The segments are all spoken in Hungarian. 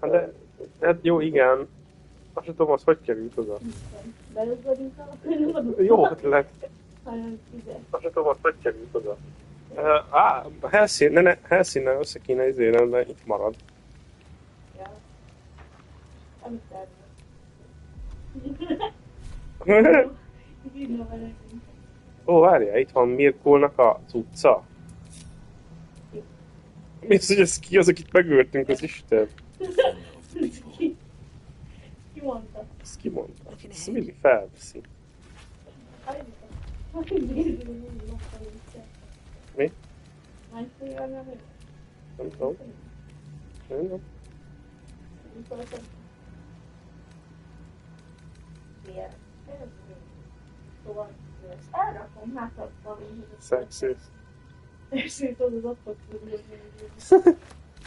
De, hát jó, igen. Azt sem tudom, az hogy került oda. Jó ötlet. Azt sem tudom, az hogy került oda. A helyszínnel össze kéne izélni, de itt marad. Ó, várjál, itt van Mirkulnak a cucca. Mi az, hogy ez ki az, akit megöltünk, az Isten? Ki mondta? Ezt ki mondta? Ezt mindig felveszi. Mi? Nem tudom. Nem tudom. Elrakom hátattal. Szexis.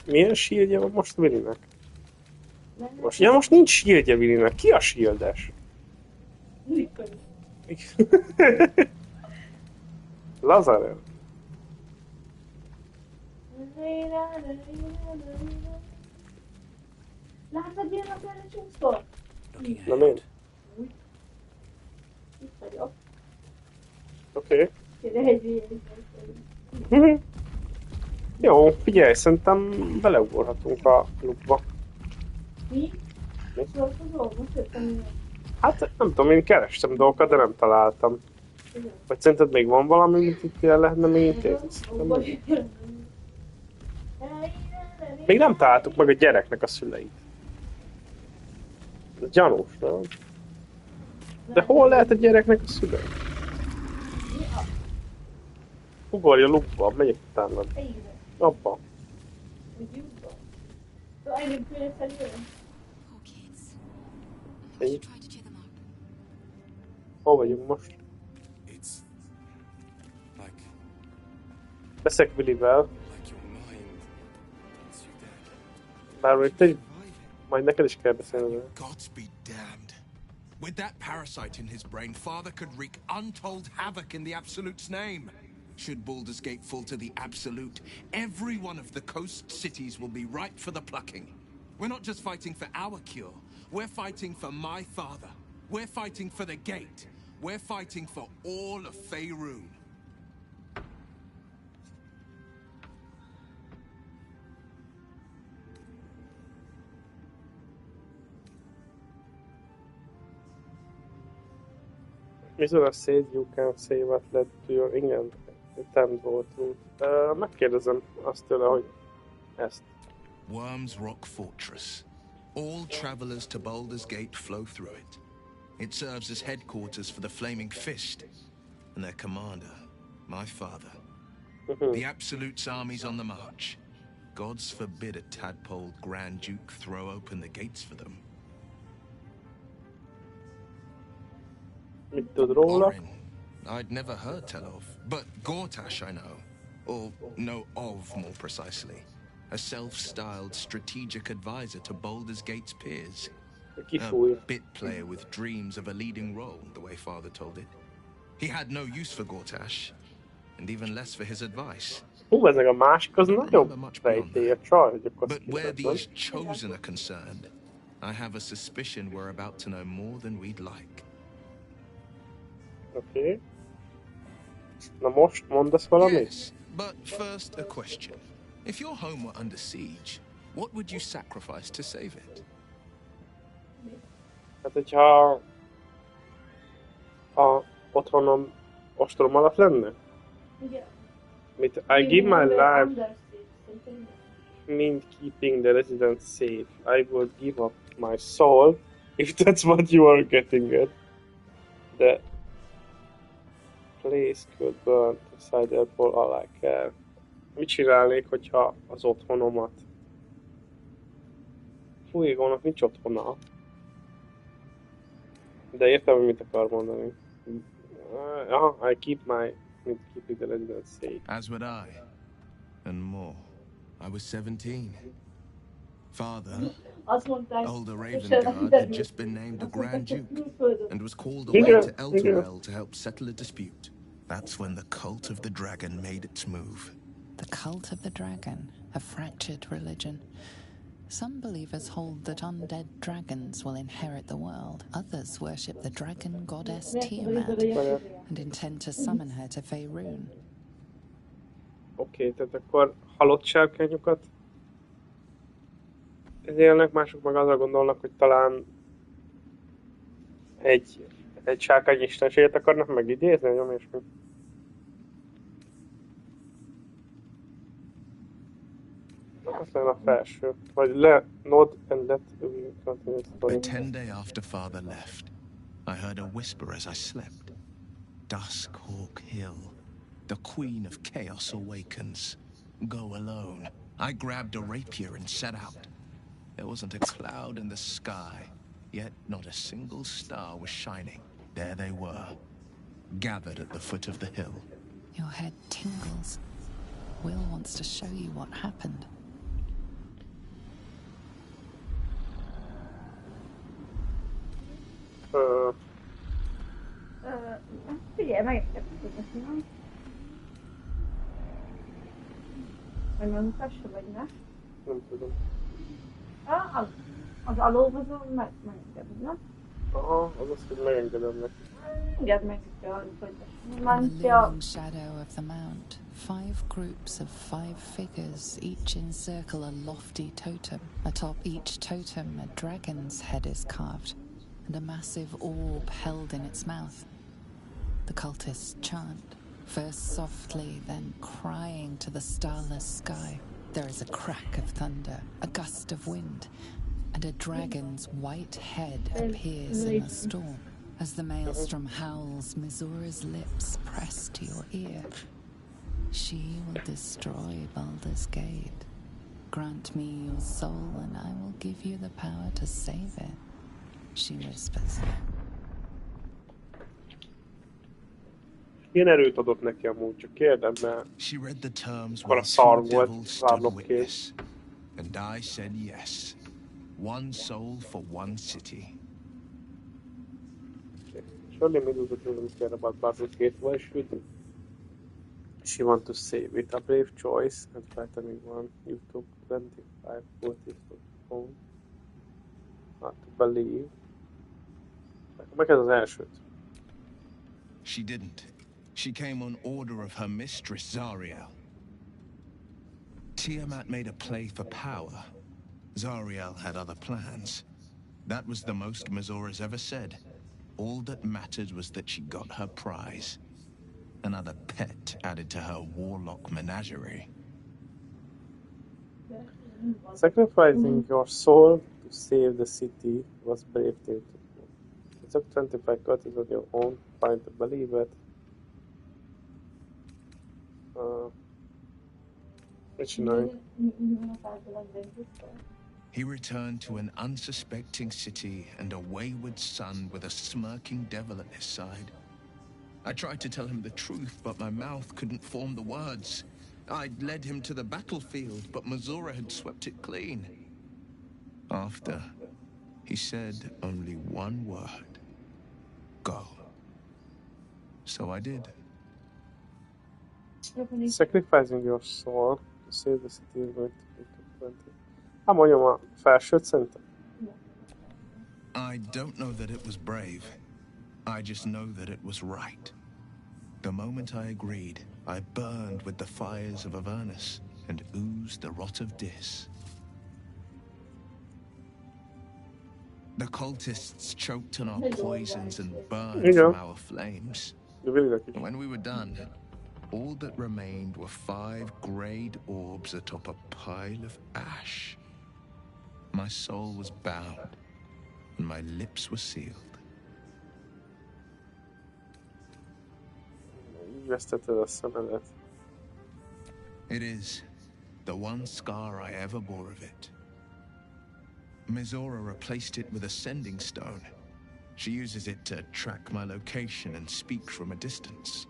Milyen shieldje van most Willinek? Most nincs shieldje Willinek. Ki a shieldes? Lazarel. Látod, jön a fele csúszol? Na miért? Itt vagyok. Oké. Jó, figyelj, szerintem beleugorhatunk a klubba. Mi? Mi? Most jöttem. Hát nem tudom, én kerestem dolgokat, de nem találtam. Vagy szerinted még van valami, amit itt el lehetne még intézni? Még nem találtuk meg a gyereknek a szüleit. Ez gyanús, nem? De hol lehet a gyereknek a szülei? Ugorj a lukba, megyek utána. Abba. Hol vagyunk most? Beszek Willivel. Bár majd neked is kell beszélni. With that parasite in his brain, Father could wreak untold havoc in the Absolute's name. Should Baldur's Gate fall to the Absolute, every one of the coast cities will be ripe for the plucking. We're not just fighting for our cure, we're fighting for my father. We're fighting for the Gate. We're fighting for all of Faerun. Mizora said you can say what led to your England attempt route. Megkérdezem azt tőle, hogy ezt. Worms Rock Fortress. All travelers to Baldur's Gate flow through it. It serves as headquarters for the Flaming Fist and their commander, my father. The Absolute's armies on the march. Gods forbid a tadpole Grand Duke throw open the gates for them. Orin, I'd never heard tell of, but Gortash I know, or know of more precisely. A self-styled strategic advisor to Baldur's Gate's peers. A bit player with dreams of a leading role, the way Father told it. He had no use for Gortash, and even less for his advice. Ezek a másik az nagyon fejtélyes csaj, hogy akkor But where these chosen are concerned, I have a suspicion we're about to know more than we'd like. Okay. Na most mondasz valamit? Yes, but first a question. If your home were under siege, what would you sacrifice to save it? Hát, hogyha a otthonom ostrom alatt lenne? Igen. I give my life mean keeping the residents safe. I would give up my soul if that's what you are getting at. The place could burn beside airport all I care. Mit csinálnék, hogyha az otthonomat? Fújégónak nincs otthona. De értem, hogy mit akar mondani. I keep the residents safe. As would I. And more. I was 17. Father, older Ravengard, had just been named a Grand Duke and was called away to Elturel to help settle a dispute. That's when the cult of the dragon made its move. The cult of the dragon? a fractured religion. Some believers hold that undead dragons will inherit the world. Others worship the dragon goddess Tiamat and intend to summon her to Faerun. Oké, tehát akkor halott sárkányokat élnek, mások meg arra gondolnak, hogy talán egy sárkány istenséget akarnak megidézni, vagy valami ilyesmi. Aztán a felső. Vagy nod and let continue story. But 10 days after Father left, I heard a whisper as I slept. Duskhawk Hill. The Queen of Chaos awakens. Go alone. I grabbed a rapier and set out. There wasn't a cloud in the sky, yet not a single star was shining. There they were, gathered at the foot of the hill. Your head tingles. Will wants to show you what happened. Figyelj, megkezdődök, nem? Vagy megmutassa, vagy ne? Nem tudom. Az alóvazon megengeded, nem? Aha, az azt, hogy megengedem neki. Engedd meg, hogy In the looming shadow of the mount, 5 groups of 5 figures each encircle a lofty totem. Atop each totem, a dragon's head is carved, and a massive orb held in its mouth. The cultists chant, first softly, then crying to the starless sky. There is a crack of thunder, a gust of wind, and a dragon's white head appears in the storm. As the maelstrom howls, Mizura's lips press to your ear. She will destroy Baldur's Gate. Grant me your soul and I will give you the power to save it, she whispers. Ilyen erőt adott neki amúgy, csak kérdem, mert She read the terms akkor a where szar two volt, devils stood zárlopként. witness, and I said yes. One soul for one city. Surely Medusa doesn't care about Baldur's Gate, why should she want to save it? A brave choice and frightening one. You took 25 40 phone. Not to believe. Meg ez az elsőt. She didn't. She came on order of her mistress, Zariel. Tiamat made a play for power. Zariel had other plans. That was the most Mizora's ever said. All that mattered was that she got her prize. Another pet added to her warlock menagerie. Sacrificing your soul to save the city was brave thing to do. You took 25 cuts on your own, find to believe it. Which night? He returned to an unsuspecting city and a wayward son with a smirking devil at his side. I tried to tell him the truth, but my mouth couldn't form the words. I'd led him to the battlefield, but Mizora had swept it clean. After, he said only one word. Go. So I did. Sacrificing your soul to save the city is going to be 20. Hát mondjam a felsőt szerintem. I don't know that it was brave. I just know that it was right. The moment I agreed, I burned with the fires of Avernus and oozed the rot of Dis. The cultists choked on our poisons and burned from our flames. When we were done, all that remained were 5 greyed orbs atop a pile of ash. My soul was bound, and my lips were sealed. Vesztetted a szemedet. It is the one scar I ever bore of it. Mizora replaced it with a sending stone. She uses it to track my location and speak from a distance.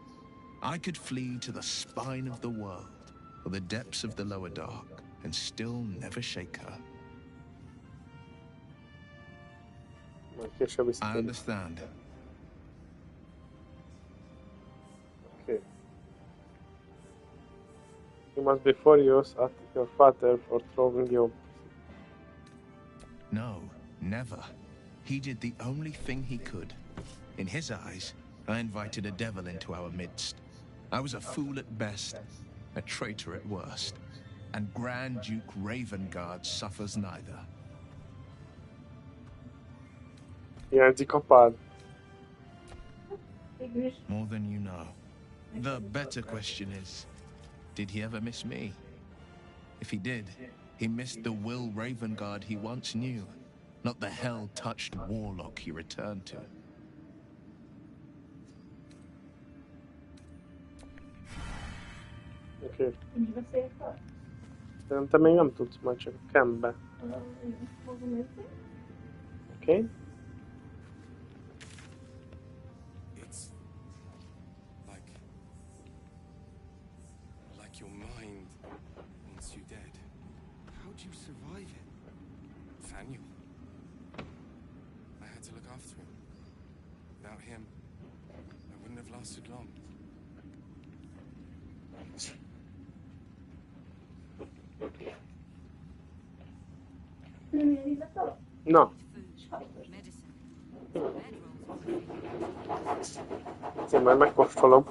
I could flee to the spine of the world or the depths of the lower dark and still never shake her. I understand. Okay. You must be furious at your father for throwing you. No, never. He did the only thing he could. In his eyes, I invited a devil into our midst. I was a fool at best, a traitor at worst, and Grand Duke Ravengard suffers neither. Hiányzik apád. More than you know. The better question is, did he ever miss me? If he did, he missed the Will Ravengard he once knew, not the hell-touched warlock he returned to. Oké. Szerintem még nem tudsz, majd csak Kembe. Oké. It's like your mind wants you dead. How'd you survive it? Nathaniel. I had to look after him. Without him, I wouldn't have lasted long. Na. Én majd megkóstolom.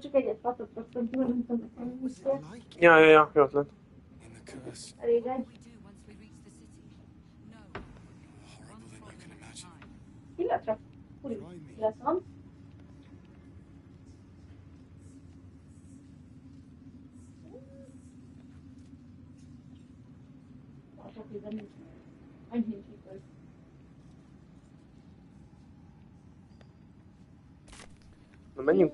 Csak egyet patottam, nem tudom, hogy Ja, jó ötlet. In the curse. elég egy. Horrible than you can imagine. Illetve, új, illetve. Na menjünk.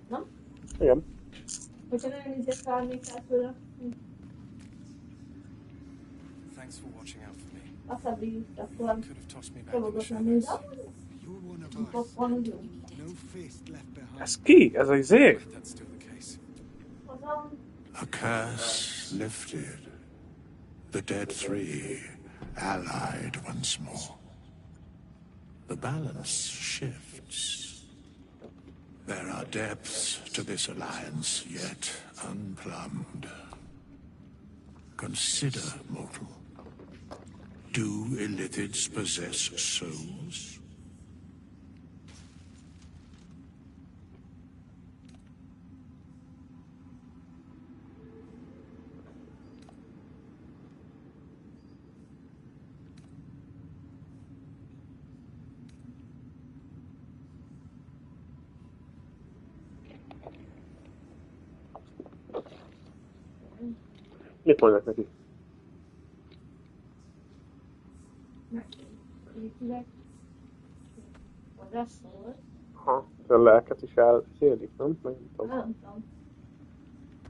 Nem? Igen. Hogyha nagyon ízért várnék el tőle, Thanks for watching out for me. aztán bíztak, akkor Could have tossed me back in the dolgozom shadows. nézd. You're one of Akkor us. van jó. No fist left behind. Ez ki? Ez az izé? That's still the case. Azon, A curse lifted. The dead three allied once more. The balance shifts. There are depths to this alliance yet unplumbed. Consider, mortal. Do illithids possess souls? Mit mondják neki? megkérdezek. Oda szól. Ha, a lelket is elszélik, nem? Nem tudom. Nem tudom.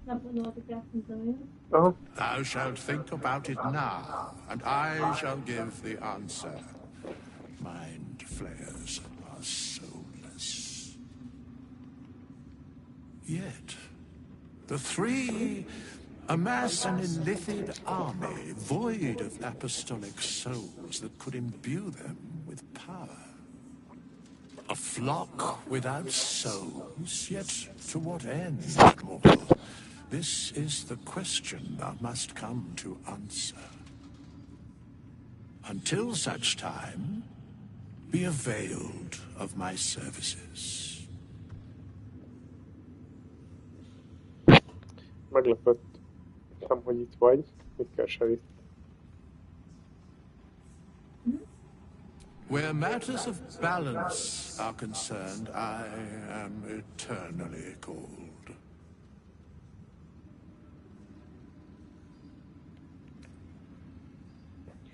Nem gondoltuk ezt, mint olyan. Aha. Thou shalt think about it now, and I shall give the answer. Mind flayers are soulless. Yet, the three amass an illithid army void of apostolic souls that could imbue them with power. A flock without souls, yet to what end, mortal? This is the question thou must come to answer. Until such time, be availed of my services. Meglepődtem, hogy itt vagy. Mit keresel itt? Where matters of balance are concerned, I am eternally cold.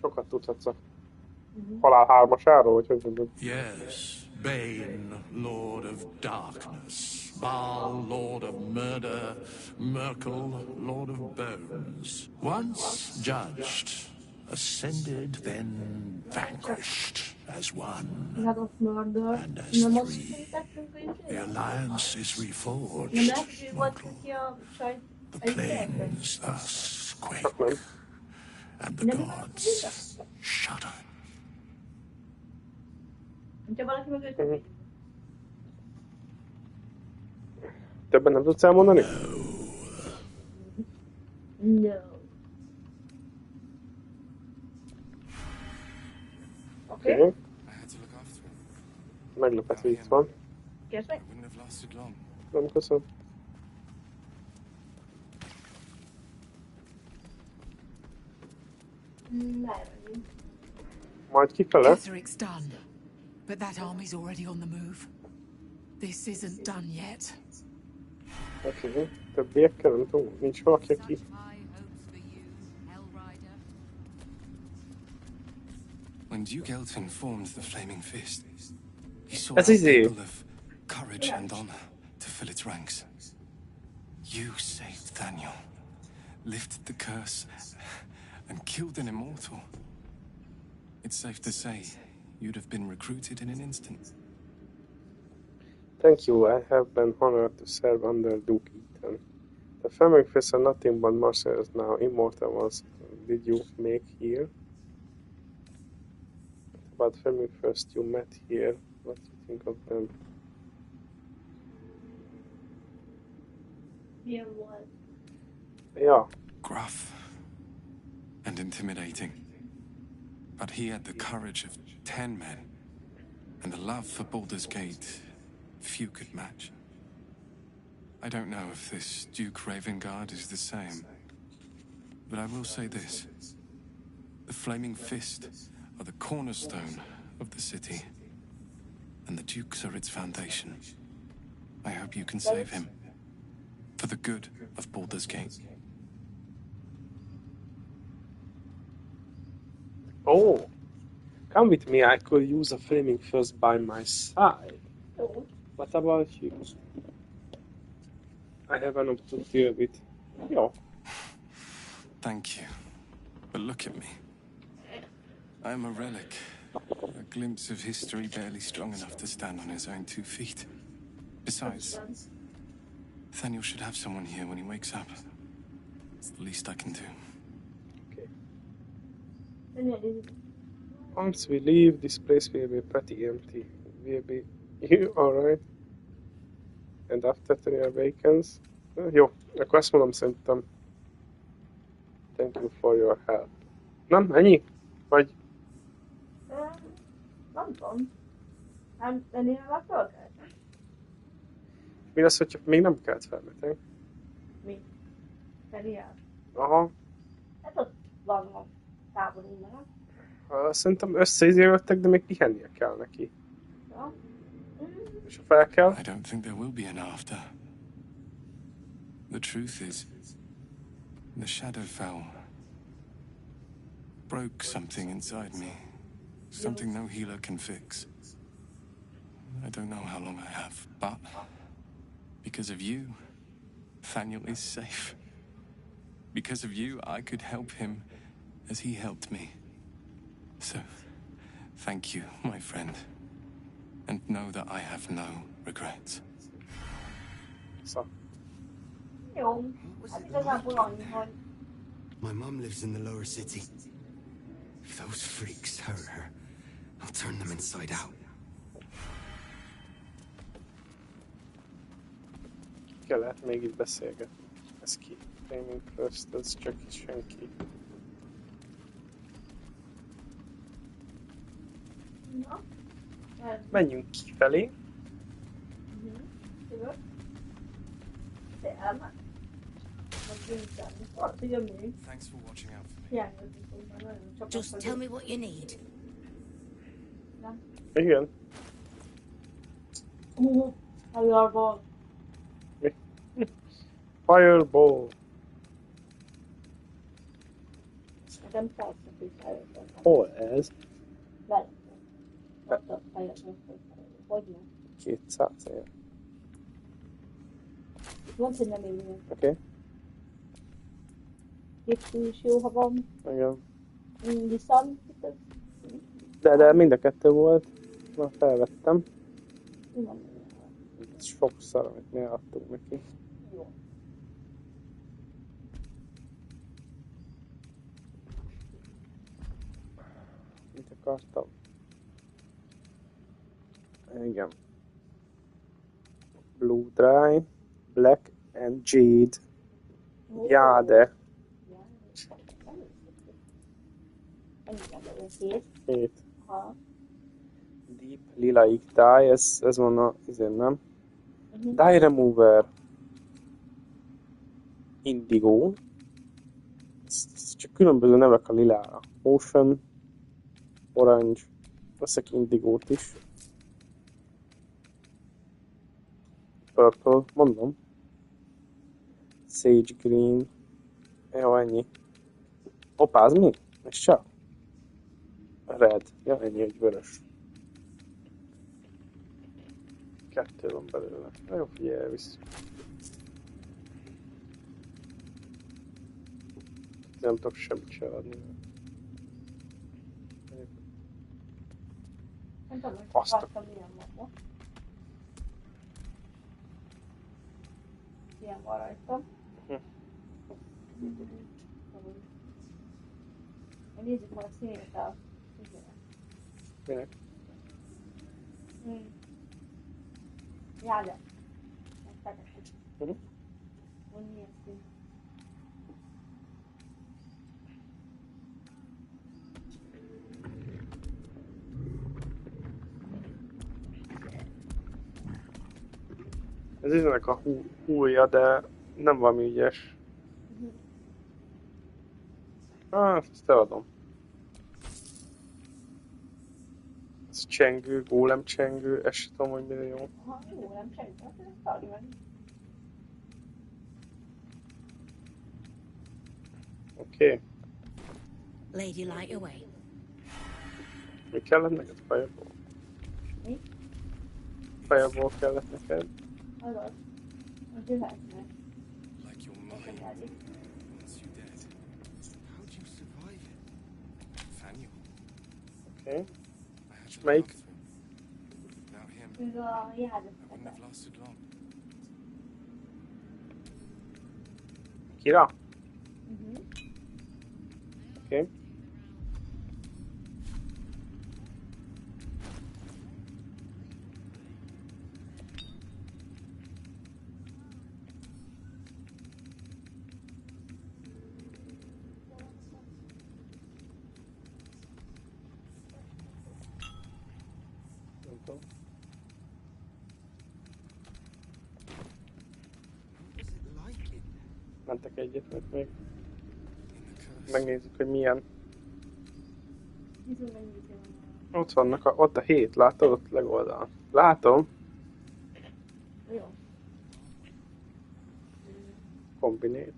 Sokat tudhatsz a halál hármasáról, vagy hogy mondod? Yes, Bane, Lord of Darkness, Baal, Lord of Murder, Merkel, Lord of Bones. Once judged, ascended, then vanquished as one Hát ott mördöl. and as Na most three. tettünk a The izé? alliance is Nem reforged, lehet, hogy ő volt mortal. neki a csaj... The egy gyerek? plains thus quake, Csak nem. and the Nem igaz, hogy gods shudder. Hogyha valaki meg őt... Többen nem tudsz elmondani? No. Oké. Oké. I had to look after him. Meglepett, hogy itt van. Kérd meg? It wouldn't have lasted long. Nem köszönöm. Nem. Majd kifele. Ketheric's done, but that army's already on the move. This isn't done yet. Oké. Többiekkel nem tudom. Nincs valaki, aki... High hopes for you, Hellrider. When Duke Elton formed the Flaming Fist, he sought That's out easy. people of courage and honor to fill its ranks. You saved Daniel, lifted the curse, and killed an immortal. It's safe to say you'd have been recruited in an instant. Thank you, I have been honored to serve under Duke Ethan. The Flaming Fists are nothing but mercenaries now. Immortal ones did you make here? About Flaming Fist you met here. What do you think of them? Milyen volt? Ja, Gruff and intimidating. But he had the courage of 10 men and the love for Baldur's Gate few could match. I don't know if this Duke Ravengard is the same, but I will say this. The Flaming Fist are the cornerstone of the city, and the Dukes are its foundation. I hope you can save him, for the good of Baldur's Gate. oh, come with me, I could use a Flaming Fist by my side. Jó. What about you? I have enough to deal with. Ja, Thank you. But look at me. I am a relic. A glimpse of history barely strong enough to stand on his own 2 feet. Besides, Nathaniel should have someone here when he wakes up. It's the least I can do. okay. Milyen izé? Once we leave, this place will be pretty empty. Will be you alright? And after 3 awakens. Jó, akkor azt mondom szerintem. Thank you for your help. Nem? Ennyi? Vagy Nem tudom. Nem, ennél már fel kell. mi lesz, hogyha még nem kelt felmetni? Mi? Feliel? Aha. Hát ott van a táborunk, Szerintem összeizélődtek, de még pihennie kell neki. Ja? És ha fel kell, I don't think there will be an after. The truth is, the Shadowfell broke something inside me. Something no healer can fix. I don't know how long I have, but because of you, Nathaniel is safe. Because of you, I could help him as he helped me. So, thank you, my friend. And know that I have no regrets. szóval. Jó. Hát igazából annyi, hogy My mom lives in the lower city. If those freaks hurt her, I'll turn them inside out. Kell lehet még itt beszélgetni. Ez ki? Flaming First, ez csak senki. na, ez Menjünk kifelé. jövök. Te elment. Vagy gyűjteni. Ott ugye még. Thanks for watching out for me. Hiányozni fog már nagyon csak Just az, tell hogy- me what you need. Nem. Igen. Fireball. Fireball. Nekem persze, hogy fireball. Hol ez? Velem. Ott a fireball. Hogy nem? 200 ér. Mondd, hogy nem élünk. Oké. Gipszű is jó, ha van. Igen. Viszont... De mind a kettő volt. Már felvettem. Nem. Ez sok szar, amit mi adtunk neki. Jó. Mit akartam? Igen. Blue Dry, Black and Jade. Jade. Hét. Deep Lilaik Dye, ez van a izén, nem? Dye Remover. Indigo. Ez csak különböző nevek a lilára. Ocean, Orange, veszek Indigót is. Purple, mondom. Sage Green. Jó, ennyi. Hoppá, az mi? Ez csak? Red. Ja, ennyi, egy vörös. Kettő van belőle. Na jó, figyelj, elvisz. Nem tudok semmit se adni. Nem tudom, hogy Azt a- láttam, milyen van most. Ilyen van rajta. Nézzük meg a színét a színét. Minek? Járja. Fekete. Mhm. Hogy milyen szín. Ez ennek a húlja, de nem valami ügyes. Ezt eladom. Ez csengő, gólem csengő, ezt sem tudom, hogy mire jó. Ha jó, nem senki. Ez szarj meg. Oké. Lady light away. Mi kellett neked? Fireball? Mi? Fireball kellett neked? Azaz. Az jöhetne. Like your mind wants you dead. How'd you survive it? Nathaniel. Oké. I had to Melyik? look after him. Without him, Ez a járja. I wouldn't have lasted long. Kira? Oké. Nem tudom. What was it like in there? Mentek egyet, mert még In the curse. megnézzük, hogy milyen. Nézzük meg, mit van. Ott vannak, ott a 7, látod? Ott legoldalon. Látom. Jó. Kombinét.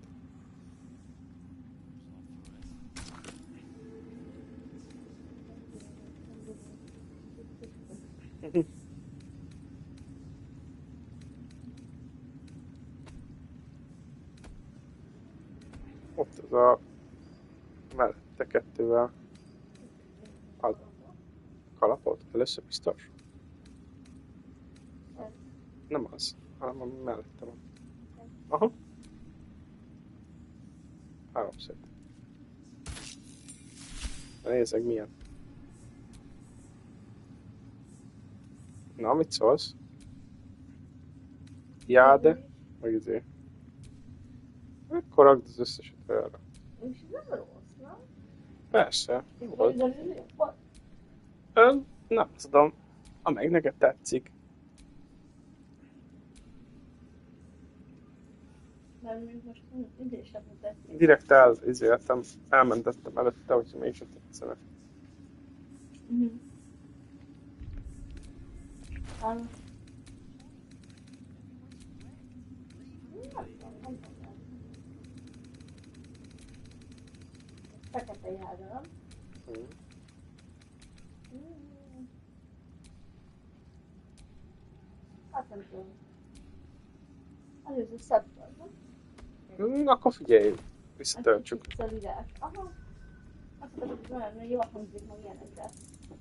Ott az a mellette kettővel a kalapot, először biztos. Nem az, hanem ami mellette van. Aha. 3 szét. Nézzek milyen. Na, mit szólsz? Jáde, meg izé. Akkor rakd az összeset erre. És nem rossz, nem? Persze, jó volt. Volt. Nem tudom, amelyik neked tetszik. Nem, még most idén sem tetszik. Direkt elmentettem előtte, hogy mégsem tetszene. Fekete járda, nem? Hát nem tudom. Előző szebb volt, nem? Akkor figyelj, visszatöltsük. Ez a lilás. Aha. Azt Nagyon jól hangzik meg ilyenekre.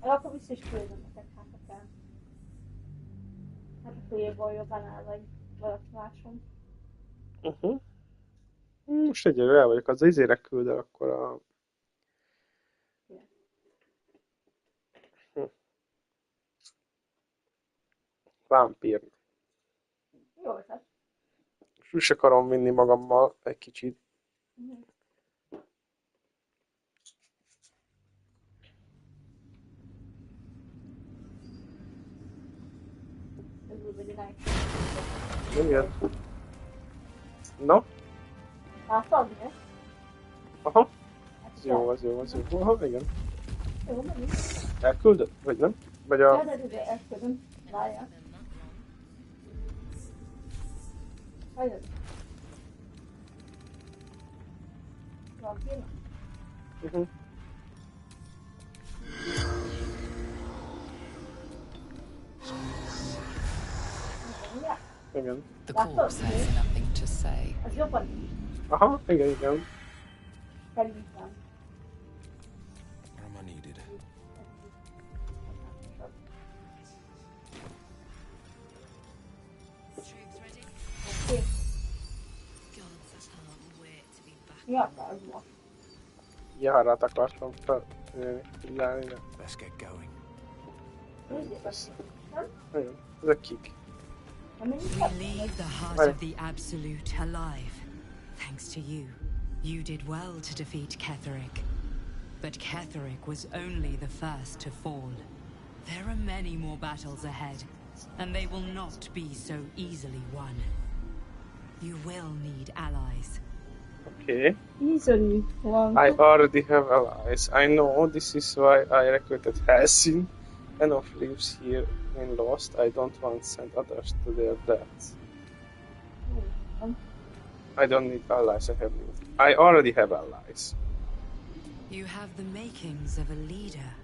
Akkor vissza is küldöm neked, hát ha kell. Hát a főjéből jobban el, vagy valaki máson. Most egyelőre el vagyok, az izére küldöl, akkor a... Vámpír. Jó ötlet. És akarom vinni magammal egy kicsit. Igen. No? Látod, mi? Aha. Az jó, az jó, az jó. Aha, igen. Jó, menjünk. Elküldöd? Vagy nem? Vagy a... Ja, de elküldöm. Várjál. Hajjad. Van kéne? Igen. The corpse has nothing to say. Az jobban. Aha, igen, igen. Szerintem. Where am I needed? Oké. Mi akarsz most? Járát akartam felülni. Let's get going. Igen, ez a kick. We leave the heart of the Absolute alive. Thanks to you. You did well to defeat Ketheric. But Ketheric was only the first to fall. There are many more battles ahead, and they will not be so easily won. You will need allies. Okay. Easily one. I already have allies. I know, this is why I recruited Helsin. Enough lives here in Lost. I don't want to send others to their deaths. I don't need allies, I already have allies. You have the makings of a leader.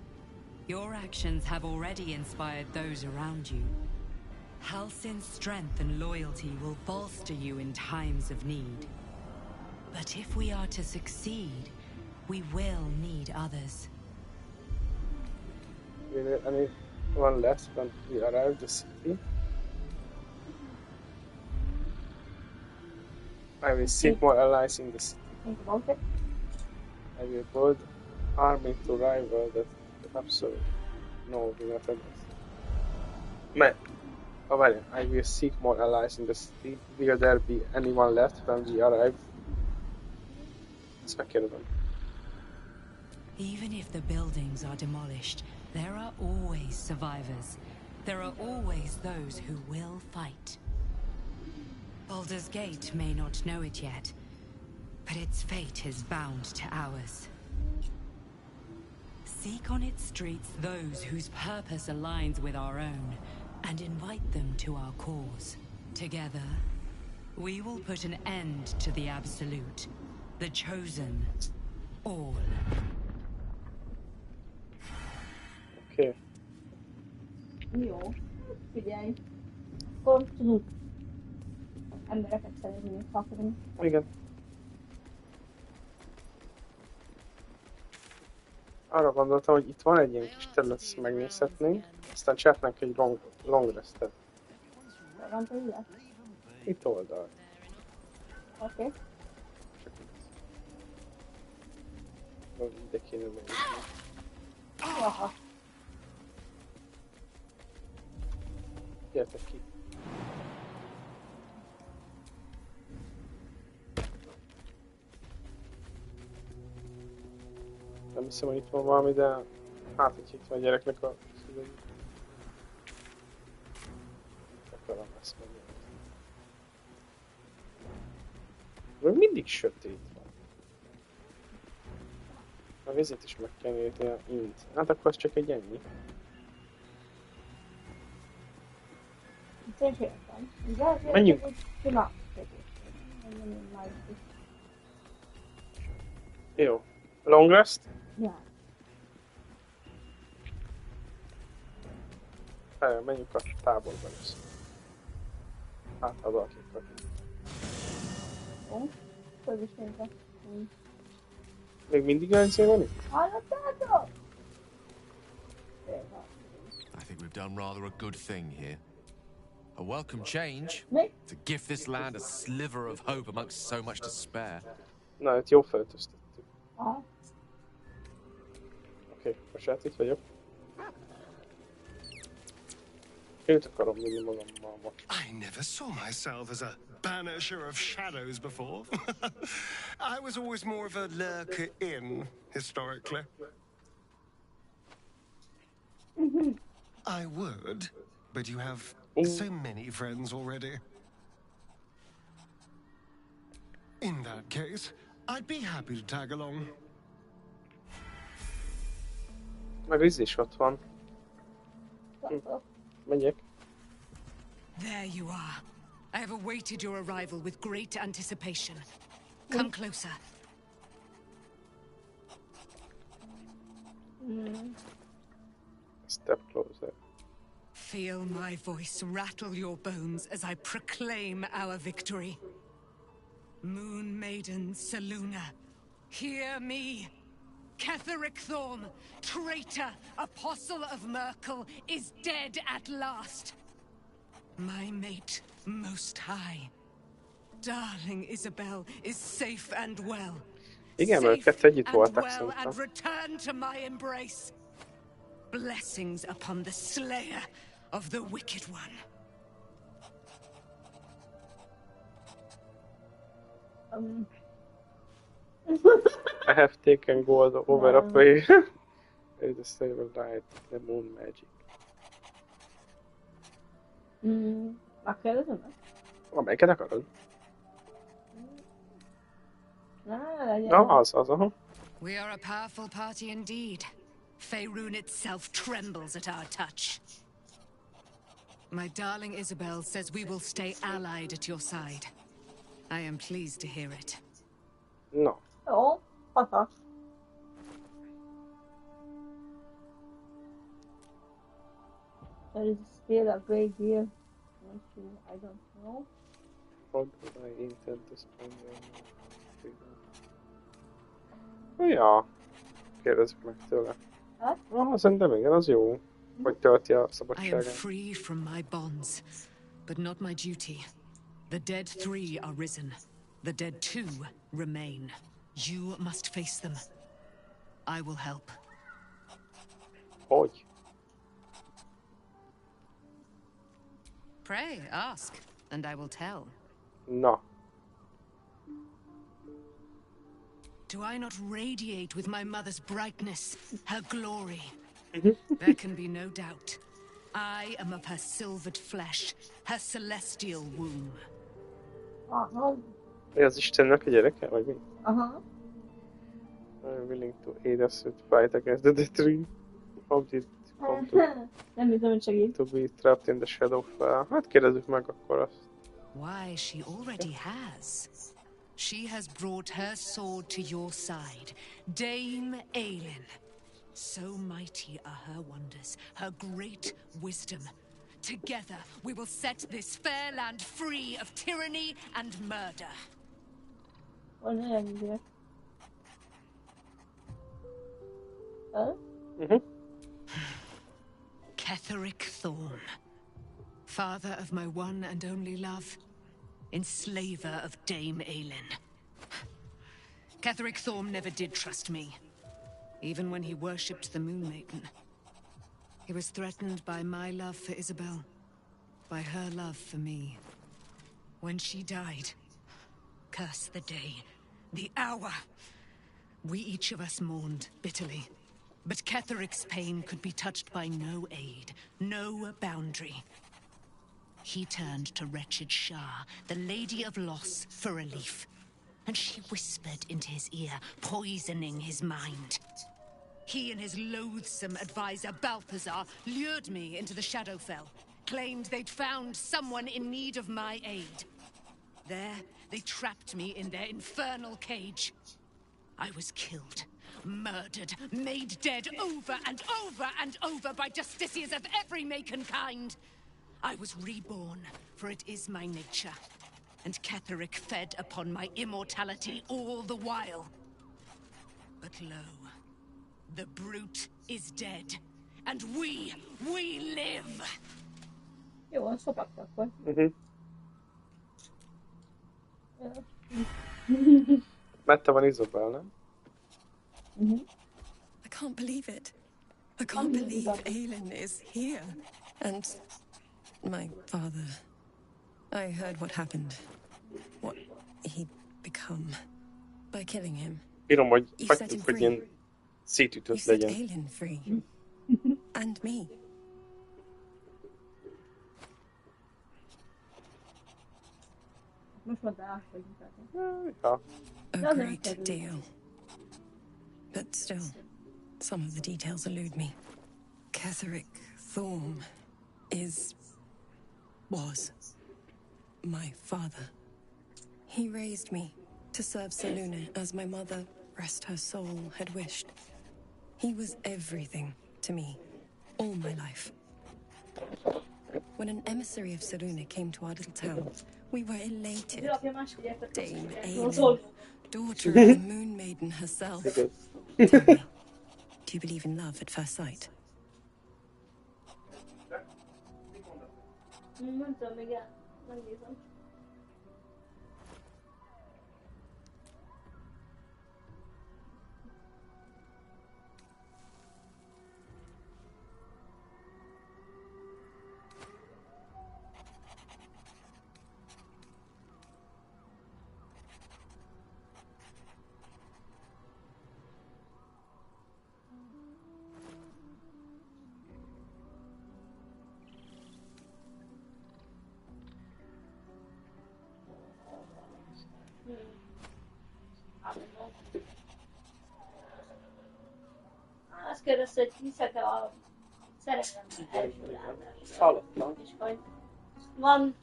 Your actions have already inspired those around you. Halsin's strength and loyalty will bolster you in times of need. But if we are to succeed, we will need others. Anyone left when we arrived the city? I will seek more allies in the city. Think about it. I will build army to rival the Absolute. No, we're not Man. Oh, well, I will seek more allies in the city. Will there be anyone left when we arrive? Ezt megkérdezem. Even if the buildings are demolished, there are always survivors. There are always those who will fight. Baldur's Gate may not know it yet, but its fate is bound to ours. Seek on its streets those whose purpose aligns with our own, and invite them to our cause. Together, we will put an end to the Absolute, the Chosen, all. Okay. Jó. Figyelj. Akkor tudunk embereket szerezni, fakadni. Igen. Arra gondoltam, hogy itt van egy ilyen kis terület, ezt megnézhetnénk, aztán csinálnánk egy long restet. Van terület? Itt oldal. Oké. Ide kéne menni. Aha. Gyertek ki. Nem hiszem, hogy itt van valami, de hát, hogy itt van a gyereknek a szülei. Akarom ezt mondani. Még mindig sötét van. A vizet is meg kell nézni a int. Hát akkor az csak egy ennyi. Menjünk! Jó. Long rest? Ja. Menjünk a táborban is. Hát, ha valaki akar. Jó. Föl is nézve. Még mindig van itt? Hallottátok? I think we've done rather a good thing here. A welcome change Mi? to give this land a sliver of hope amongst so much despair. Na, itt jó feltöztettük. Aha. Oké, most hát itt vagyok. Őt akarom vinni magammal most. I never saw myself as a banisher of shadows before. I was always more of a lurker in, historically. I would, but you have so many friends already. In that case, I'd be happy to tag along. Meg Liz is ott van. Megyek. There you are. I have awaited your arrival with great anticipation. Come closer. Step closer. Feel my voice rattle your bones as I proclaim our victory. Moon Maiden Selûne, hear me. Ketheric Thorm, traitor, apostle of Merkel, is dead at last. My mate, most high. Darling Isabel is safe and well. Igen, mert Safe kettő együtt and voltak well szerintem. and return to my embrace. Blessings upon the slayer of the wicked one. I have taken gold over a way. The silver light, the moon magic. Megkérdezem? Amelyiket akarod? Legyen. Na, az, aha. We are a powerful party indeed. Faerun itself trembles at our touch. My darling Isabel says we will stay allied at your side. I am pleased to hear it. No. Jó, hatas. There is still a great deal. I don't know. What would I intend to spend on? Ja. Kérdezzük meg tőle. Hát? Szerintem igen, az jó. Hogy tölti a I am szabadságát. free from my bonds, but not my duty. The dead 3 are risen. The dead 2 remain. You must face them. I will help. Hogy? Pray, ask, and I will tell. Na. Do I not radiate with my mother's brightness, her glory? There can be no doubt. I am of her silvered flesh, her celestial womb. Aha. Az Istennek a gyereke, vagy mi? Aha. I'm willing to aid us with fight against the dead tree. How did it come to, Nem hiszem, hogy segít. to be trapped in the shadow fell? Hát kérdezzük meg akkor azt. Why, she already has. She has brought her sword to your side, Dame Aelin. So mighty are her wonders, her great wisdom. Together, we will set this fair land free of tyranny and murder. Vagy nagyon ügyes. Ketheric Thorm, father of my one and only love, enslaver of Dame Aelin. Ketheric Thorm never did trust me, even when he worshipped the Moon Maiden. He was threatened by my love for Isabel, by her love for me. When she died, curse the day, the hour. We each of us mourned bitterly. But Ketheric's pain could be touched by no aid, no boundary. He turned to wretched Shah, the Lady of Loss, for relief. And she whispered into his ear, poisoning his mind. He and his loathsome advisor, Balthazar, lured me into the Shadowfell, claimed they'd found someone in need of my aid. There, they trapped me in their infernal cage. I was killed, murdered, made dead over and over and over by justiciars of every make and kind. I was reborn, for it is my nature. And Ketheric fed upon my immortality all the while. But lo, the brute is dead, and we live! Jó, a szopakt akkor. Mette van Izabel, nem? I can't believe it. I can't believe Aelin is here. And my father. I heard what happened. What he'd become. By killing him. Írom, hogy You set him hagytuk, hogy free. ilyen szétütött You set legyen. Aelin free. And me. Most mondd el, hogy Ja. A great deal. But still, some of the details elude me. Ketheric Thorm was my father. He raised me to serve Selûne as my mother, rest her soul, had wished. He was everything to me, all my life. When an emissary of Selûne came to our little town, we were elated. Dame Aelin, daughter of the Moon Maiden herself. Tell me, do you believe in love at first sight? nem tudom, még nem nézem. Azt kérdezte, hogy hiszek-e a szerelemben első látásra. Hallottam. És hogy van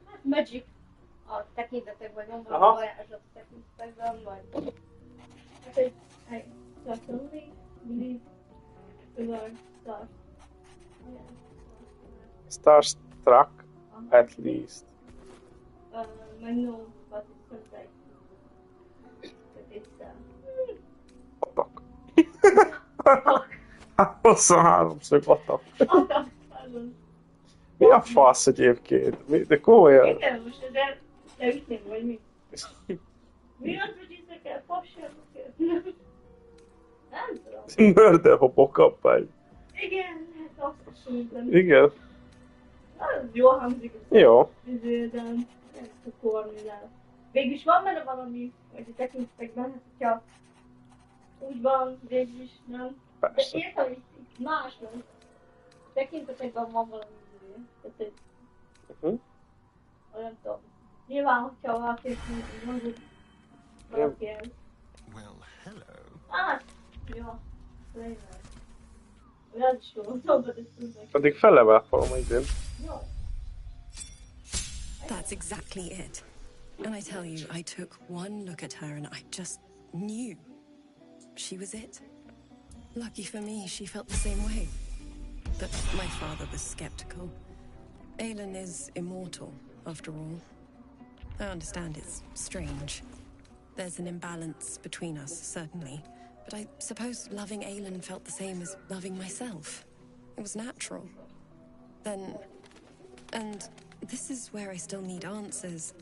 hát magic a tekintetekben, van valami varázslat a tekintetekben, vagy hát, hogy I certainly believe we are Starstruck, at least. I know, but it's not like that it's Atak. 23-szög atak. Mi a fasz egyébként? De komolyan? Igen, most de ütném, vagy mi? Mi az, hogy hiszek el fasságokat? Nem tudom. Mörderhobok kampány. Igen, hát azt mondtam. Igen. Az jól hangzik. Jó. De nem tukorni rá. Végülis van benne valami, hogy a tekintetekben, hát hogyha úgy van, végülis nem. Persze. De értem, hogy itt más van. Tekintetekben van valami izé. Tehát, hogy nem tudom. Nyilván, hogyha valaki mondjuk valaki el. Well, hello. Hát, ja. Tényleg. Az is jó, tudom, de ezt tudnak. Addig felevágom idén. Jó. That's exactly it. And I tell you, I took one look at her and I just knew. She was it. Lucky for me, she felt the same way. But my father was skeptical. Aelin is immortal, after all. I understand it's strange. There's an imbalance between us, certainly. But I suppose loving Aelin felt the same as loving myself. It was natural. Then... And this is where I still need answers.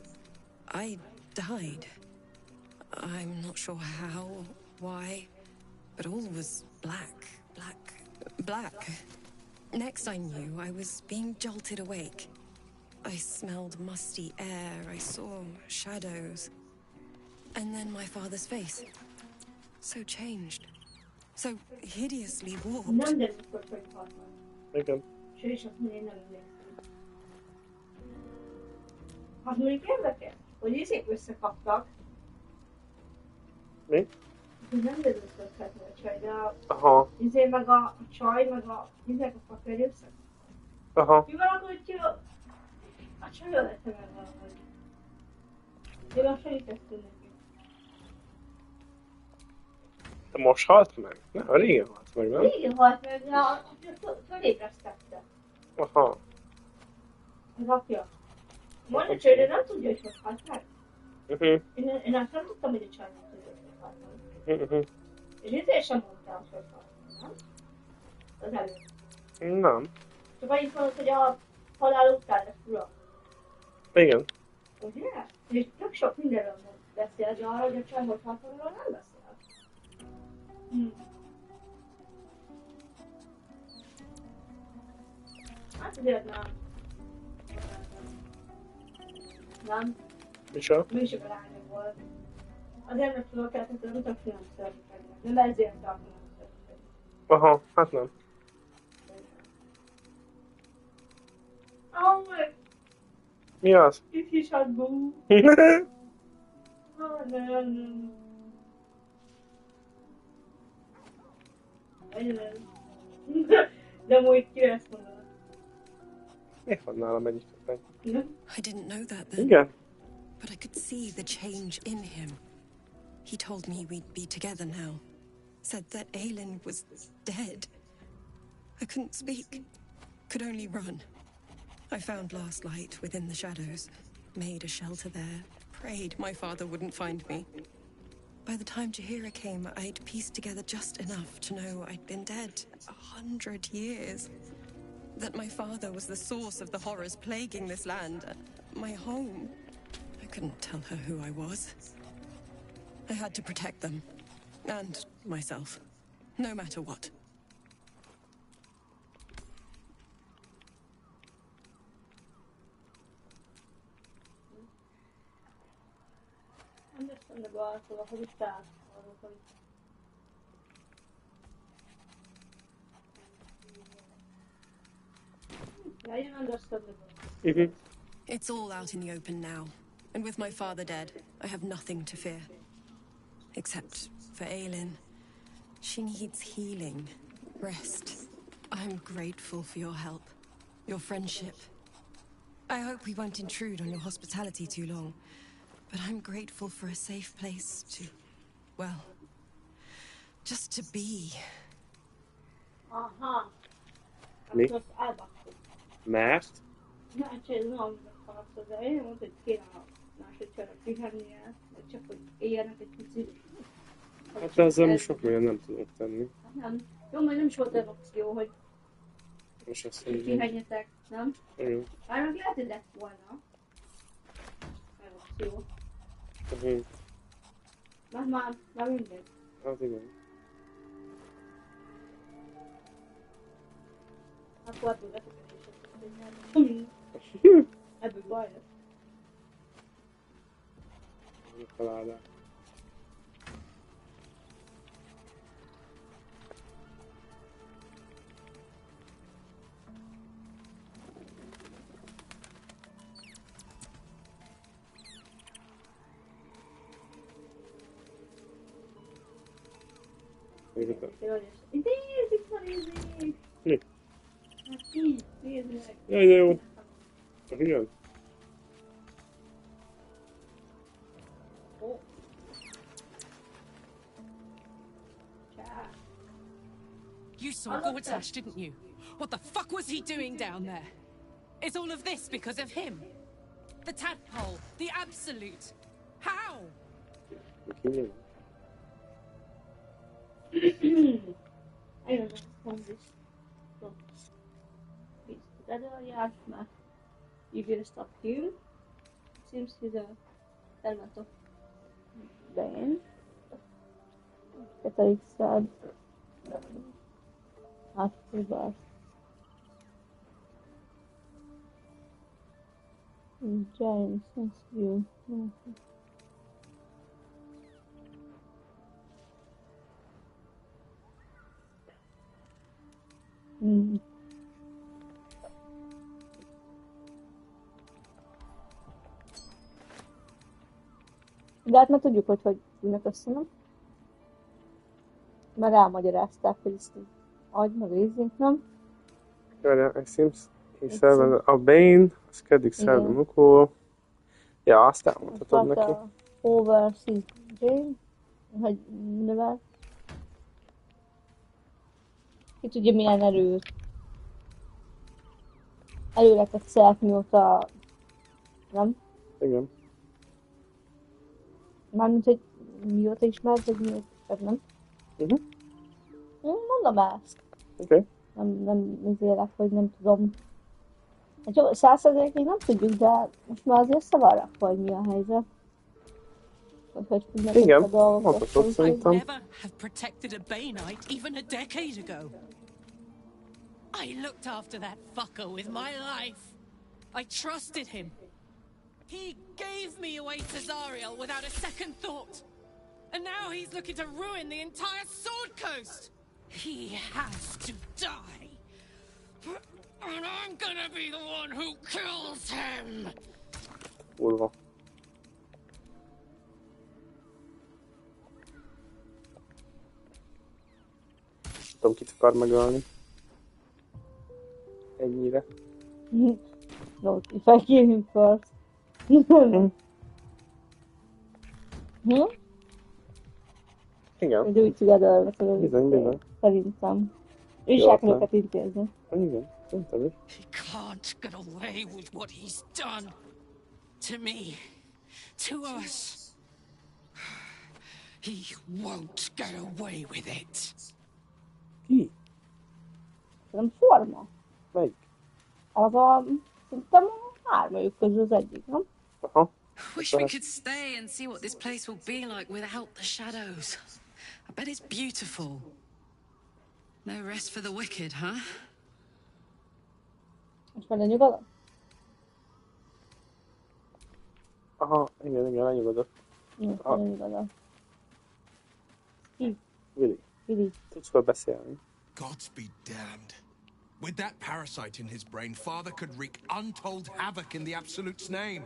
I died. I'm not sure how, why, but all was black. Next I knew, I was being jolted awake. I smelled musty air, I saw shadows. And then my father's face. So changed. So hideously warped. Nem derült, hogy halt meg. Igen. Sőt, és azt mondja, én nem emlékszem. Az mondjuk érdekes, hogy izék összekaptak. Mi? Nem derült összekapni a csaj, de Aha. izé meg a csaj, meg a izék a fakörj összekaptak. Aha. Mi van akkor, hogy a csaj ölette meg valahogy. Én azt segítettem neki. De most halt meg? Nem, régen halt meg, nem? Régen halt meg, de fölébresztette. Aha. Az apja. Majd a csajra nem tudja, hogy halt meg. Uh-huh. Én azt nem tudtam, hogy a csaj nem tudja, hogy halt meg. És ezért sem mondtál, hogy nem? Az előtt. Nem. Csak annyit mondod, hogy a halál után lesz ura. Igen. Ugye? És tök sok mindenről beszél, de arra, hogy a csajhoz hatalomról nem beszél. Hát azért nem. Nem? Micsoda? Mi is a lánya volt. Azért nem tudok el, hogy az utak filmszerűek. Nem ezért a filmszerűek. Aha, hát nem. Mi az? Kis adbú. Nem. De amúgy ki ezt mondanak. Miért van nálam egyik köpeny? I didn't know that then. Igen. But I could see the change in him. He told me we'd be together now. Said that Aelin was dead. I couldn't speak. Could only run. I found last light within the shadows. Made a shelter there. Prayed my father wouldn't find me. By the time Jahira came, I'd pieced together just enough to know I'd been dead 100 years. That my father was the source of the horrors plaguing this land. My home. I couldn't tell her who I was. I had to protect them. And myself. No matter what. Understandable, szóval hogy is tehát arról, hogy... Yeah, you understandable. It's all out in the open now. And with my father dead, I have nothing to fear. Except for Aelin. She needs healing. Rest. I'm grateful for your help. Your friendship. I hope we won't intrude on your hospitality too long. But I'm grateful for a safe place to... well... just to be. Aha. Mi? Azt elbaktad. Mert? Na, csak ez nem amit akarsz, de én mondtam, hogy kéne a másodjára pihennie, vagy csak hogy éljenek egy picit. Hát ezzel most sok minden nem tudok tenni. Nem. Jó, majd nem is volt olyan opció, hogy Most azt mondom. pihenjetek, nem? Igen. Bár meg lehet, hogy lett volna. Olyan opció. Már mindegy. Hát igen. Akkor ebből befektetések. Ebből baj lesz. Felállás. Nézzük, ma nézzék! Mi? Hát így, nézd meg! Jaj, de jó. Igen. Ó. You saw Gortash, didn't you? What the fuck was he doing down there? Is all of this because of him? The tadpole, the absolute. How? Igen. I don't know this. So, it's better, yeah, you gonna stop here? Seems he's a element of Bane. Catholic sad. After that. Giant sense view. De hát már tudjuk, hogy ülnek össze, nem? Már elmagyarázták, hogy ezt adj, meg ézzünk, nem? Várjál, it seems he served a Bane, a Skedic served Mukó. Ja, azt elmondhatod neki. A Overseas Jane, hogy növel. Ki tudja milyen erőt. Előre szert mióta... Nem? Igen. Mármint, hogy mióta ismert, vagy mióta, nem? Mondom ezt. Oké. Nem azért, hogy nem tudom. Hát jó, 100%-ig még nem tudjuk, de most már azért össze van rakva, hogy mi a helyzet. Hogy fognak Igen, a dolgok. mondhatod I'd szerintem. never have protected a Bay Knight even a decade ago. I looked after that fucker with my life. I trusted him. He gave me away to Zariel without a second thought. And now he's looking to ruin the entire Sword Coast. He has to die. And I'm gonna be the one who kills him. Kurva. Tudom, kit akar megölni. Ennyire. No, if I kill him first. Igen. We do it together. Bizony. Szerintem. Ő is el kell őket intézni. Igen, szerintem is. He can't get away with what he's done. To me. To us. He won't get away with it. Ki? Nem forma. Melyik? Az a... Szerintem a hármajuk közül az egyik, nem? Aha. Wish we could stay and see what this place will be like without the shadows. I bet it's beautiful. No rest for the wicked, huh? Most már lenyugodott? Aha, igen, lenyugodott. Most már lenyugodott. Ki? Willy. Tudsz fel beszélni. Gods be damned. With that parasite in his brain, Father could wreak untold havoc in the Absolute's name.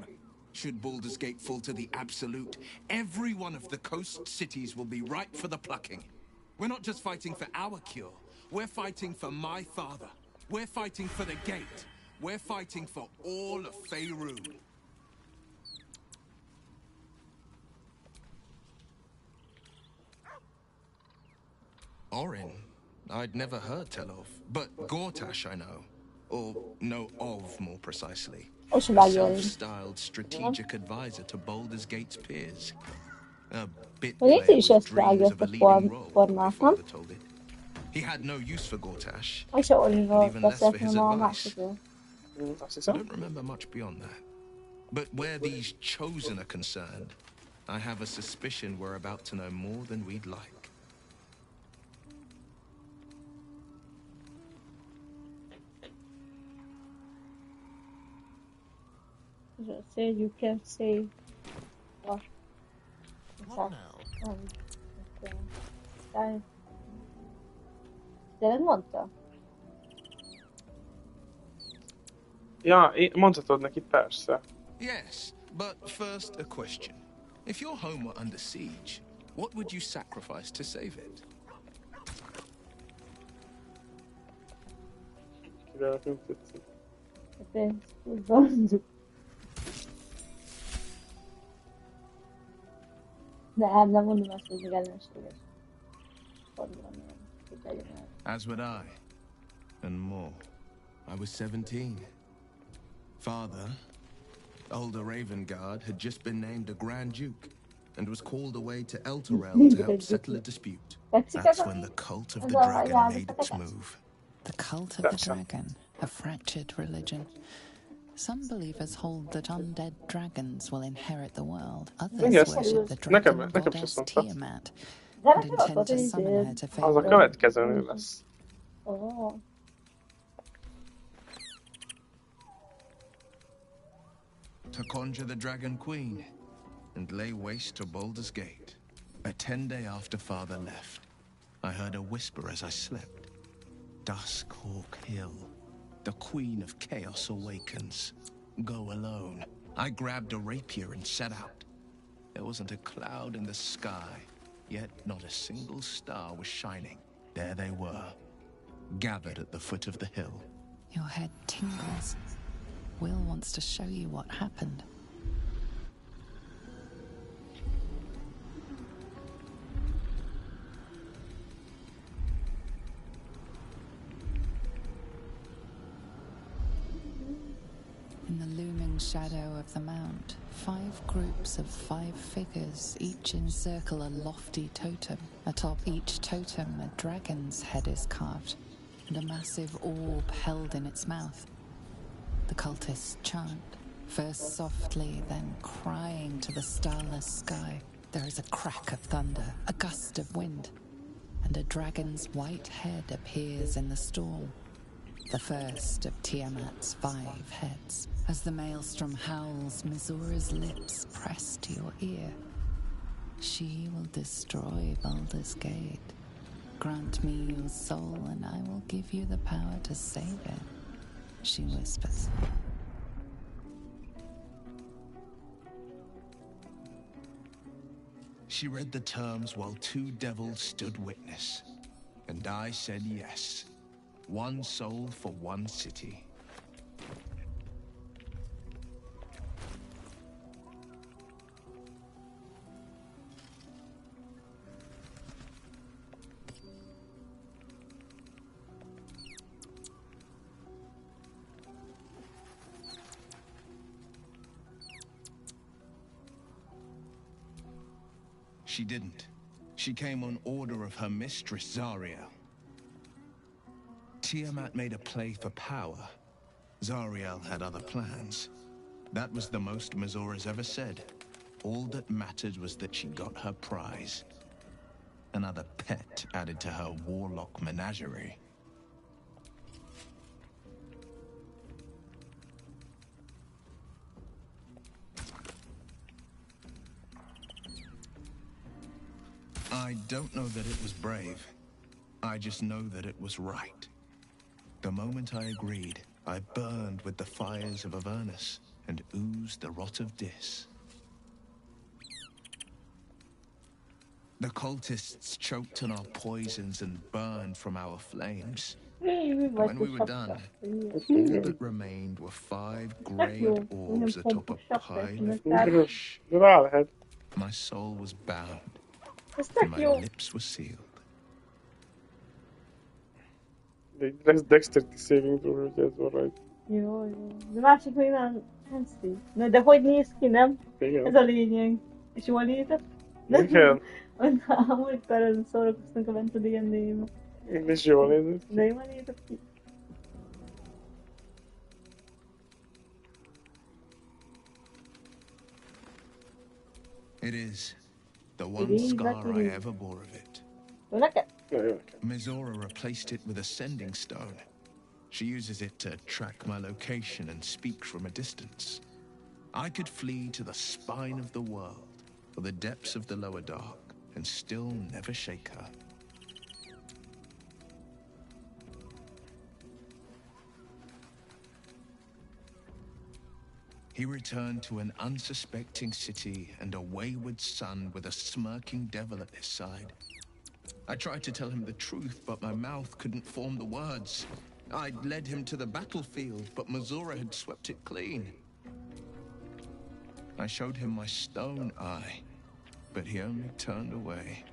Should Baldur's Gate fall to the Absolute, every one of the coast cities will be ripe for the plucking. We're not just fighting for our cure. We're fighting for my father. We're fighting for the Gate. We're fighting for all of Faerun. Orin, I'd never heard tell of, but Gortash I know. Or know of, more precisely. A self-styled strategic advisor to Baldur's Gate's peers. A bit player with dreams of a leading role, my father told it. He had no use for Gortash, and even less for his advice. I don't remember much beyond that. But where these chosen are concerned, I have a suspicion we're about to know more than we'd like. Say you can say what? What now? Tényleg mondta? Ja, mondhatod neki, persze. Yes, but first a question. If your home were under siege, what would you sacrifice to save it? Kivel nem tetszik. Nem mondom azt, hogy még ellenséges. As would I, and more. I was 17. Father, older Ravengard, had just been named a Grand Duke and was called away to Elturel to help settle a dispute. That's when the cult of the dragon made its move. The cult of the dragon, a fractured religion. Some believers hold that undead dragons will inherit the world. Others worship the dragon goddess Tiamat and intend to summon her to Az a Faerun. következő nő lesz. To conjure the Dragon Queen and lay waste to Baldur's Gate. A 10-day after Father left, I heard a whisper as I slept. Duskhawk Hill. The Queen of Chaos awakens. Go alone. I grabbed a rapier and set out. There wasn't a cloud in the sky, yet not a single star was shining. There they were, gathered at the foot of the hill. Your head tingles. Will wants to show you what happened. In the looming shadow of the mount, 5 groups of 5 figures each encircle a lofty totem. Atop each totem, a dragon's head is carved, and a massive orb held in its mouth. The cultists chant, first softly, then crying to the starless sky. There is a crack of thunder, a gust of wind, and a dragon's white head appears in the storm. The first of Tiamat's 5 heads. As the maelstrom howls, Mizora's lips press to your ear. She will destroy Baldur's Gate. Grant me your soul, and I will give you the power to save it, she whispers. She read the terms while 2 devils stood witness, and I said yes. 1 soul for 1 city. She didn't. She came on order of her mistress, Zariel. Tiamat made a play for power. Zariel had other plans. That was the most Mizora's ever said. All that mattered was that she got her prize. Another pet added to her warlock menagerie. I don't know that it was brave. I just know that it was right. The moment I agreed, I burned with the fires of Avernus and oozed the rot of Dis. The cultists choked on our poisons and burned from our flames. When we were done, all that remained were 5 grayed orbs atop a pile of ash. My soul was bound, and my lips were sealed. Lesz Dexterity saving throw, hogy ez van rajta. Jó. De másik még nem fancy. Na de hogy néz ki, nem? Igen. Ez a lényeg. És jól nézett? Igen. Múltkor ezen szórakoztunk a bent a D&D-ben. És jól nézett ki. De jól nézett ki. It is. The one scar I ever bore of it. Mizora replaced it with a sending stone. She uses it to track my location and speak from a distance. I could flee to the spine of the world, or the depths of the lower dark, and still never shake her. He returned to an unsuspecting city and a wayward son with a smirking devil at his side. I tried to tell him the truth, but my mouth couldn't form the words. I'd led him to the battlefield, but Mizora had swept it clean. I showed him my stone eye, but he only turned away.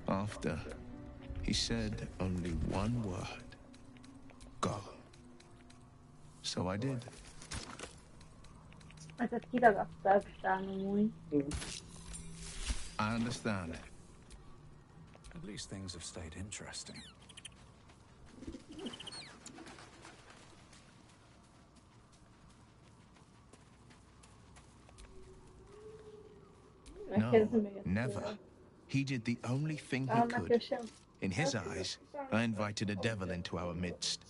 After, he said only one word. Go. So I did. Ezeket kiragadtad, amúgy. I understand. At least things have stayed interesting. No, never. He did the only thing he could. In his eyes, I invited a devil into our midst.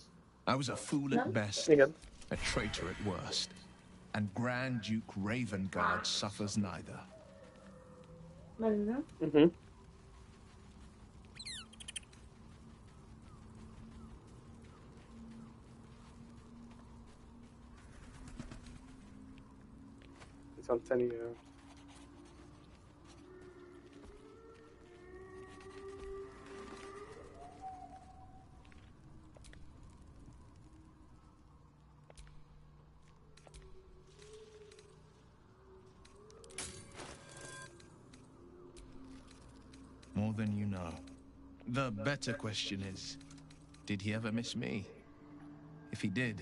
I was a fool at best, a traitor at worst. And Grand Duke Ravengard suffers neither. Mm-hmm. It's on 10 years. More than you know. The better question is, did he ever miss me? If he did,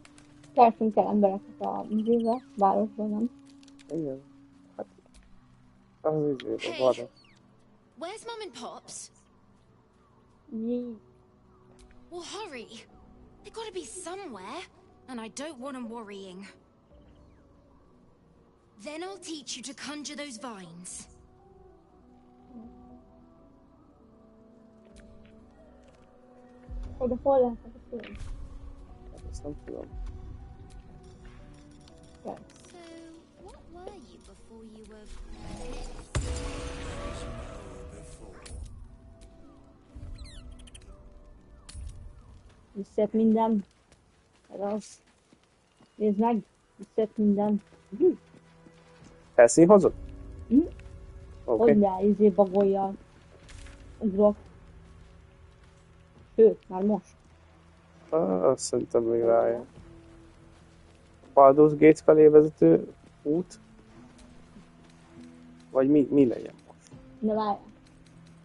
Tartsunk el embereket a vízébe, városban, nem? Igen. Hát az izébe, Hey, vadas. where's Mum and Pops? Jé. Well, hurry. They gotta be somewhere, and I don't want them worrying. Then I'll teach you to conjure those vines. Oda hol lehet beszélni? Hát ezt nem tudom. Kell. So, what were you before you were... Visszajött minden. Ez az. Nézd meg. Visszajött minden. Felszínhozott? Oké. Oké. Hogy ne, izé bagolja. Ugrok. Sőt, már most. Azt szerintem még rájön. Baldur's Gate felé vezető út? Vagy mi legyen most? Ne várjál.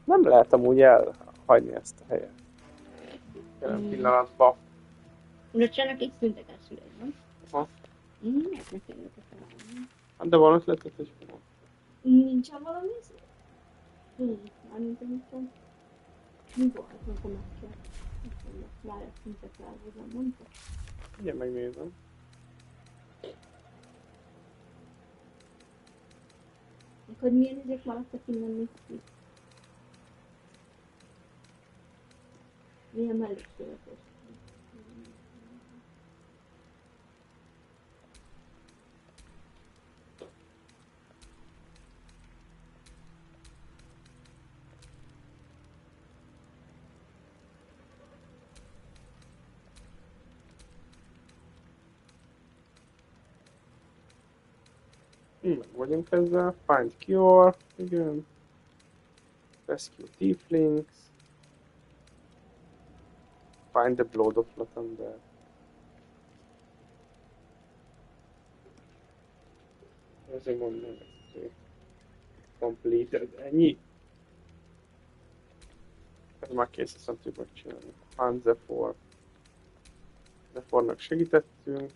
Nem lehet amúgy elhagyni ezt a helyet. Jelen pillanatban. De csinálnak egy szünteket szület, nem? Aha. Miért ne kell őket találni? Hát de van ötletet, hogy hol? Nincsen valami szület? Mármint, hogy nincsen. Mi volt, amikor megkérdeztem? Már ezt szüntet elhozzám, mondta? Ugye megnézem. Akkor milyen izék maradtak innen még ki? Milyen mellékszületés? Meg vagyunk ezzel. Find Cure. Igen. Rescue Tieflings. Find the Blood of Lathander. Ezért mondom, hogy completed. Ennyi? Ez már kész, ezt nem tudjuk megcsinálni. Hunt Zephyr. Zephyrnak segítettünk.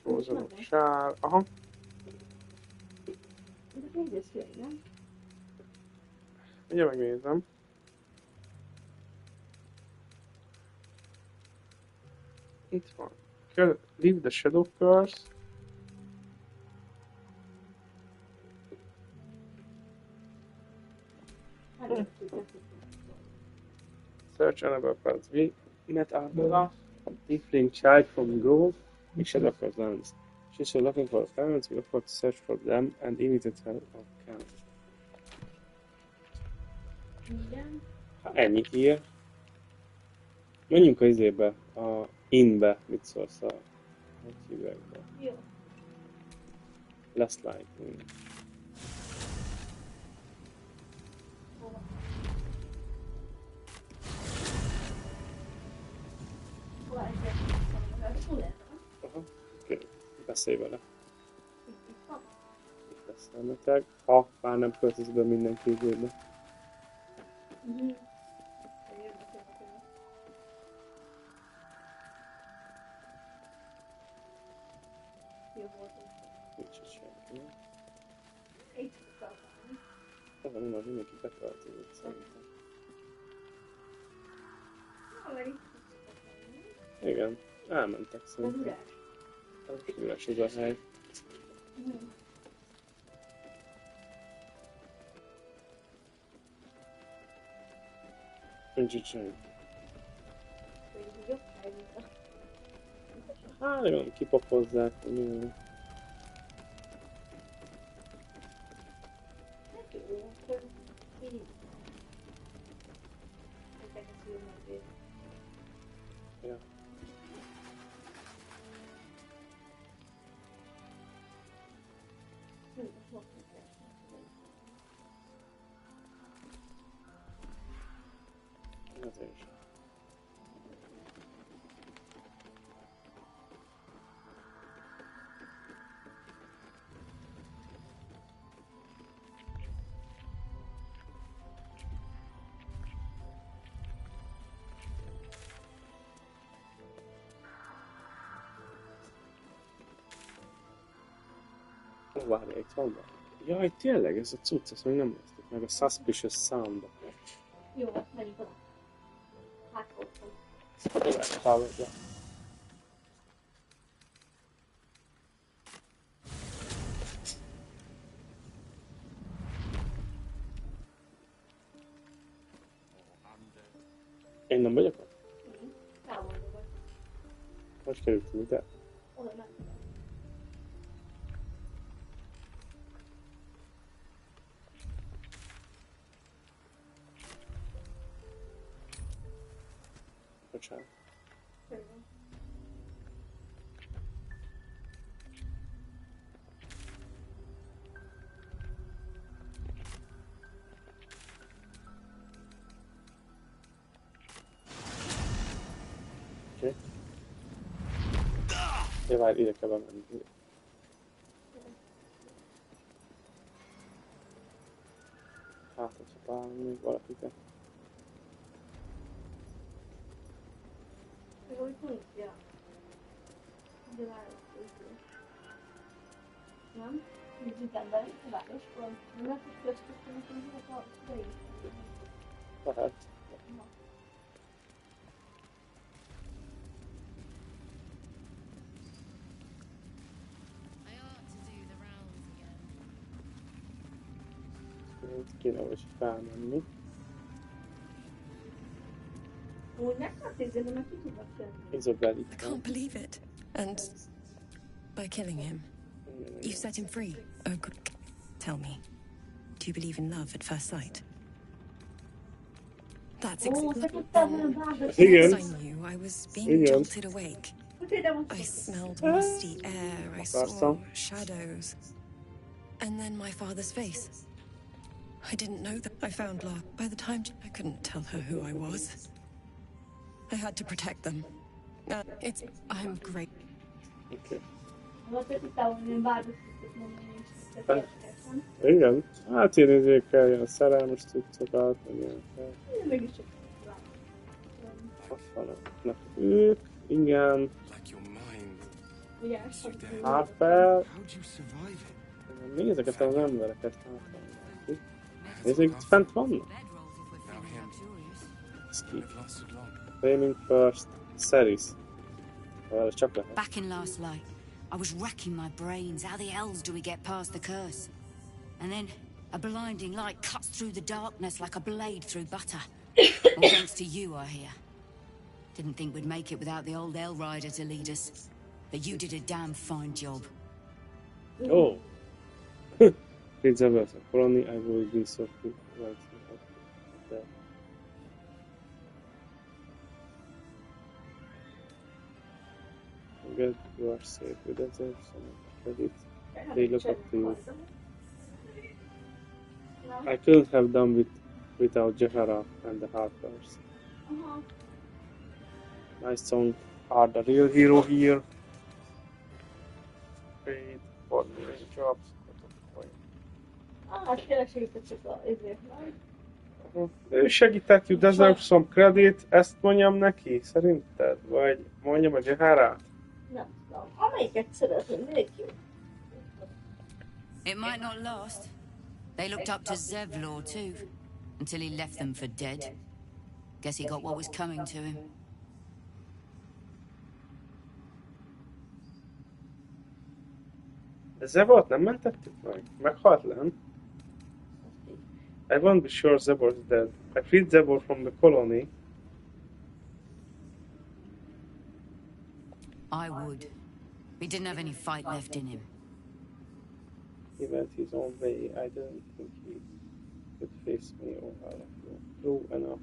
Chosen of Shar. Aha. Ez a végzőszület, nem? Ugye megnézem. Itt van. Leave the Shadow Curse. Search another path. We met Arbella, a tiefling child from Grove, in Shadowford lands. She's looking for her parents. We offered to search for them and immediate help of camp. Igen. Ennyi ír. Menjünk a izébe, a innbe, mit szólsz a... Hogy hívják be? Jó. Last Lightning. Aha, oké. Beszélj vele. Itt beszélnetek, ha már nem költöz be mindenki izébe. Nincs is senki. Ez a mindaz mindenki beköltözött szerintem. Igen, elmentek szerintem. Ez üres az a hely. Nincs itt senki. Hát, jó, kipapozzák, hogy mi. Ja. Ez is. Várj, itt van valami. Jaj, tényleg, ez a cucc, ezt még nem néztük meg, a Suspicious Sound. Jó, menjünk oda. Hát voltam. Hallod. Én nem vagyok ott? Távolban vagy. Hogy kerültünk ide? Oda nem tudom. Bocsánat. Köszönöm. Oké. Ja, várj, ide kell bemenni. Hát, hogyha találom még valakiket. Jó, hogy nincs, ja. De várj, nem? Nincs itt ember, a városban. Nem lehet, hogy köztük nekünk ezek a szüleink. Lehet. Kéne vagy felmenni. Úgy megtartézem, mert ki tudnak tenni. Isabel I itt can't van. believe it. And by killing him, you set him free. Oh, good. Tell me, do you believe in love at first sight? That's exactly. Igen. I knew I was being Igen. jolted awake. I smelled musty air. I saw Akartam. shadows. And then my father's face. I didn't know that. I found love. By the time I couldn't tell her who I was. I had to protect them. I'm great. Oké. Volt, hogy utána én bárdosítok mondani, és te érkeztem. Igen. Hát én ezekkel ilyen szerelmes cuccokat, meg ilyen fel. Én mégiscsak Ott vannak ők. Igen. ugye, Harper. Még ezeket az embereket hátrálják. Ezek itt fent vannak? Ski. Flaming First Series. Ez csak lehet. Back in last light, I was racking my brains. How the hells do we get past the curse? And then a blinding light cuts through the darkness like a blade through butter. All thanks to you, I hear. Didn't think we'd make it without the old El Rider to lead us. But you did a damn fine job. Oh. Prince of the colony, I will be so quick. Right. Okay. Good, you are safe with that. Some credit. They look up to you. I couldn't have done without Jehara and the Harpers. Nice song. Are the real hero here? Paid for doing jobs. tényleg segítettek ezért, nem? Ő segített, you deserve some credit, ezt mondjam neki, szerinted? Vagy mondjam a Jeharát? Nem tudom. Amelyiket szeretném, még jó. It might not last. They looked up to Zevlor too, until he left them for dead. Guess he got what was coming to him. De Zevort nem mentettük meg? Meghalt le, nem? I won't be sure Zebor's dead. I freed Zebor from the colony. I would. He didn't have any fight left in him. He went his own way. I didn't think he could face me or all of you. True enough.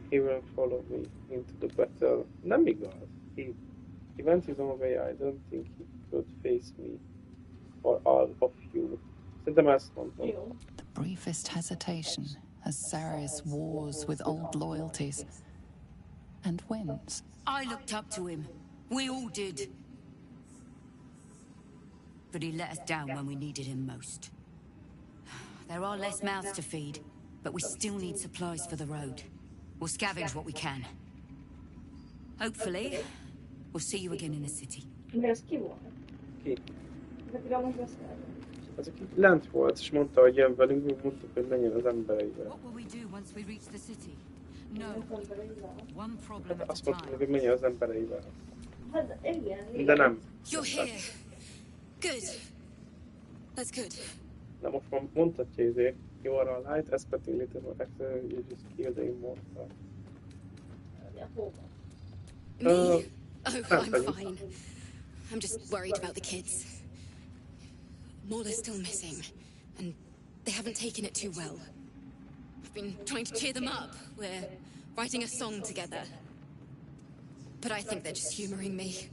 He will follow me into the battle. Nem igaz. He went his own way. I don't think he could face me or all of you. Szerintem ezt mondtam. The briefest hesitation as Sarius wars with old loyalties and wins. I looked up to him. We all did. But he let us down when we needed him most. There are less mouths to feed, but we still need supplies for the road. We'll scavenge what we can. Hopefully, we'll see you again in the city. Mert az ki volt? Ki? Akiről most beszélünk. Az, aki lent volt, és mondta, hogy jön velünk, mi mondtuk, hogy menjen az embereivel. What will we do once we reach the city? No. One problem Hát at a azt mondtuk, time. hogy menjen az embereivel. Hát igen. De nem. You're here. Good. That's good. Na most már mondhatja izé, you are a light, especially you just kill the immortal. Me? Oh, I'm fine. I'm just worried about the kids. Maul is still missing, and they haven't taken it too well. I've been trying to cheer them up. We're writing a song together. But I think they're just humoring me.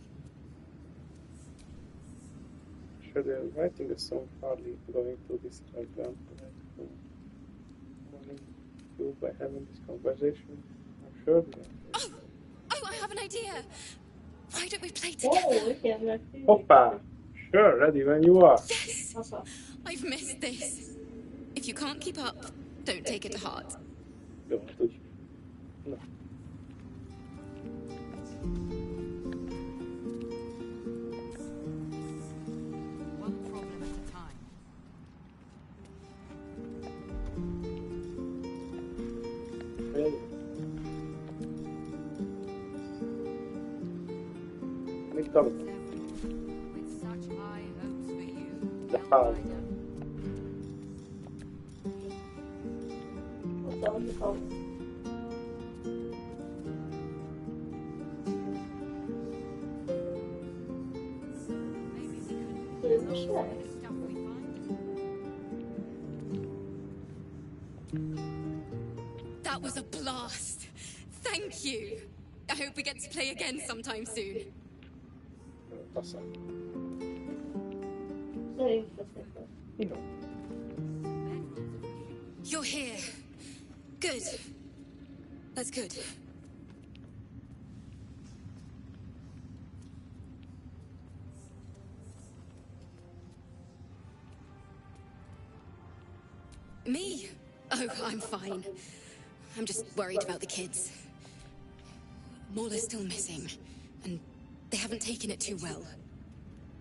Sure, they're writing a song, hardly going to describe them. You by having this conversation. I'm sure they are. Oh, I have an idea. Why don't we play together? Hoppa! Sure, ready when you are. Yes! I've missed this. If you can't keep up, don't take it to heart. Jó, tudj. Na. One problem at a time. Mit tanultam? With such high hopes for you, De fáj. That was a blast. Thank you. I hope we get to play again sometime soon. Faszom. Szerintem. You're here. Good. That's good. Me? Oh, I'm fine. I'm just worried about the kids. Maul is still missing, and they haven't taken it too well.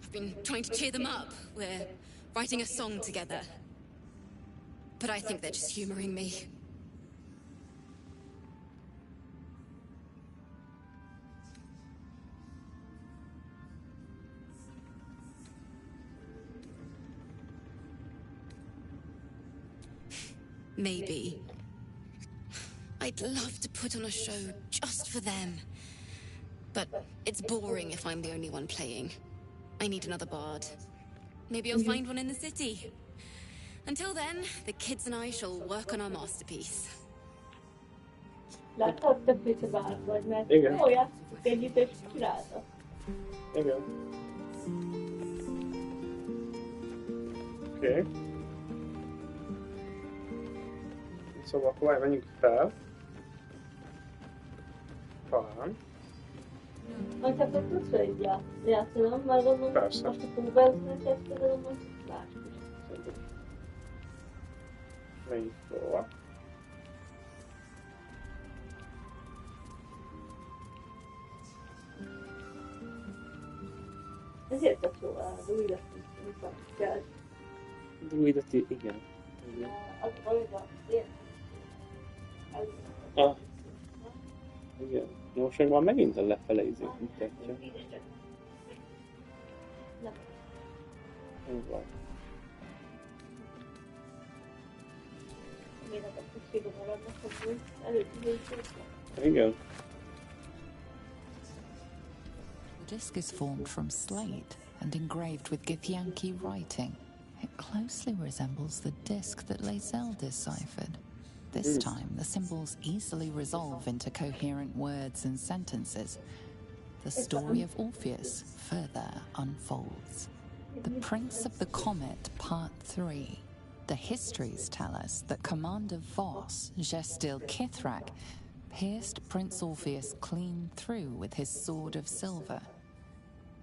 I've been trying to cheer them up. We're writing a song together. But I think they're just humoring me. Maybe. I'd love to put on a show just for them. But it's boring if I'm the only one playing. I need another bard. Maybe I'll find one in the city. Until then, the kids and I shall work on our masterpiece. Láttad több lite bár vagy, mert Igen. jól játszottuk együtt, és királtak. Igen. Oké. Szóval akkor majd menjünk fel. Talán. Majd te akkor tudsz velük játszanom, mert gondolom, Persze. most a próbálkoznak kezdted, hogy lásd is. Melyik próba? Ezért a próba, az új lesz, amikor kell. Druidati, igen. Igen. Az olyan, ilyen. Ah. Igen. Most meg már megint a lefele izét mutatja. Ez van. Méretek szükségem maradnak, hogy előtt Igen. The disc is formed from slate and engraved with Githyanki writing. It closely resembles the disc that Lae'zel deciphered. This time, the symbols easily resolve into coherent words and sentences. The story of Orpheus further unfolds. The Prince of the Comet, Part 3. The histories tell us that Commander Voss, Gestil Kithrak, pierced Prince Orpheus clean through with his sword of silver.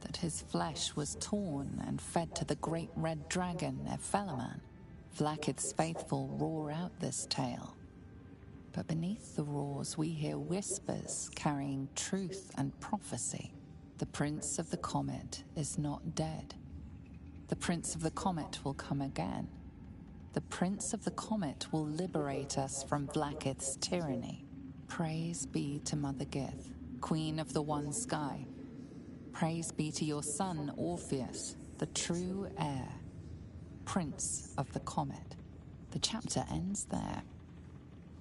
That his flesh was torn and fed to the great red dragon, Ephelaman. Vlaakith's faithful roar out this tale. But beneath the roars we hear whispers carrying truth and prophecy. The Prince of the Comet is not dead. The Prince of the Comet will come again. The Prince of the Comet will liberate us from Blackith's tyranny. Praise be to Mother Gith, Queen of the One Sky. Praise be to your son, Orpheus, the true heir, Prince of the Comet. The chapter ends there.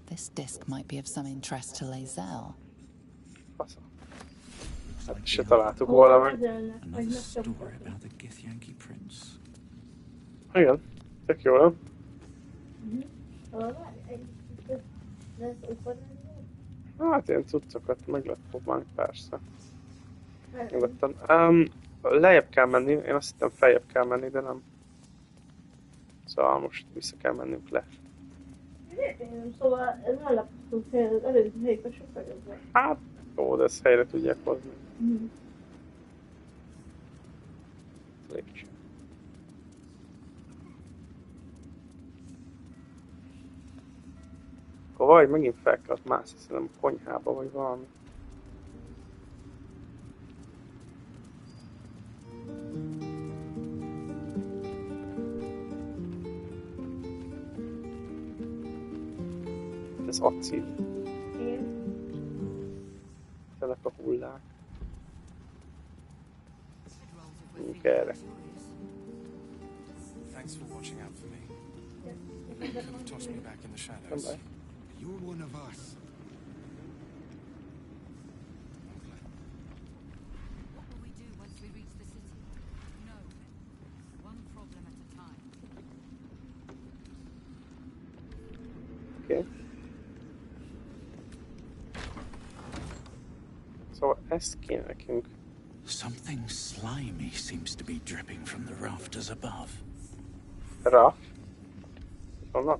This disc might be of some interest to Lae'zel. Hát se találtuk volna meg. Another story about the Githyanki prince. Igen, tök jó, nem? Hát ilyen cuccokat meg lehet próbálni, persze. Nyugodtan. Lejjebb kell menni, én azt hittem feljebb kell menni, de nem. Szóval most vissza kell mennünk le. Szóval ez nem lapszult hely, az előző helyben sokkal jobb volt. Hát, jó, de ezt helyre tudják hozni. Lépcső. Akkor vagy megint fel kellett mászni, szerintem a konyhába, vagy valami. Ez acid. Telek a hullák. Menjünk erre. Thanks for watching out for me. You could have tossed me back in the shadows. You're one of us. What will we do once we reach the city? No. One problem at a time. Okay. Szóval ezt kéne nekünk. Something slimy seems to be dripping from the rafters above. Raft? Honnan?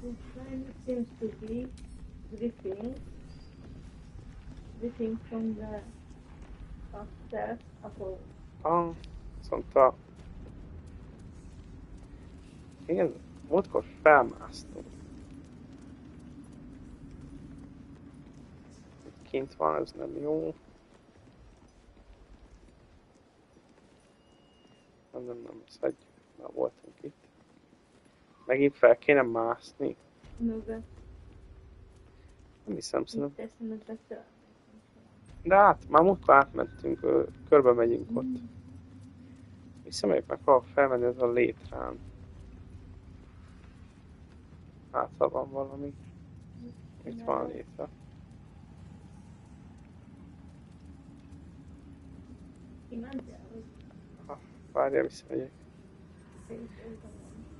The slime seems to be dripping from the upstairs above. Ah, szóval... Igen, múltkor felmásztunk. Itt kint van, ez nem jó. Nem, szedjük. Már voltunk itt. Megint fel kéne mászni. Mögött. Nem hiszem, szerintem. Itt teszem ezzel. De hát, már múltkor átmentünk, körbe megyünk ott. Visszamegyek meg, ahol felmenni ez a létrán. Hátra van valami. Itt van a létre. Várjál, visszamegyek.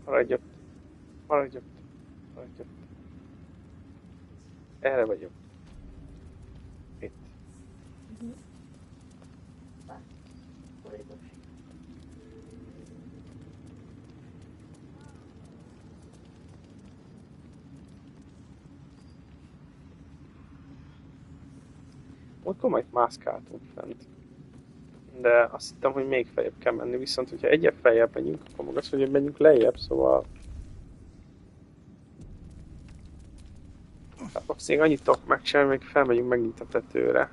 Maradj ott. Maradj ott. Maradj ott. Erre vagyok. Itt. Akkor majd mászkáltunk fent. De azt hittem, hogy még feljebb kell menni, viszont hogyha egyet feljebb megyünk, akkor meg azt, hogy menjünk lejjebb, szóval... Hát most még annyit tudok megcsinálni, még felmegyünk megint a tetőre.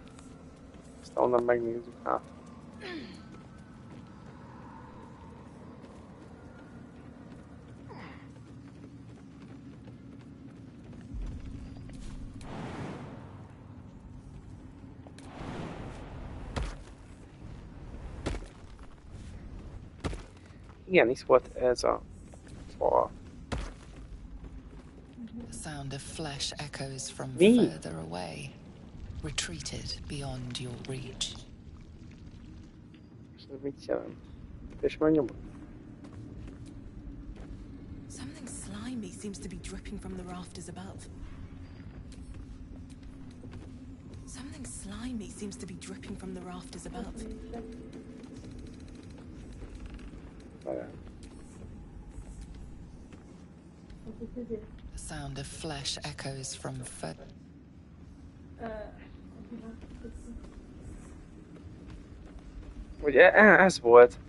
Aztán onnan megnézzük hát. Igen, is volt ez a fal. The sound of flesh echoes from further away, retreated beyond your reach. Ez mit jelent? És megnyomod? Something slimy seems to be dripping from the rafters above. Something slimy seems to be dripping from the rafters above. The sound of flesh echoes from further. Ugye ez volt.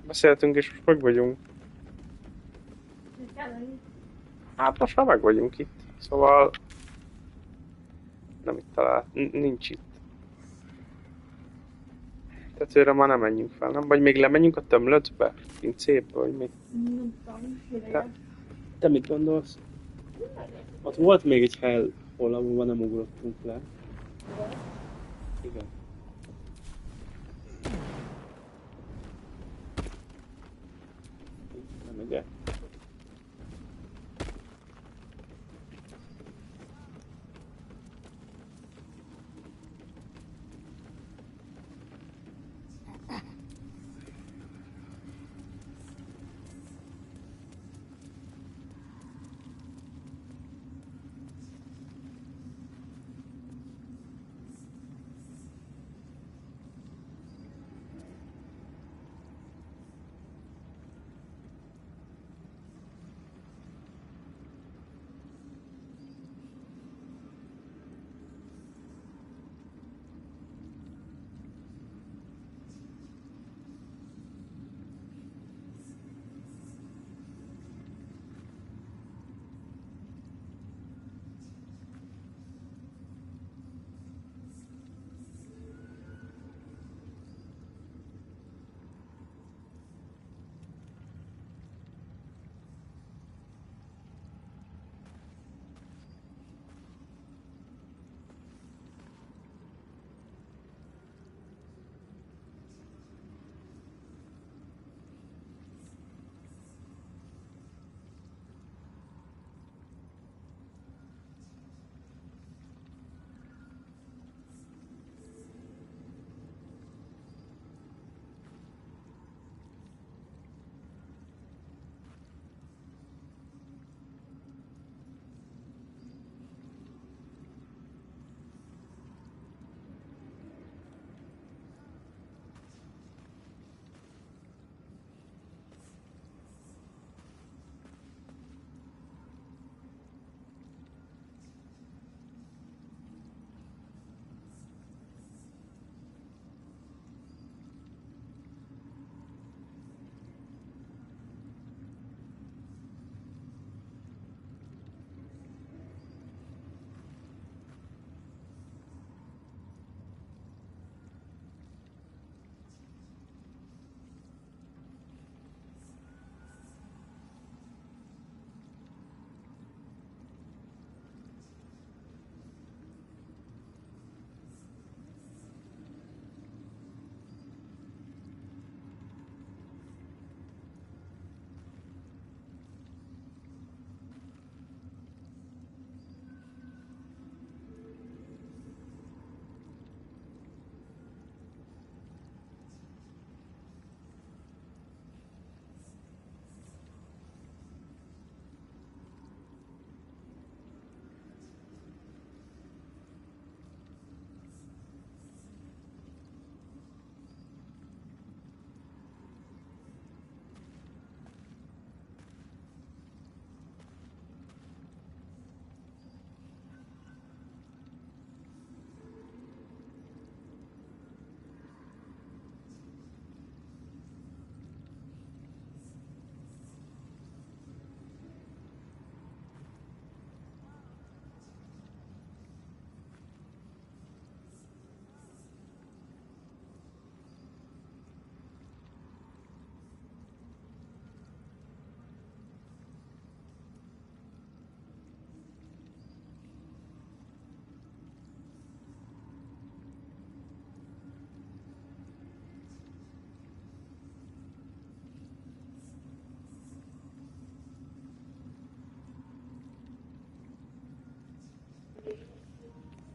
Beszéltünk és most meg vagyunk. Hát most már meg vagyunk itt. Szóval Nem itt talált, nincs itt. Tetőre már nem menjünk fel, nem? Vagy még lemenjünk a tömlöcbe? Pincébe, vagy mi? Nem tudom, mire. Te mit gondolsz? Ott volt még egy hely, ahol nem ugrottunk le. Igen. Nem ugye?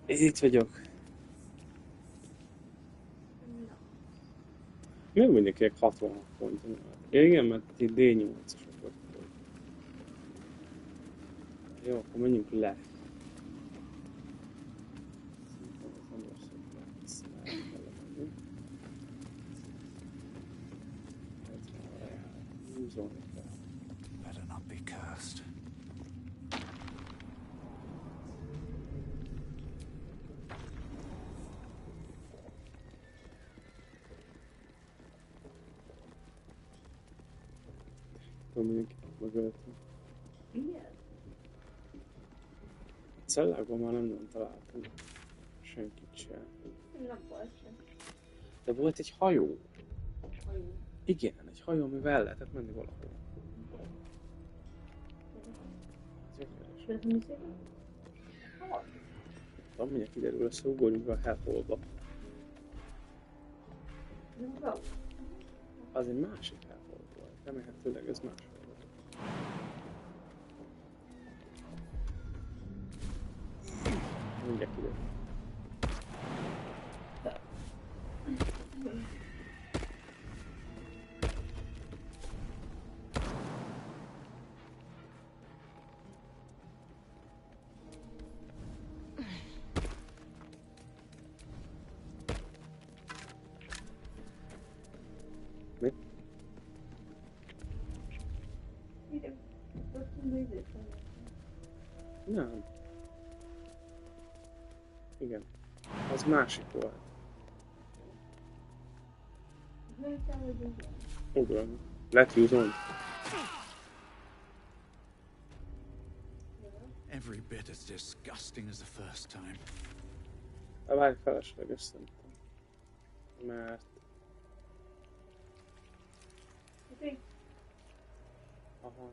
Itt vagyok. Miért mindenkinek 66 ponton? Ja, igen, mert itt D8-asok vagytok. Jó, akkor menjünk le. Better not be cursed. Mindenki mögöttem. Igen. Cellákban már nem találtam. senkit sem. Nem volt sem. De volt egy hajó. Hajó. Igen, egy hajó, amivel el lehetett menni valahol. És ez mi szépen? Tudom, mindjárt kiderül, összeugorjunk be a Hellhole-ba. Az egy másik Hellhole volt. Remélhetőleg ez más volt. Mindjárt kiderül. Mi? Nem. Igen. Az másik volt. Ugrom. Let use on. Every bit as disgusting as the first time. Várj, felesleges szerintem. Mert... Aha.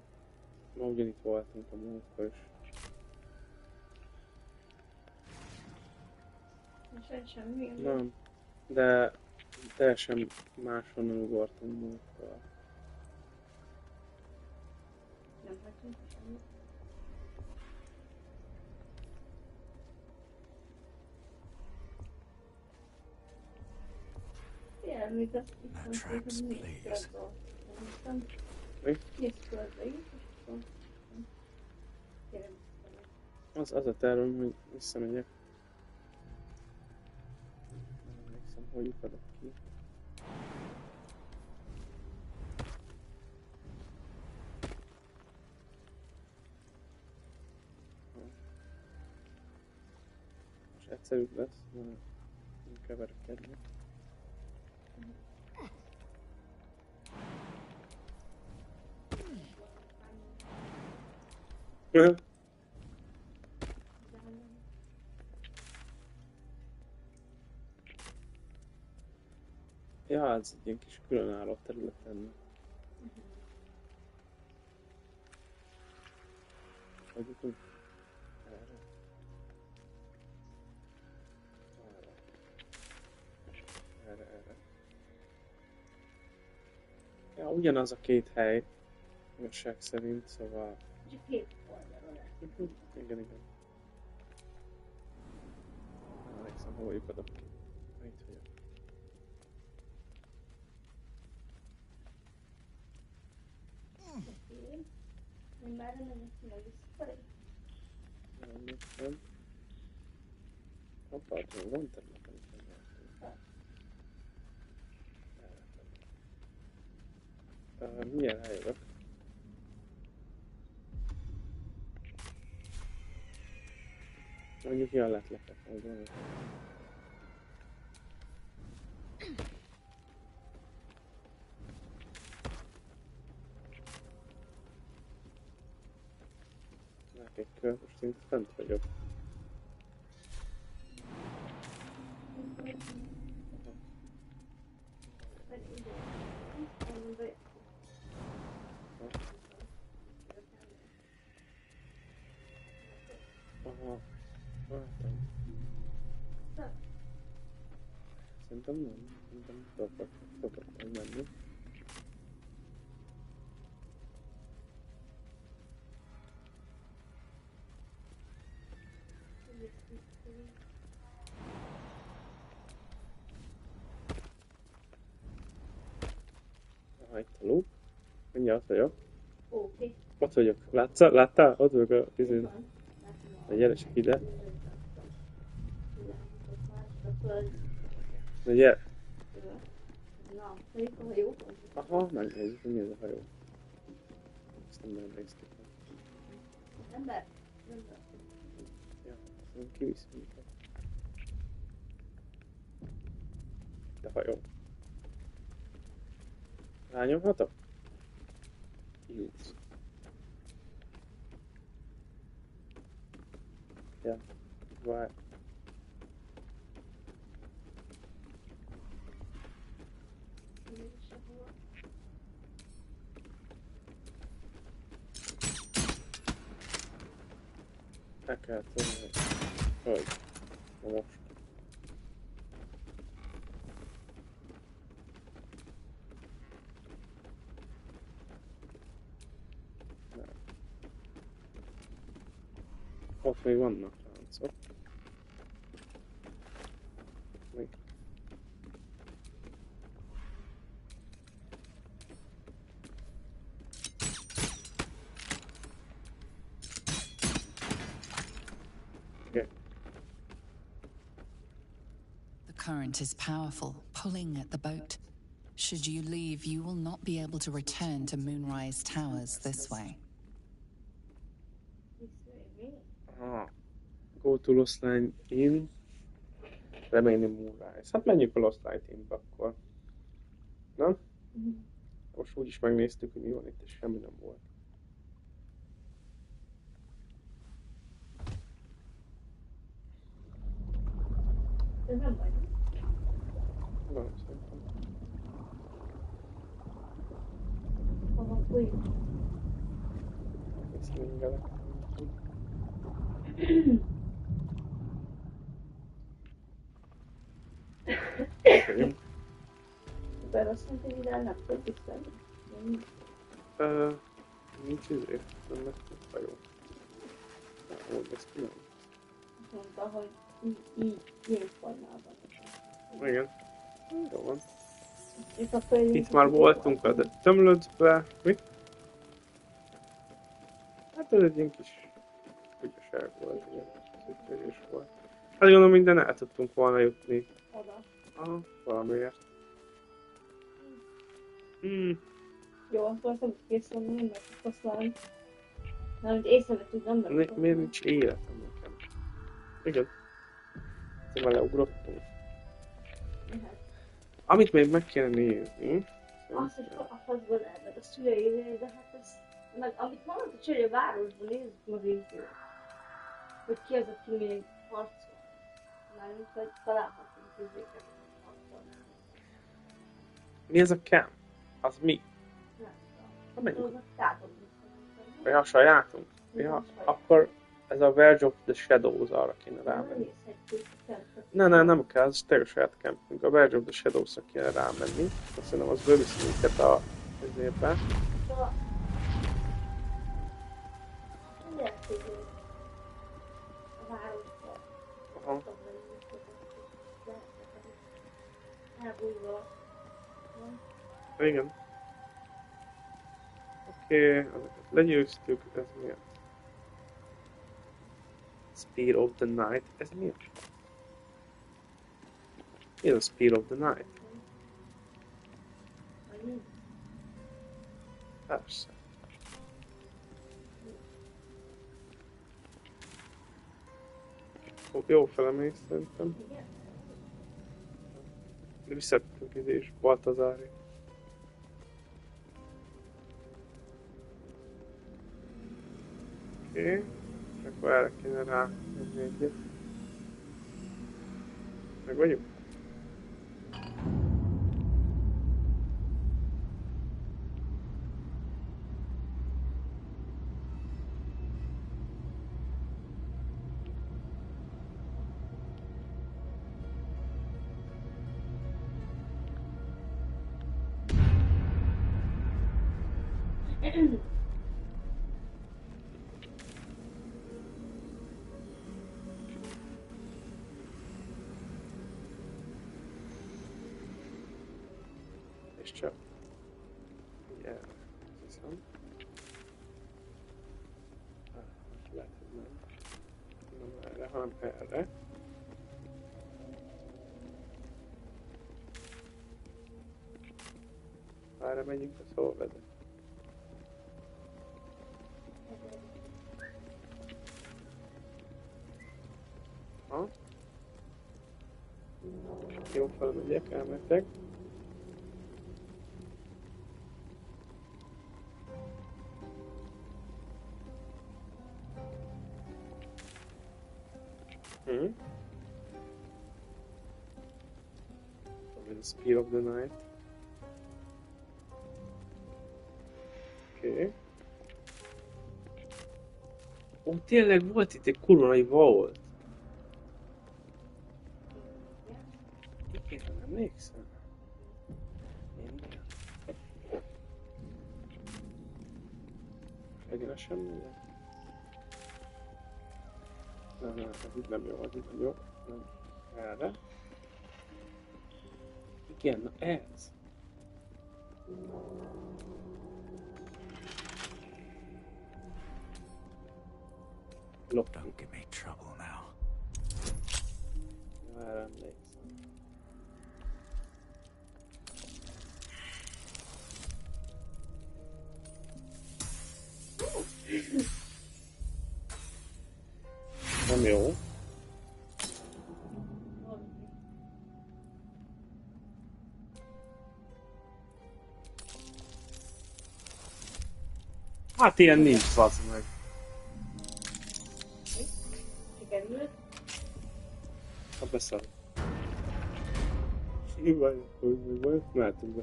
Ma ugyanitt voltunk a múltkor is. Nem. De teljesen máshonnan ugortunk múltkor. Nem hagytunk semmit. Yeah, még azt hiszem, hogy még körbe. Mi? Nézd körbe is, és akkor... Az a tervem, hogy visszamegyek. Nem emlékszem, hogy lyukadok ki. Most egyszerűbb lesz, mert nem keverekednek. Ja, ez egy ilyen kis különálló terület lenne. Hogy jutunk? Erre. Erre. Ja, ugyanaz a két hely. Igazság szerint, szóval... Csak két oldalon lesz. Igen. Nem emlékszem, hova lyukadok ki. Itt vagyok. Én már nem emlékszem, visszafelé. Nem emlékszem. Hoppá, tudom, van területen is megjelentünk. Milyen helyre? Mondjuk jön lett lefekvődni. Egy kör, most én fent vagyok. Aha. Vártam. Szerintem nem. Szerintem szokott menni. Itt a loop. Mindjárt ott vagyok. Oké. Ott vagyok. Láttál? Ott vagyok a izén. Na gyere csak ide. Na gyere. Na, melyik a hajó? Aha, megnézzük, hogy mi ez a hajó. Ezt nem nagyon néztük. Ember? Ja, azt kivisz minket. De hajó. Rányomhatok? Use. Ja, várj. El kell tenni. Hogy? Most. Ott még vannak láncok. Még. Okay. The current is powerful, pulling at the boat. Should you leave, you will not be able to return to Moonrise Towers this way. Aha. Go to Lost Line Inn. Remain in Moonrise. Hát menjünk a Lost Line Innbe akkor. Nem? Most úgyis megnéztük, hogy mi van itt, és semmi nem volt. Ez nem baj. Nem, szerintem. Hova folyik? Szlingelek. Bár azt mondta, hogy ide nem tud visszajönni. Nincs izé, nem lesz hajó. Úgy lesz ki, nem? Azt mondta, hogy ilyen formában. Igen. Jó van. És akkor Itt már voltunk a tömlöcbe. Mi? Hát ez egy ilyen kis ügyeség volt, ilyen szükség volt. Hát gondolom minden el tudtunk volna jutni. Oda. Aha, valamiért. Jó, akkor nem kész lenni, mert aztán... Nem, hogy észrevettük, nem Miért nincs életem nekem? Igen. Szóval leugrottunk. Amit még meg kéne nézni... Azt, hogy a faszból lehet, meg a szüleidő, de hát ez... Meg amit mondott a csőre városban, nézzük meg így. Hogy ki az, aki még harcol. Mármint, hogy találhatunk közéket harcolni. Mi ez a camp? Az mi? Nem Ha menjünk. tudom. Tátott. Ja, a sajátunk? Ja, akkor ez a Verge of the Shadows, arra kéne rámenni. Nem kell, ez tényleg saját campünk. A Verge of the Shadows-ra kéne rámenni. Azt szerintem az bőviszi minket a középbe. Aha. Igen. Oké, azokat legyőztük, ez miért? Speed of the Night, ez miért? Mi ez a Speed of the Night? Persze. Jó felemész szerintem. De visszattunk ide is, Baltazári. Oké, és akkor erre kéne rá menni egyet. Meg vagyunk? És csak ilyen, hiszem. Lehet, hogy nem erre, hanem erre. Erre megyünk, az hol vezet? Ha? Jó, felmegyek, elmetek. With the speed of the night. Okay. Ó, Ó, tényleg volt itt egy kurva nagy vault. Igen, emlékszem. Igen. Egyre semmi. Nem, ez itt nem jó, az itt nem jó. Nem. Erre. Igen, na ez. Don't give me trouble now. Már emlékszem. Nem jó. Hát ilyen nincs, bassz meg. Sikerült. Ha beszél. Mi baj? Mi baj? Mehetünk be.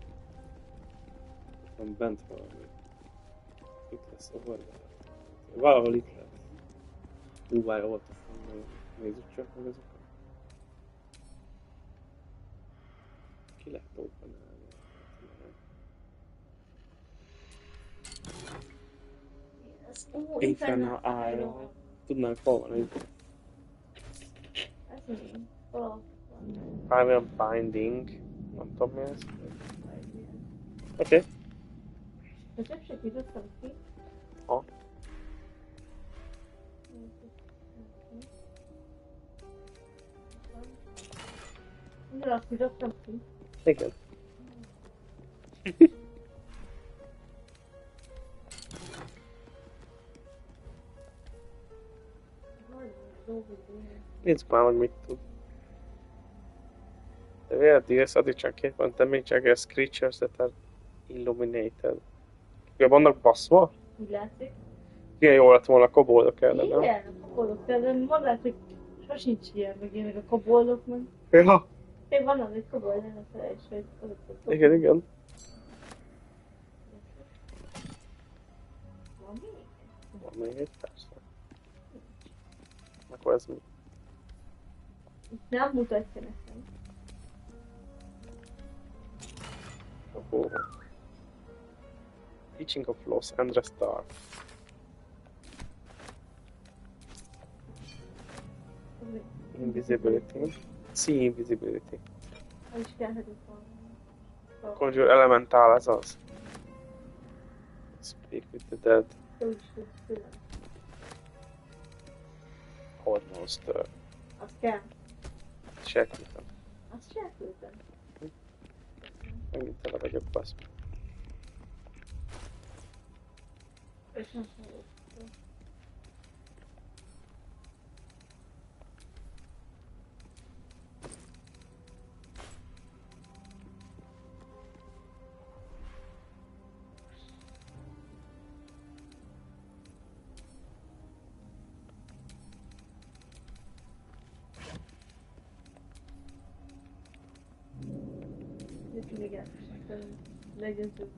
Van bent valami. Itt lesz a horda. Valahol itt lesz. Várj, ott a fenn. Nézzük csak meg ezeket. Ki lehet openálni? Infernal Iron. Tudnánk hol van itt. Ez mi? Hol? Final Binding. Nem tudom mi ez. Oké. De többség hívottam ki. Ha. Minden azt hívottam ki. Igen. Nézzük már, hogy mit tud. The rare deals addiction can't damage against creatures that are illuminated. Ja, vannak baszva? Úgy látszik. Igen, jól lett volna a koboldok ellen, nem? Igen, a koboldok ellen. Van lehet, hogy sosincs ilyen, meg ilyenek a koboldok, meg. Ja. Még van az egy kobold, nem felejtsd, hogy az Igen, igen. Van még? Van még egy, persze. Akkor ez mi? Itt nem mutatja nekem. Oh. Teaching of Loss and Restart. Invisibility. See invisibility. Az is kell, hogy itt van. Conjure Elemental, ez az. Speak with the dead. Horde Monster. Azt kell. Sejtültem. Azt sejtültem. Megint tele vagyok, basz. És nem hallottam. Legyen több,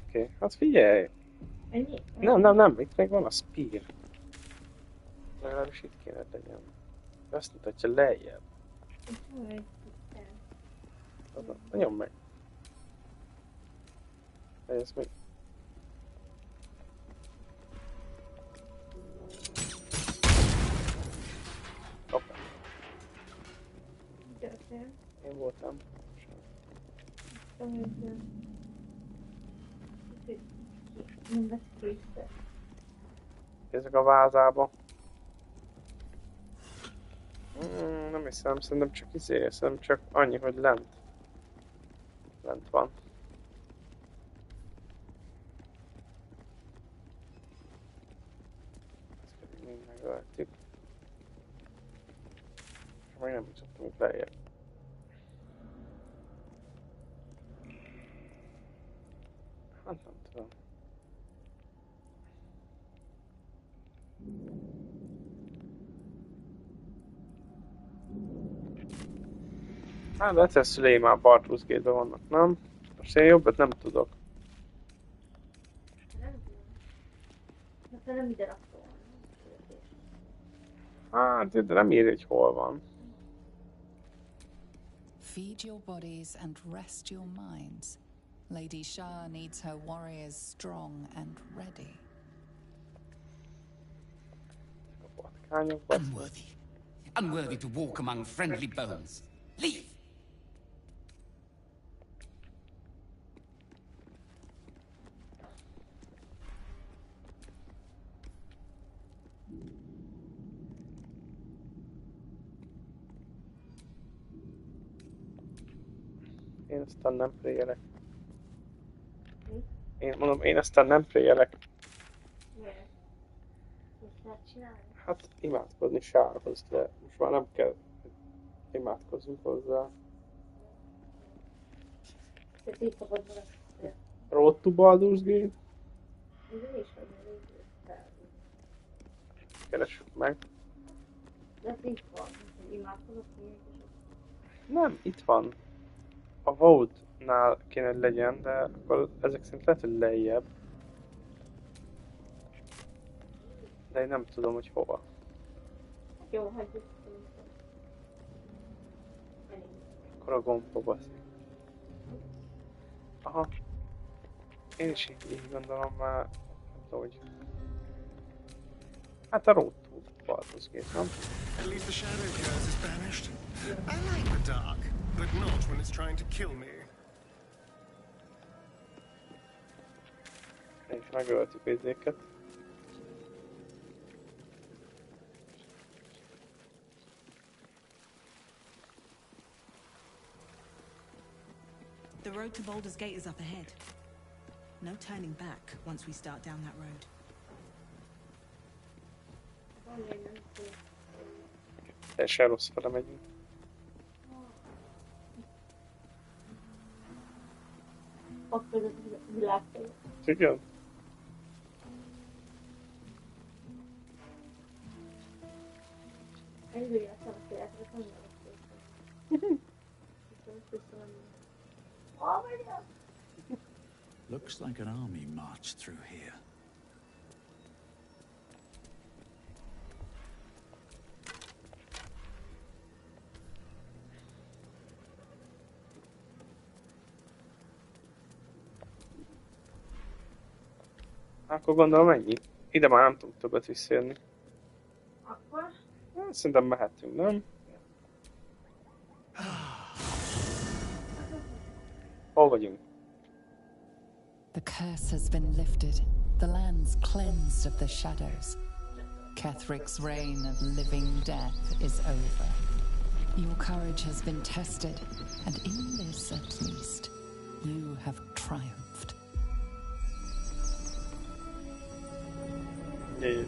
Oké, hát figyelj! Ennyi? Nem, itt még van a spear. Legalábbis itt kéne legyen. Azt mutatja lejjebb. Nyom meg. Ez még. Hoppá. Én voltam. Nem vesz készre. Ezek a vázába. Nem hiszem, szerintem csak szerintem csak annyi, hogy lent. Lent van. Ezt pedig mind megöltük. És még nem jutottunk itt lejjebb. Hát nem tudom. Hát de egyszer szüleim már Baldur's Gate-ben vannak, nem? Most én jobbet nem tudok. nem ide raktam. Hát, de nem írja, hogy hol van. Feed your bodies and rest your minds. Lady Shah needs her warriors strong and ready. Unworthy. Unworthy to walk among friendly bones. Leave! Én aztán nem préjelek. Én aztán nem préjelek. Miért? Mit lehet csinálni? Hát imádkozni Sárhoz, de most már nem kell imádkozzunk hozzá. Te így kapod maradni. Road to Baldur's Gate. Ez is vagy fel. Keressük meg. De ez itt van, hogy imádkozok még. Nem, itt van. A Vault-nál kéne, hogy legyen, de akkor ezek szerint lehet, hogy lejjebb. De én nem tudom, hogy hova. Jó, hagyjuk. Akkor a gombba baszik. Aha. Én is így gondolom már, nem tudom, hogy... Hát a Road to Baldur's Gate, nem? At least the shadow curse is banished. I like the dark, but not when it's trying to kill me. És megöltük érzéket. The road to Baldur's Gate is up ahead. No turning back once we start down that road. Teljesen rossz fele megyünk. Ott között világfejű. Igen? Eljöjjön a szavakérletre, nem jövök. Oh my god! Looks like an army marched through here. Akkor gondolom ennyi. Ide már nem tudunk többet visszajönni. Akkor? Szerintem mehetünk, nem? Hol vagyunk? The curse has been lifted. The land's cleansed of the shadows. Kethric's reign of living death is over. Your courage has been tested, and in this at least, you have triumphed. Yeah.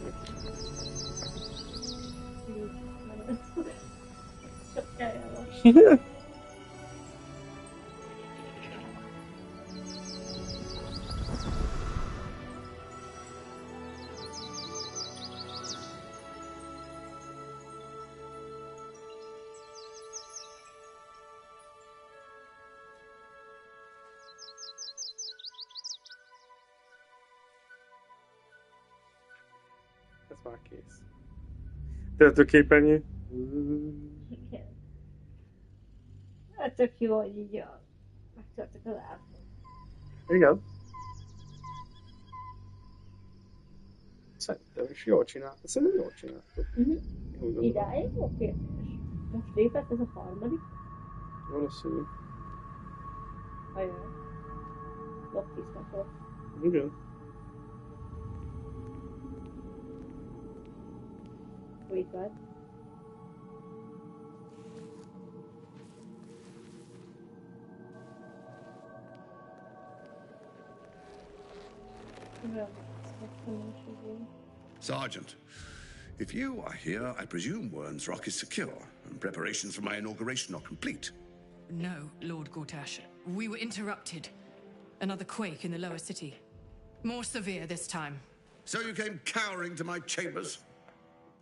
Ez már kész. Töltőképernyő. Igen. Hát tök jó, hogy így megtörtök az állatot. Igen. Szerintem is jól csináltuk. Szerintem jól csináltuk. Idáig jó kérdés. Most lépett ez a harmadik? Valószínű. Ajaj. Loptisztatok. Igen. Itt vagy. Sergeant, if you are here, I presume Wern's Rock is secure, and preparations for my inauguration are complete. No, Lord Gortash. We were interrupted. Another quake in the lower city. More severe this time. So you came cowering to my chambers?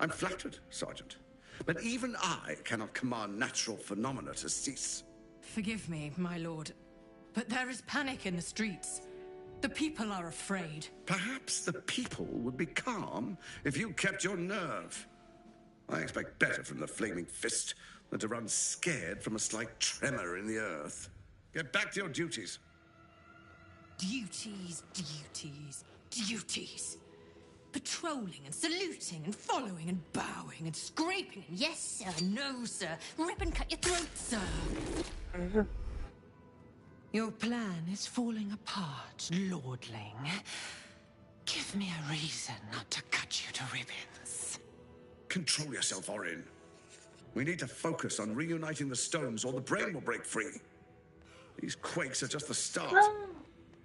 I'm flattered, Sergeant. But even I cannot command natural phenomena to cease. Forgive me, my lord, but there is panic in the streets. The people are afraid. Perhaps the people would be calm if you kept your nerve. I expect better from the Flaming Fist than to run scared from a slight tremor in the earth. Get back to your duties. Duties, duties, duties. Patrolling and saluting and following and bowing and scraping and yes sir, no sir, rip and cut your throat, sir. Your plan is falling apart, lordling. Give me a reason not to cut you to ribbons. Control yourself, Orin. We need to focus on reuniting the stones or the brain will break free. These quakes are just the start.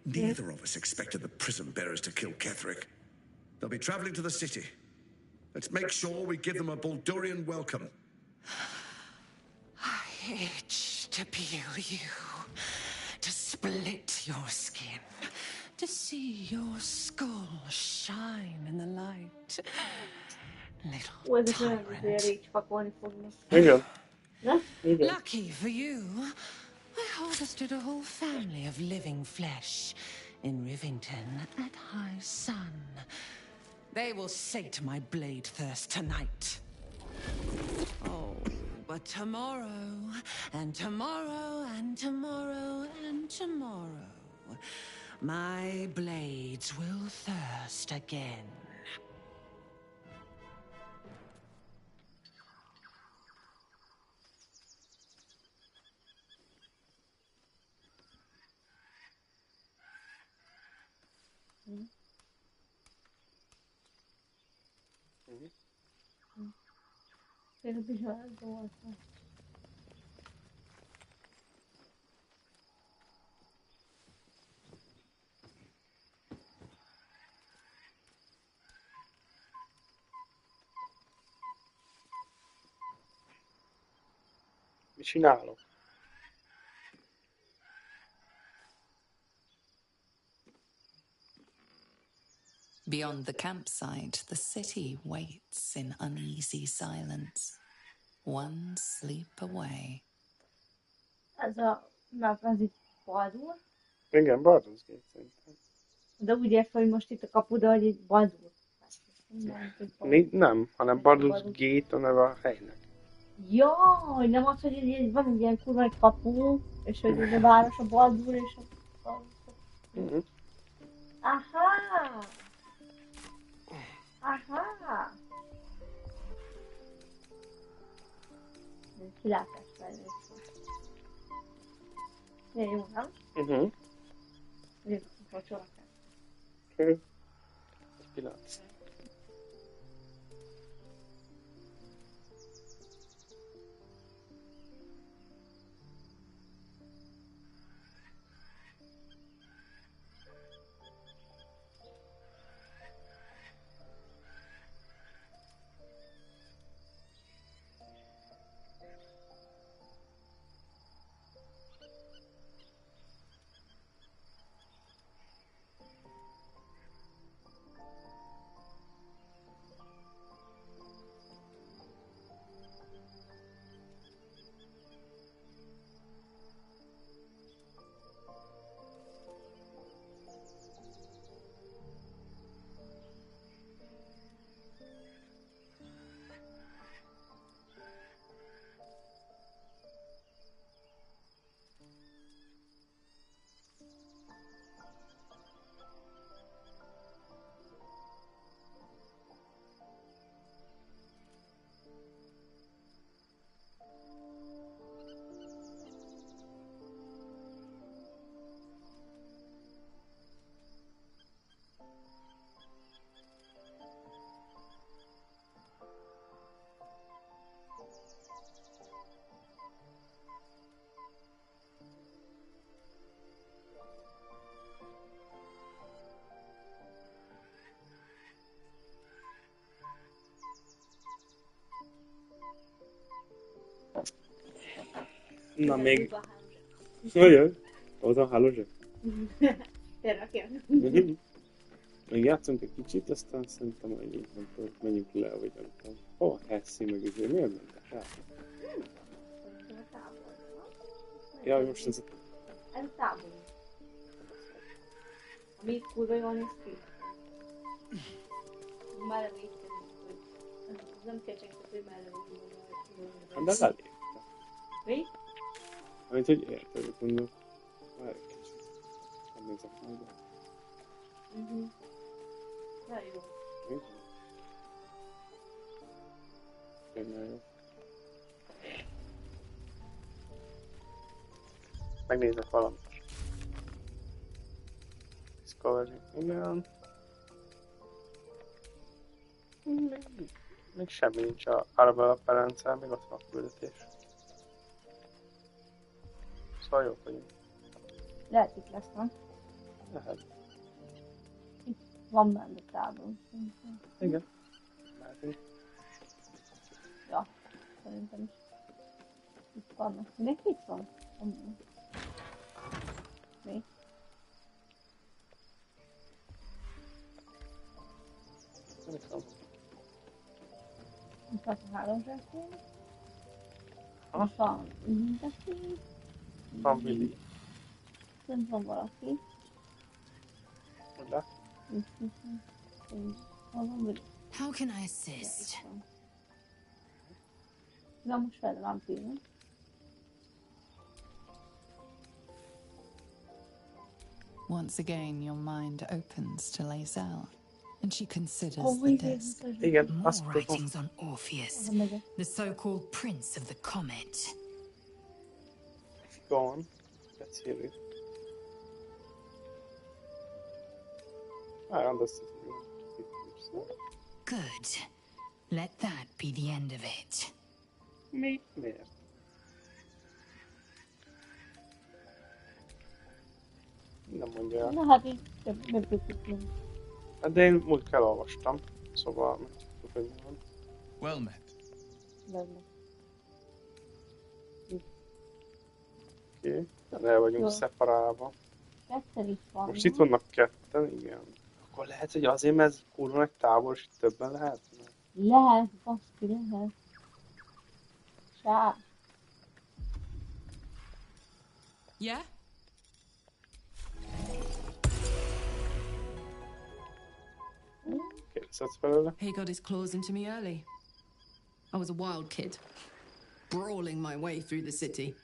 Neither of us expected the prison bearers to kill Ketherick. They'll be traveling to the city. Let's make sure we give them a Baldurian welcome. I itch to peel you, to split your skin, to see your skull shine in the light. Little tyrant. Lucky for you, I harvested a whole family of living flesh in Rivington at high sun. They will sate my blade thirst tonight. Oh, but tomorrow, and tomorrow, and tomorrow, and tomorrow, my blades will thirst again. Mi csinálok? Beyond the campsite, the city waits in uneasy silence, one sleep away. Ez itt Baldur? Igen, Baldur's Gate szerintem. De úgy értem, hogy most itt a kapuda, hogy itt Baldur. Nem, hanem Baldur's Gate a neve a helynek. Jaj, nem az, hogy van egy ilyen kurva egy kapu, és hogy ez a város a Baldur, és a... Aha! Aha! Kilátásfejlődés. Milyen jó, nem? Nézzük, hogy csolakát. Egy pillanat. Na még... Olyan? Az a hálózsák? Még játszunk egy kicsit, aztán szerintem, hogy így nem tudom, menjünk le, vagy nem tudom. Ó, Hessi meg izé, miért mentek rá? Jaj, most ez... Ez tábor. Mi kurva jól néz ki. Már elég, hogy nem kell csak, hogy már elég. De elég. Mi? Amit, hogy érted, hogy mondom. Már egy kicsit. Nem nézek majd. Na jó. Nagyon jó. Megnézek valamit. Discovery. Igen. Még semmi nincs a Arabella Ferenccel, még ott van a küldetés. Szóval jó vagyunk. Lehet itt lesz, nem? Lehet. Itt van benne tábor. Igen. Lehetünk. Ja, szerintem is. Itt vannak. Mindenki itt van? Mi? Nem tudom. Itt van a 3 zsákjén. Itt van mindenki. Van Billy. Itt van valaki. Oda. How can I assist? Na most fel van pillanat. Once again, your mind opens to Lae'zel, and she considers Oh, the disc. More writings on Orpheus, the so-called prince of the comet. Go on. Let's hear it. I understand. Good. Let that be the end of it. Miért? Nem mondja el. Na hát így megkötítünk. Hát de én múltkor elolvastam, szóval megtudtuk, hogy mi van. Well met. Oké, el vagyunk Jó. szeparálva. Ketten itt van. Most itt vannak ketten, igen. Akkor lehet, hogy azért, mert ez kurva nagy tábor, és itt többen lehetne. Lehet, baszki, lehet. Sá. Yeah? Kérdezhetsz belőle? He got his claws into me early. I was a wild kid, brawling my way through the city.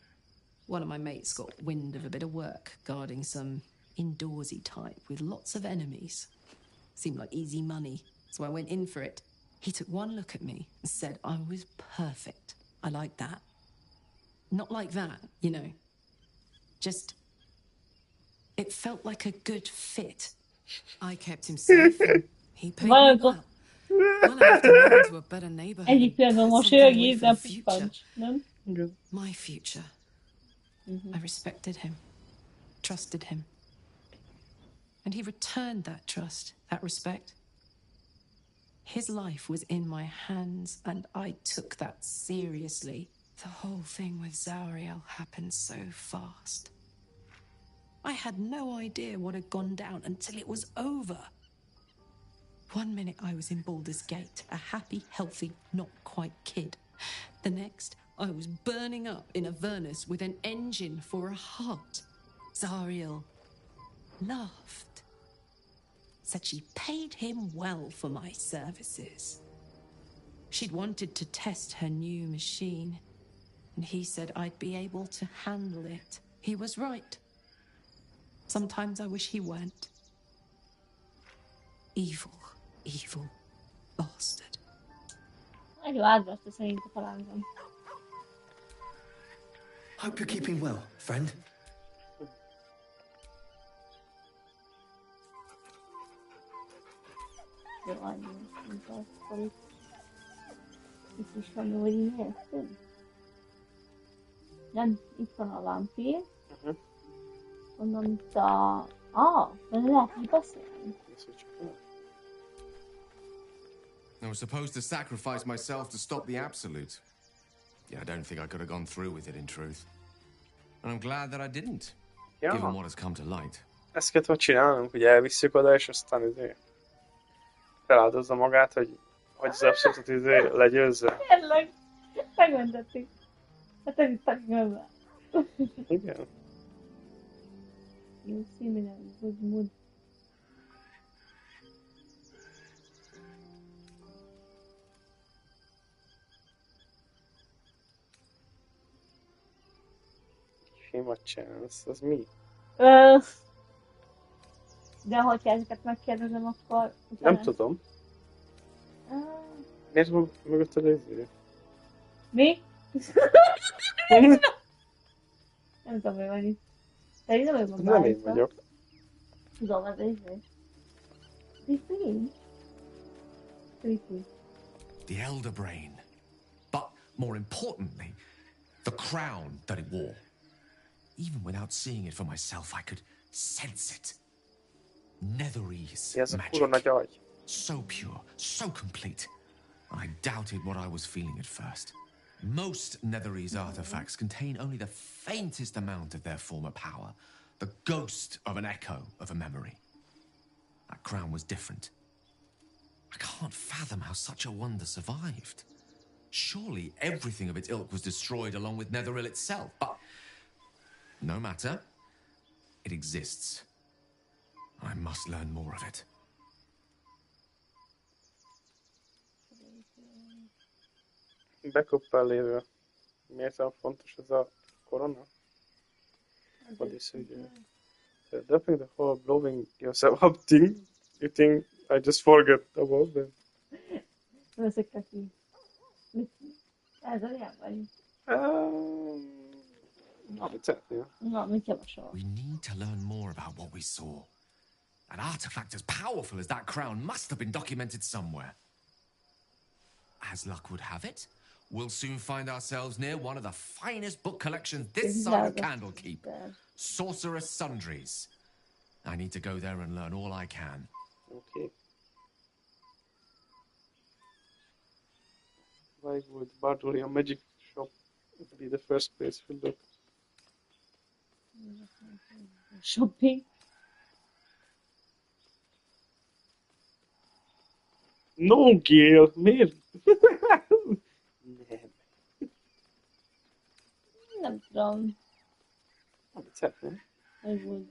One of my mates got wind of a bit of work guarding some indoorsy type with lots of enemies. Seemed like easy money, so I went in for it. He took one look at me and said I was perfect. I liked that. Not like that, you know. Just... it felt like a good fit. I kept him safe. He paid me well. Well enough to move into a better neighborhood. Egyik pillanatban mosolyog, de pikkancs, nem? My future. I respected him, trusted him. And he returned that trust, that respect. His life was in my hands, and I took that seriously. The whole thing with Zariel happened so fast. I had no idea what had gone down until it was over. One minute I was in Baldur's Gate, a happy, healthy, not quite kid. The next, I was burning up in Avernus with an engine for a heart. Zariel laughed. Said she paid him well for my services. She'd wanted to test her new machine, and he said I'd be able to handle it. He was right. Sometimes I wish he weren't. Evil, evil bastard. Nagyon átbaszta szerint a palánkon. Hope you're keeping well, friend. Jó, annyi, mint a sztorit. Itt is van, hogy így értünk. Nem, itt van a vámpír. Onnan itt a... mert lehet így beszélni. I was supposed to sacrifice myself to stop the Absolute. Yeah, I don't think I could have gone through with it, in truth. And I'm glad that I didn't, given what has come to light. Ezt kellett volna csinálnunk, hogy elvisszük oda, és aztán feláldozza magát, hogy az abszolút legyőzze. Tényleg, megmentettük. Hát ez itt a gömbbe. Igen. You see me now, good mood. him a chance. Az mi? De hogyha ezeket megkérdezem, akkor... Nem tudom. Miért mögötted ezért? Mi? Nem tudom, mi van itt. Szerintem ő van Nem én vagyok. Tudom, ez ezért. Creepy. Creepy. The Elder Brain. But more importantly, the crown that it wore. Even without seeing it for myself, I could sense it. Netherese magic. So pure, so complete. I doubted what I was feeling at first. Most Netherese artifacts contain only the faintest amount of their former power, the ghost of an echo of a memory. That crown was different. I can't fathom how such a wonder survived. Surely everything of its ilk was destroyed along with Netheril itself, but no matter. It exists. I must learn more of it. Bekuppal lévő. Miért olyan fontos ez a korona? What is it? Dropping the whole blowing yourself up thing. You think I just forget about them? Veszek neki. Ez olyan vagy? Amit szeretnél. Na, mit javasol? We need to learn more about what we saw. An artifact as powerful as that crown must have been documented somewhere. As luck would have it, we'll soon find ourselves near one of the finest book collections this side of Candlekeep. Sorcerer's Sundries. I need to go there and learn all I can. Okay. Why would Baldur magic shop be the first place we look? Shopping? No, Gale! Miért? Nem tudom. Amit szeretném. Ez úgy.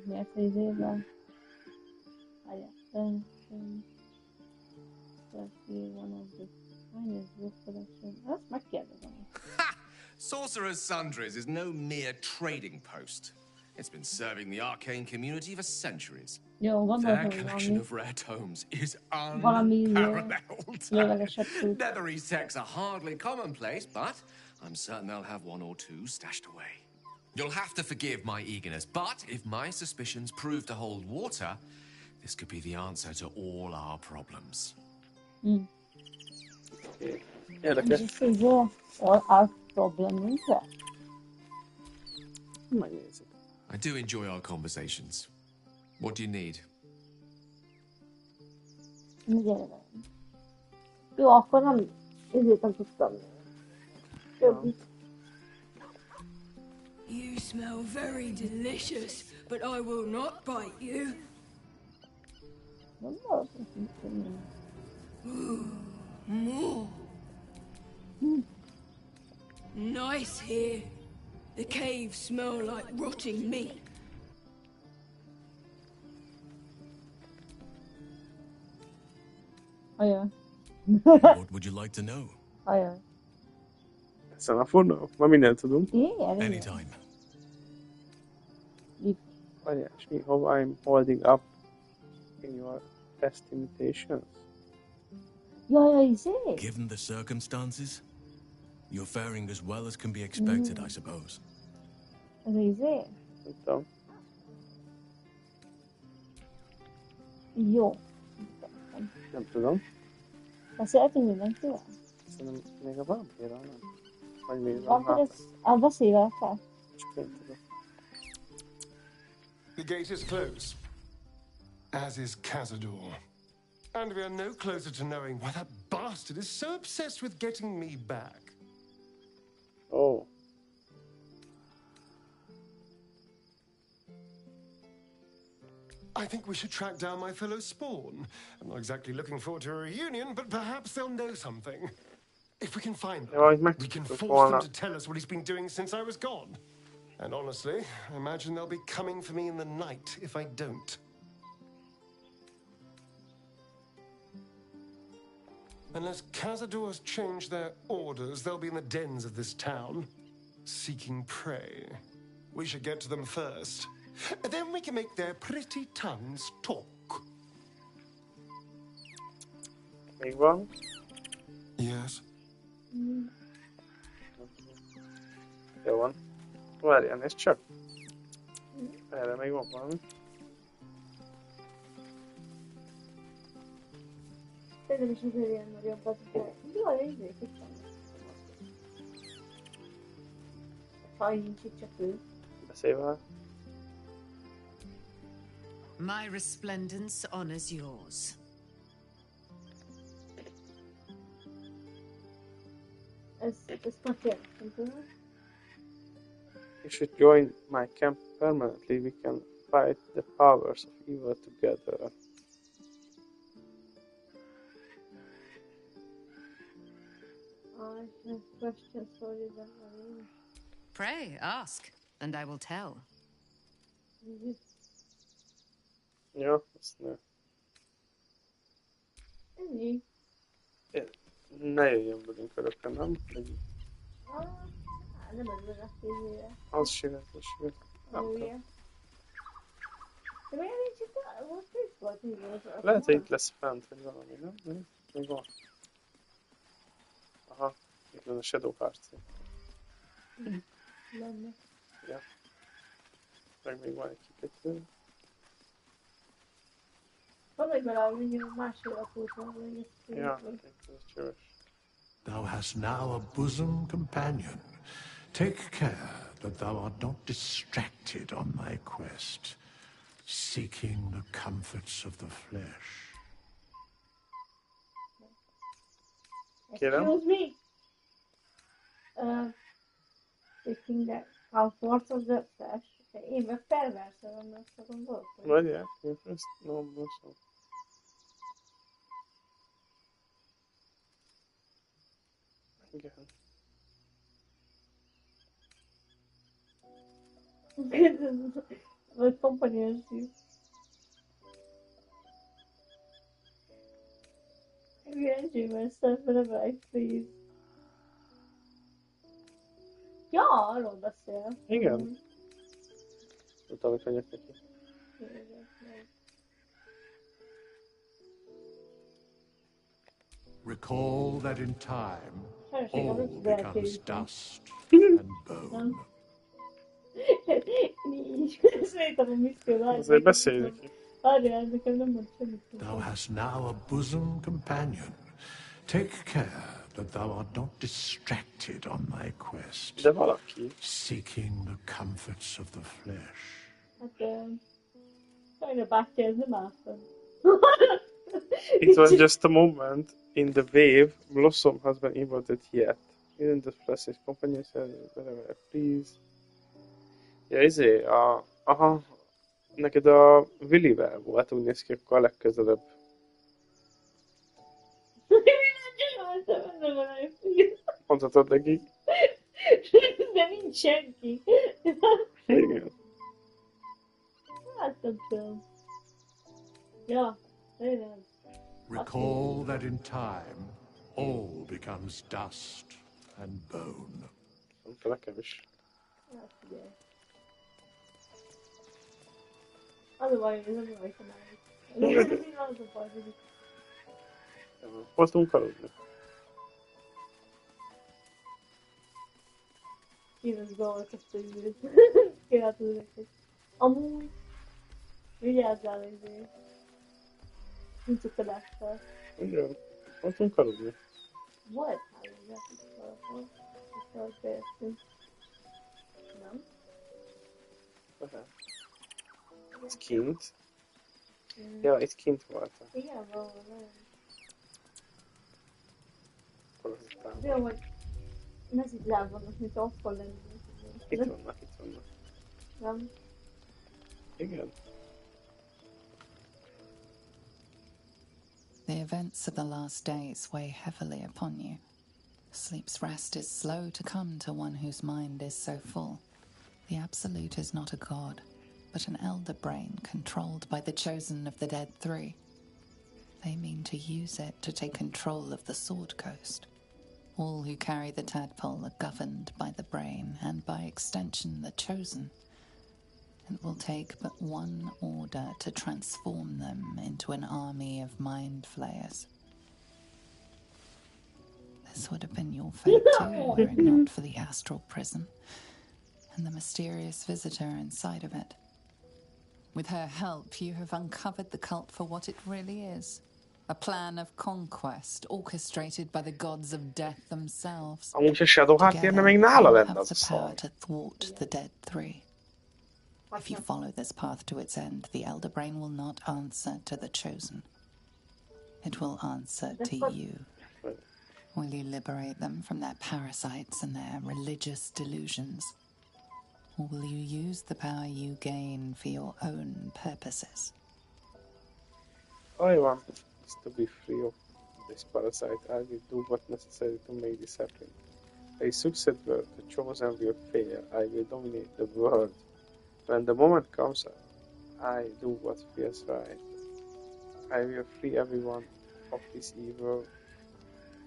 Miért az évben? Van of the finest book collection. Azt megkérdezem. Sorcerer's Sundries is no mere trading post. It's been serving the arcane community for centuries. Their collection of rare tomes is unparalleled. Netherese texts are hardly commonplace, but I'm certain they'll have one or two stashed away. You'll have to forgive my eagerness, but if my suspicions prove to hold water, this could be the answer to all our problems. This is all our problem, isn't it? Megnézzük. I do enjoy our conversations. What do you need? Jó, akkor nem, ezért nem tudtam. Többit. You smell very delicious, but I will not bite you. Ooh, more. Nice here. The caves smell like rotting meat. Oh yeah. What would you like to know? Oh yeah. Ezen a fornó? Ma mindent tudunk. Igen. Anytime. Várjás, mi? How I'm holding up in your best imitations? Ja, izé. Given the circumstances, you're faring as well as can be expected, I suppose. Ez izé. Nem tudom. Jó. Nem tudom. Beszéltünk mindenkivel? Szerintem még a vampírral nem. Vagy még Akkor ez a beszélvel. Csak én tudom. The gate is closed, as is Cazador. And we are no closer to knowing why that bastard is so obsessed with getting me back. Oh. I think we should track down my fellow Spawn. I'm not exactly looking forward to a reunion, but perhaps they'll know something. If we can find them, we can force them to tell us what he's been doing since I was gone. And honestly, I imagine they'll be coming for me in the night if I don't. Unless cazadors change their orders, they'll be in the dens of this town, seeking prey. We should get to them first. Then we can make their pretty tongues talk. Még van? Yes. Jó van. Várjál, nézd csak. Erre még van valami. Szerintem is azért ilyen nagyobb az, de jaj, nézzék, itt van. A faj nincs itt, csak ő. Beszélj vele. My resplendence honors yours. Ez most jelent, tudom. You should join my camp permanently. We can fight the powers of evil together. I have questions for you, then. Pray, ask, and I will tell. Ja, azt ne. Ennyi. Ne jöjjön velünk örökre, nem? Nem az vezetőjére. Az sivet, az sivet. Nem tudom. De miért nincs itt? Most itt volt így. Lehet, hogy itt lesz fent, vagy valami, nem? Még van. Aha, itt van a Shadow Hearts. Lenne. Ja. Meg még van egy kikötő. Valahogy valami másfél lapút van, hogy ezt Ja, ez csöves. Thou hast now a bosom companion. Take care that thou art not distracted on thy quest, seeking the comforts of the flesh. Excuse me? Seeking the comforts of the flesh. Én meg perversen annak gondoltam. Várjál, én ezt nem mondom. Igen. Vagy kompaniás szív. Engedjél myself in a bag, please. Ja, arról beszél. Igen. Utána könyök neki. Recall that in time, all becomes dust and bone. Azért beszélj neki. Thou hast now a bosom companion. Take care that thou art not distracted on thy quest, De valaki. seeking the comforts of the flesh. Hát, sajna bátyja, nem álltam. It was just a moment in the wave. Blossom has been inverted yet. Even the flesh is companion said, whatever, please. Ja, aha, neked a Willivel volt, úgy néz ki, akkor a legközelebb. Mondhatod nekik. De nincs senki. Igen. Hát nem tudom. Ja, tényleg. Recall that in time, all becomes dust and bone. Mondta nekem is. Hát figyelj. Az a baj, hogy nem rajta már. Az a baj, hogy Hol tudunk aludni? kínos dolgok ezt a időt. Kiáltul nekik. Amúgy, vigyázzál ezért. Nincs a pedással. Igen. Hol tudunk aludni? Volt három játék valahol. És ahogy bejöttünk. Nem? Ez kint. Ja, itt kint voltam. Igen, valahol nagyon. Akkor az után. Jó, hogy mezitláb vannak, mint akkor lennének. Itt vannak. Nem? Igen. The events of the last days weigh heavily upon you. Sleep's rest is slow to come to one whose mind is so full. The Absolute is not a god, but an elder brain controlled by the chosen of the dead three. They mean to use it to take control of the Sword Coast. All who carry the tadpole are governed by the brain, and by extension the Chosen. It will take but one order to transform them into an army of mind flayers. This would have been your fate too, were it not for the astral prison and the mysterious visitor inside of it. With her help, you have uncovered the cult for what it really is. A plan of conquest orchestrated by the gods of death themselves. Amúgy, ha Shadow háttérne, még nála lenne az a szar. To thwart the dead three. If you follow this path to its end, the Elder Brain will not answer to the Chosen. It will answer to you. Will you liberate them from their parasites and their religious delusions? Or will you use the power you gain for your own purposes? I want to be free of this parasite. I will do what necessary to make this happen. A success word, the Chosen will fail. I will dominate the world. When the moment comes, I do what feels right. I will free everyone of this evil.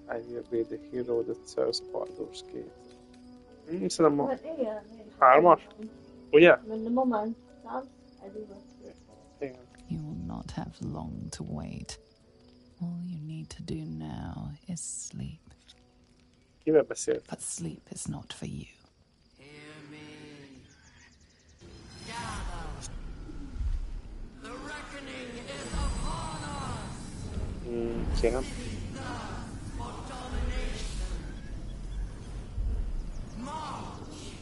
I will be the hero that serves Baldur's Gate. Szerintem a 3-as, ugye? When the moment comes, I do what feels right. You will not have long to wait. All you need to do now is sleep. Kivel beszél? But sleep is not for you. The reckoning is upon us. Kérem. For domination. March.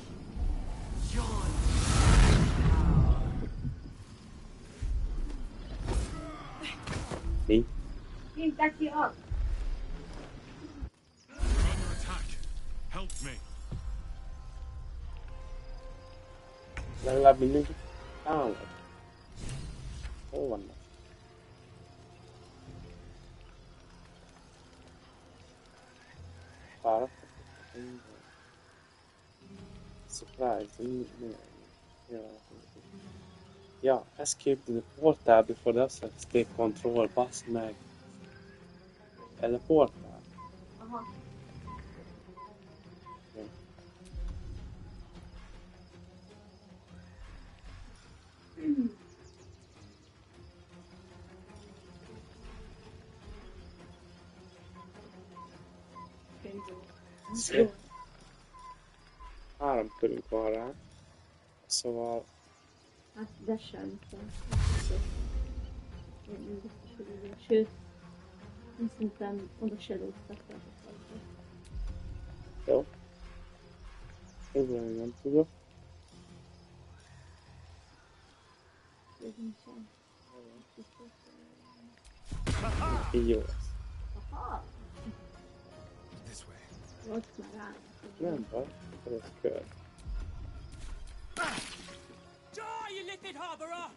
Join. Mi? Back you up. Under attack. Help me. Legalább mindenki támad. Hol vannak? Fáradtak? Surprise. Ja, escape to the portal before the assets take control. Baszd meg. Ez a portál. Aha. Szép. 3 körünk van rá. Szóval... Hát, de sem. Én biztos, hogy igen. Sőt, én szerintem oda se lóztak. Jó. Ezzel nem tudok. Így jó lesz. Aha! Ott már rá. Nem baj, ez kör. Die, you liquid harborer!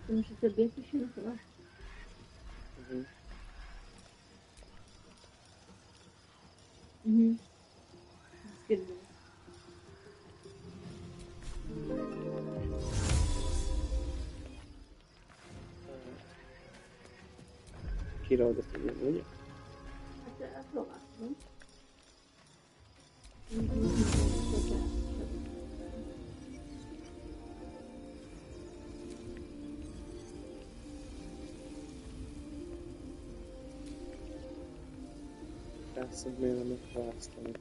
Most a többiek is jönnek oda? Ez körülbelül. Kiraudatom, ugye? Hát próbáltam. Persze, hogy miért nem választani.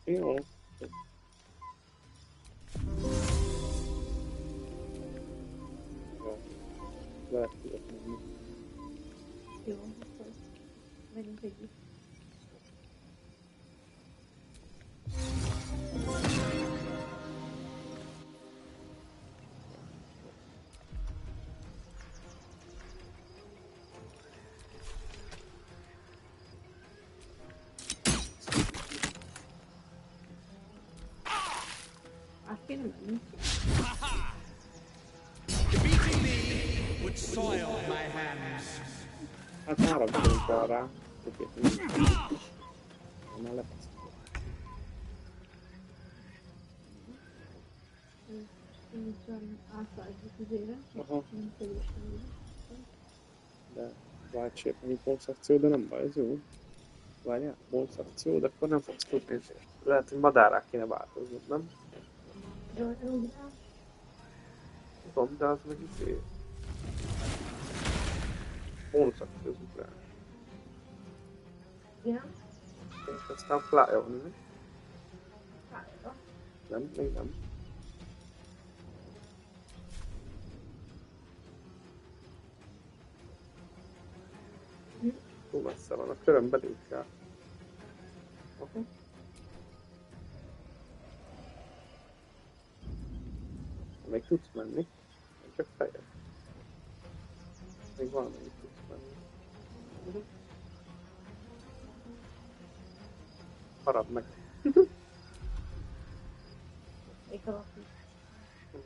Jó. Lehet tudok menni. Jó, akkor megyünk együtt. Át kéne menni. would soil my hands. Hát 3 vagyunk van rá. Már lepasztol. Aha. De váltsék annyi bonus-akció, de nem baj, ez jó. Várjál, bonus-akció, de akkor nem fogsz tudni. Lehet, hogy madárrá kéne változnod, nem? Tudom, de az meg izé. Bonus-akciózunk rá. Igen. És aztán fly-on, ne? Nem, még nem. Túl messze van, a körön belül kell. Okay. Még tudsz menni, csak fejed. Még valamelyik tudsz menni. Harad meg.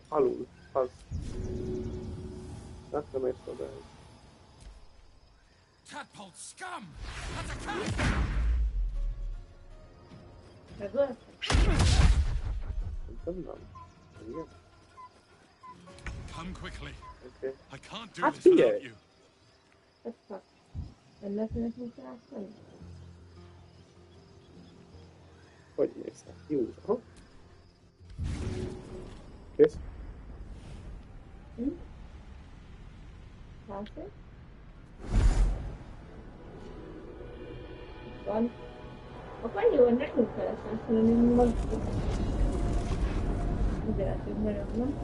Alul, az. Nem érsz oda. Tadpole scum! That's a cat! Come quickly. Okay. I can't do this without you. Hogy néz ki? Jó, aha. Kész? Látod? Van. Akkor annyi, hogy nekünk kell ezt használni, hogy azért nagyon, nem?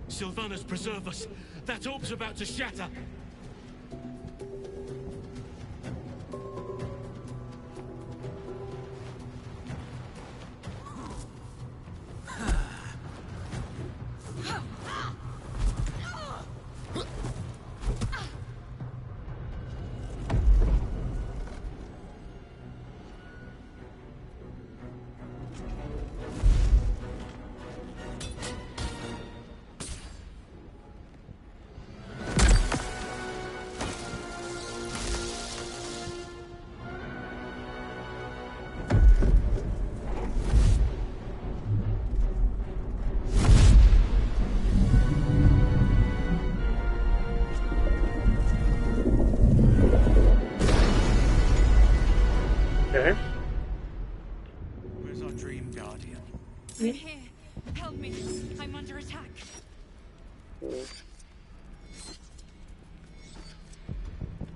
Sylvanus, preserve us! That orb's about to shatter! I'm here. Help me. I'm under attack.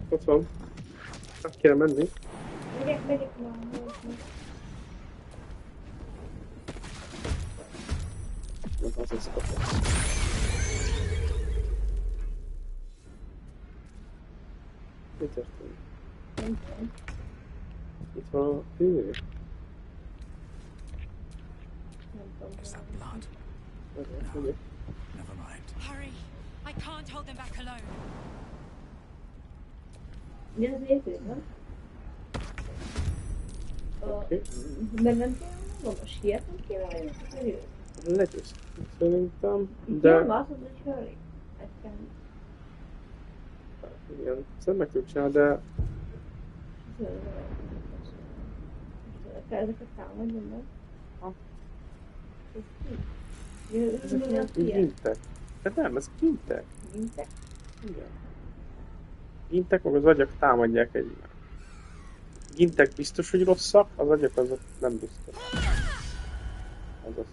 Ott van. Át kéne menni. Megyek már. Nem az kapott. Mi történt? Nem tudom. Itt van a hű. Is that blood? No. Never mind. Hurry! I can't hold them back alone. Ugye az érték, nem? De nem kell, most hihetem kéne, hogy Legyőztünk szerintem, de... Nem, azt mondod, hogy hurry. Ezt kell. Igen, szerintem meg tudjuk csinálni, de... Kell ezeket támadni, nem? Ha. Ezek gintek. De nem, ezek gintek. Gintek? Igen. Gintek, meg az agyak támadják egymást. Gintek biztos, hogy rosszak, az agyak azok nem biztos. Azaz.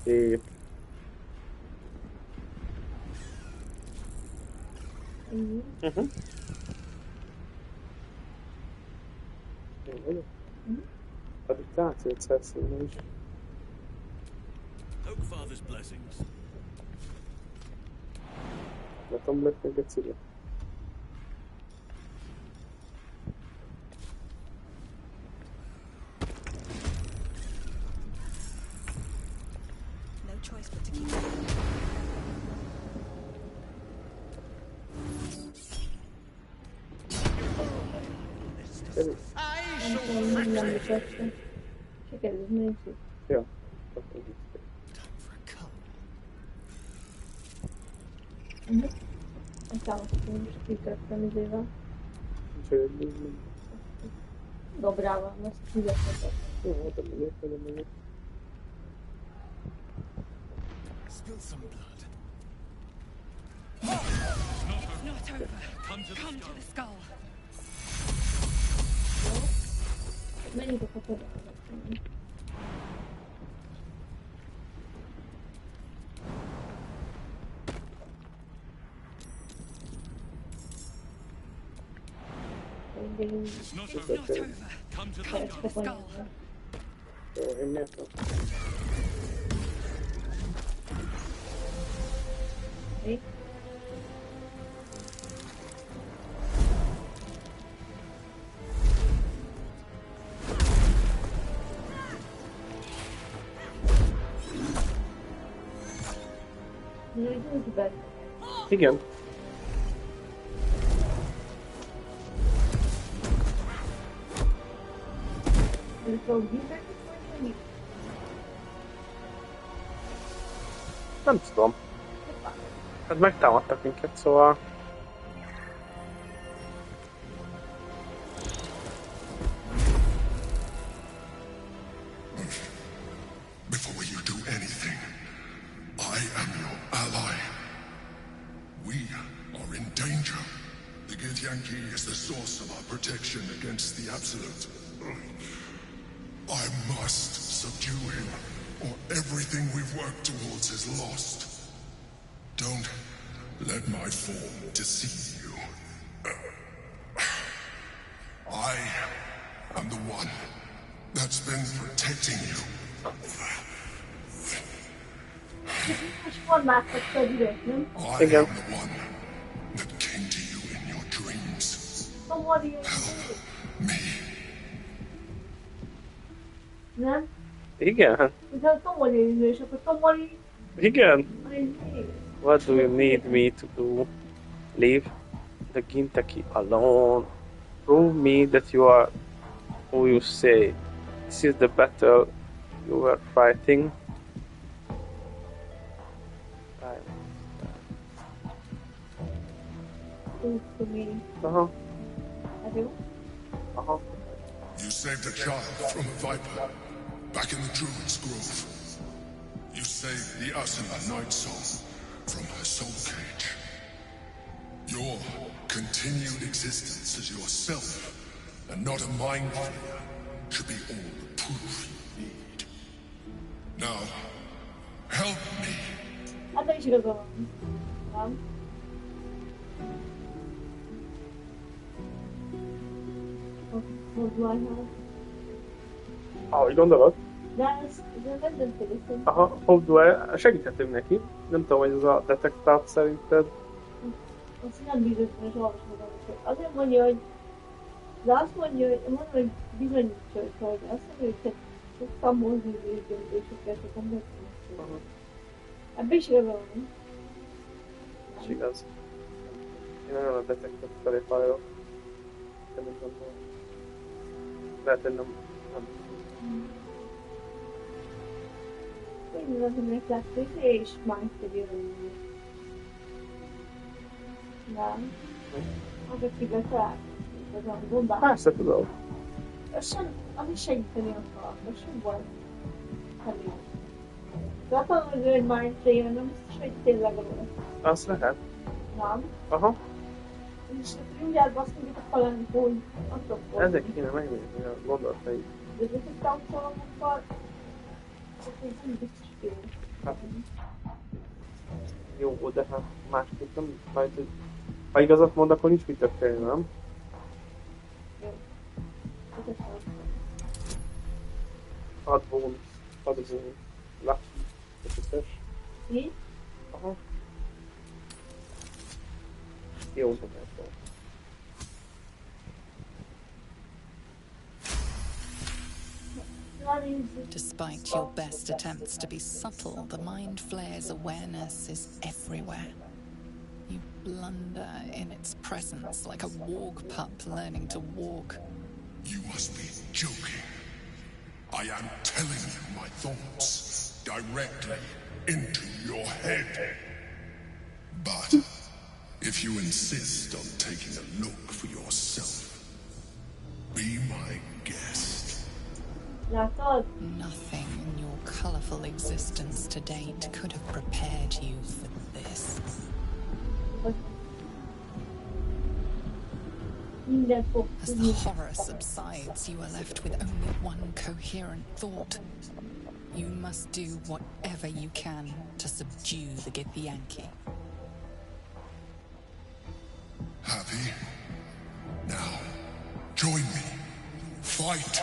Szép. Jó vagyok? Pedig átjött szerszínben is. Oakfather's blessings. Nekem lett még egy szíve. No choice but to keep going. Nem mutatja. Sikerült, nézzük. Ja. Aztán most kiköttem izével. Dobrával, most fizetnetek. Jó, de megyek. Spill some blood. It's not over. Come to the skull. Menjünk a kapadába. It's not over. Come to the skull. Jó, én miért nem? Mi? Igen. Nem tudom. Hát megtámadtak minket, szóval... Before you do anything, I am your ally. We are in danger. The Githyanki is the source of our protection against the Absolute. I must subdue him, or everything we've worked towards is lost. Don't let my form deceive you. I am the one that's been protecting you. I am the one that came to you in your dreams. Help me. Nem? Igen? Utána Tomori idő, és akkor Tomori... Igen? What do you need me to do? Leave the Githyanki alone. Prove me that you are who you say. This is the battle you were fighting. Uh-huh. Uh-huh. You saved a child from a viper back in the Druid's Grove. You saved the Asuna Night Soul from her soul cage. Your continued existence as yourself and not a mind flayer should be all the proof you need. Now, help me. Hát is igazol van. Nem? Ahogy gondolod? De ez nem döntöd. Aha, Hovduel, segíthetünk neki. Nem tudom, hogy ez a detektált szerinted. Azt nem bizonyos olvasod, amikor. Azért mondja, hogy... De azt mondja, hogy bizonyítsa, hogy azt mondja, hogy tudtam hozni az döntéseket, hogy nem döntéseket. Ebben is igazol van. És igaz. Én nagyon a detektált felé fájolok. De nem gondolom. Lehet, hogy nem. Quindi non mi piace e smanco di rugby. No? Ma perché per Persze tudom. Az is segíteni akar, de sem volt. De attól, hogy ő már jön, nem biztos, hogy tényleg alul. Azt lehet. Nem? Aha. És akkor úgy elbaszkodjuk a falán, hogy attól fordul. Ezek kéne megnézni a gondolatait. De ezek tanfolmokkal, akkor nem biztos, hogy jó. Hát. Jó, de hát másképp nem, majd, ha igazat mond, akkor nincs mit történni, nem? Jó. Add bónusz, lucky, összes. Mi? Aha. Jó, de nem. Despite your best attempts to be subtle, the mind flayer's awareness is everywhere. You blunder in its presence like a warg pup learning to walk. You must be joking. I am telling you my thoughts directly into your head. But if you insist on taking a look for yourself, be my guest. Nothing in your colorful existence to date could have prepared you for this. As the horror subsides, you are left with only one coherent thought. You must do whatever you can to subdue the Githyanki. Happy? Now, join me. Fight!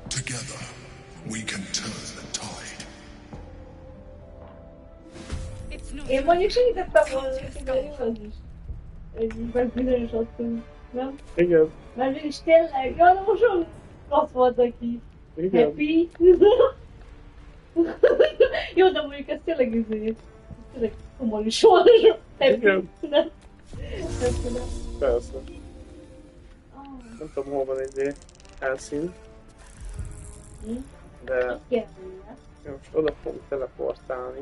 Together, we can turn the tide. Én mondjuk segítettem volna, hogy egy bizonyos otthon, nem? Igen. Mert mégis tényleg, jó, de most az volt aki. Igen. Happy. Jó, de mondjuk ez tényleg tényleg komoly sors. Igen. Nem? Persze. Nem tudom, hol van egy felszín. De most oda fogunk teleportálni.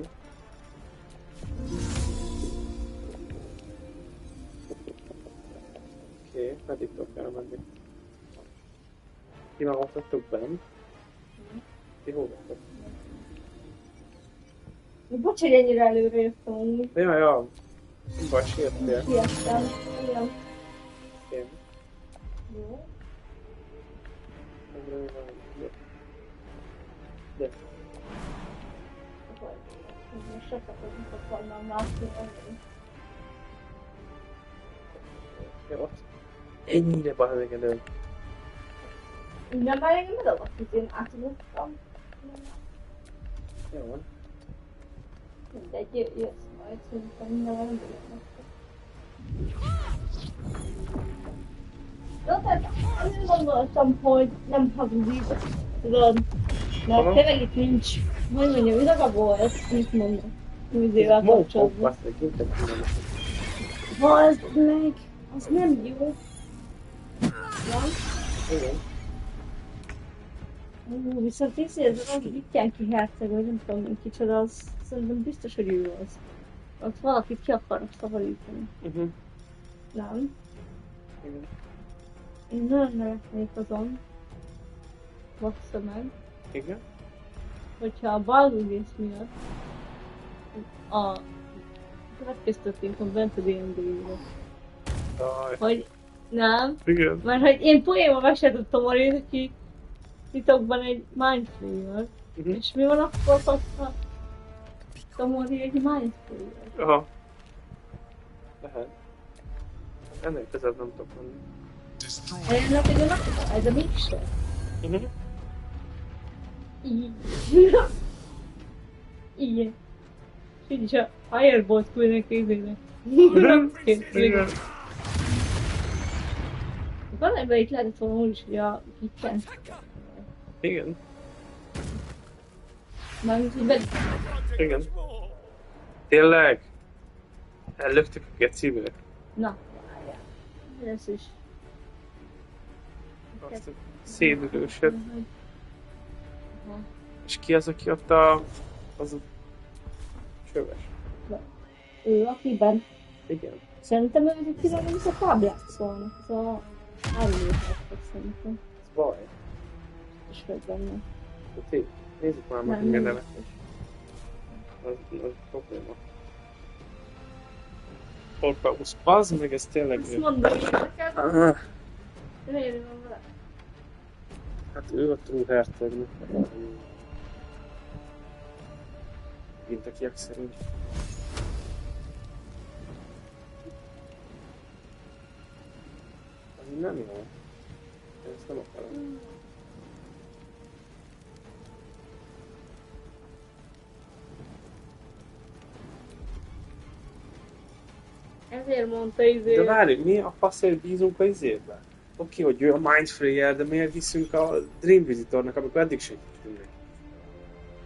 Oké, meddig tudok elmenni? Ti már ott vagytok benn? Ti hol vagytok? Bocs, hogy ennyire előre jöttem amúgy. Ja. Nem baj, siettél. Siettem. Igen. Én. Jó. De. Most sokat akarnám látni ennél. Jó. Ennyire balhegedő. Igen, már engem bedobott, hogy én átudottam. Jó van. Mindegy, jössz majd, szerintem minden nem bírnak. Jó, tehát azért gondoltam, hogy nem hazudik, tudod, mert tényleg itt nincs, hogy mondjam, igaza volt, mit mondok, műzével kapcsolatban. Bazd meg, az nem jó. Van? Igen. Viszont ez az Githyanki herceg, vagy nem tudom, kicsoda, az szerintem biztos, hogy ő az. Ott valakit ki akarnak szabadítani. Nem? Igen. Én nagyon nevetnék azon, bassza meg, Igen? hogyha a Baldur miatt a következtetésben bent a D&D-be. Hogy nem, igen. Mert hogy én poénban megsejtettem a részt, aki titokban egy mindflayer, és mi van akkor, hogyha Tomori egy mindflayer? Aha. Lehet. Ennél közel nem tudok menni. Ennek egy olyan de mégsem. Így. Így. Így a Firebolt küldnek részének. Igen. Valamiben itt lehetett volna úgy is, hogy a Githyanki. Igen. Mármint, hogy velük. Igen. Tényleg? Ellöktük a gecibe? Na, várjál. Ez is. Azt a szédülőset. És ki az, aki ott az a csöves? Ő, akiben. Igen. Szerintem ő egy pillanat, mint a táblák szólnak. Ez a árulóságok szerintem. Ez baj. És vagy benne. Nézzük már meg minden nevet. Az probléma. Orpeusz, bazd meg, ez tényleg... Azt mondom, hogy neked... Miért van vele? Hát ő a true hercegnek. Mint a kiek szerint. Az nem jó. Ezt nem akarom. Ezért mondta izé... De várj, mi a faszért bízunk a izébe? Oké, hogy ő a Mindflayer, de miért hiszünk a Dream Visitornak, amikor eddig segítünk neki?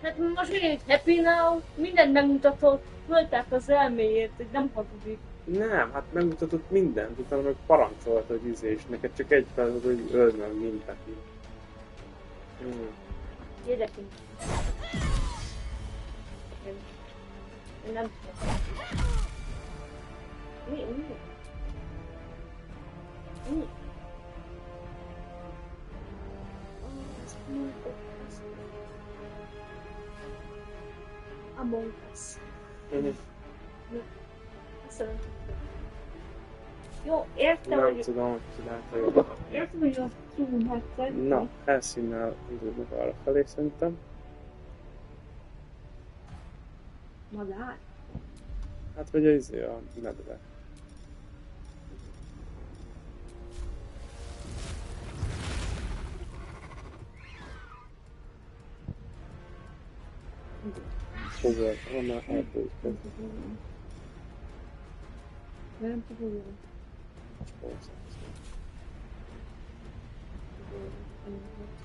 Hát most én happy now, mindent megmutatott, föltárt az elméjét, hogy nem hazudik. Nem, hát megmutatott mindent, utána meg parancsolt, hogy és neked csak egy fel, hogy öld meg mindent. Érdekünk. Én nem tudom. Mi? Among Us. Köszönöm. Jó, értem, nem hogy... Nem tudom, hogy csinálta jobban. Értem, hogy a Zoom-hetszeg. Na, felszínnel indulnak arra felé szerintem. Madár? Hát vagy a medve. Fogad, van már elbújtad. Nem tudom.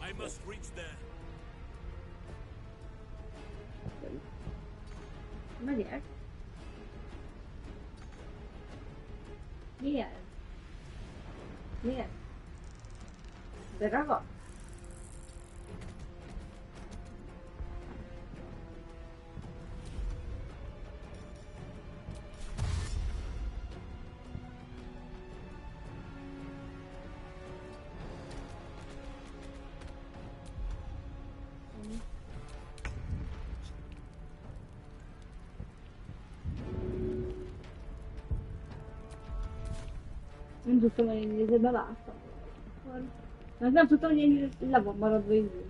I must reach there. Megyek? Milyen? Milyen? De ragad? Nem tudtam, hogy én nézőben láttam. Mert nem tudtam, hogy én le van maradva izé.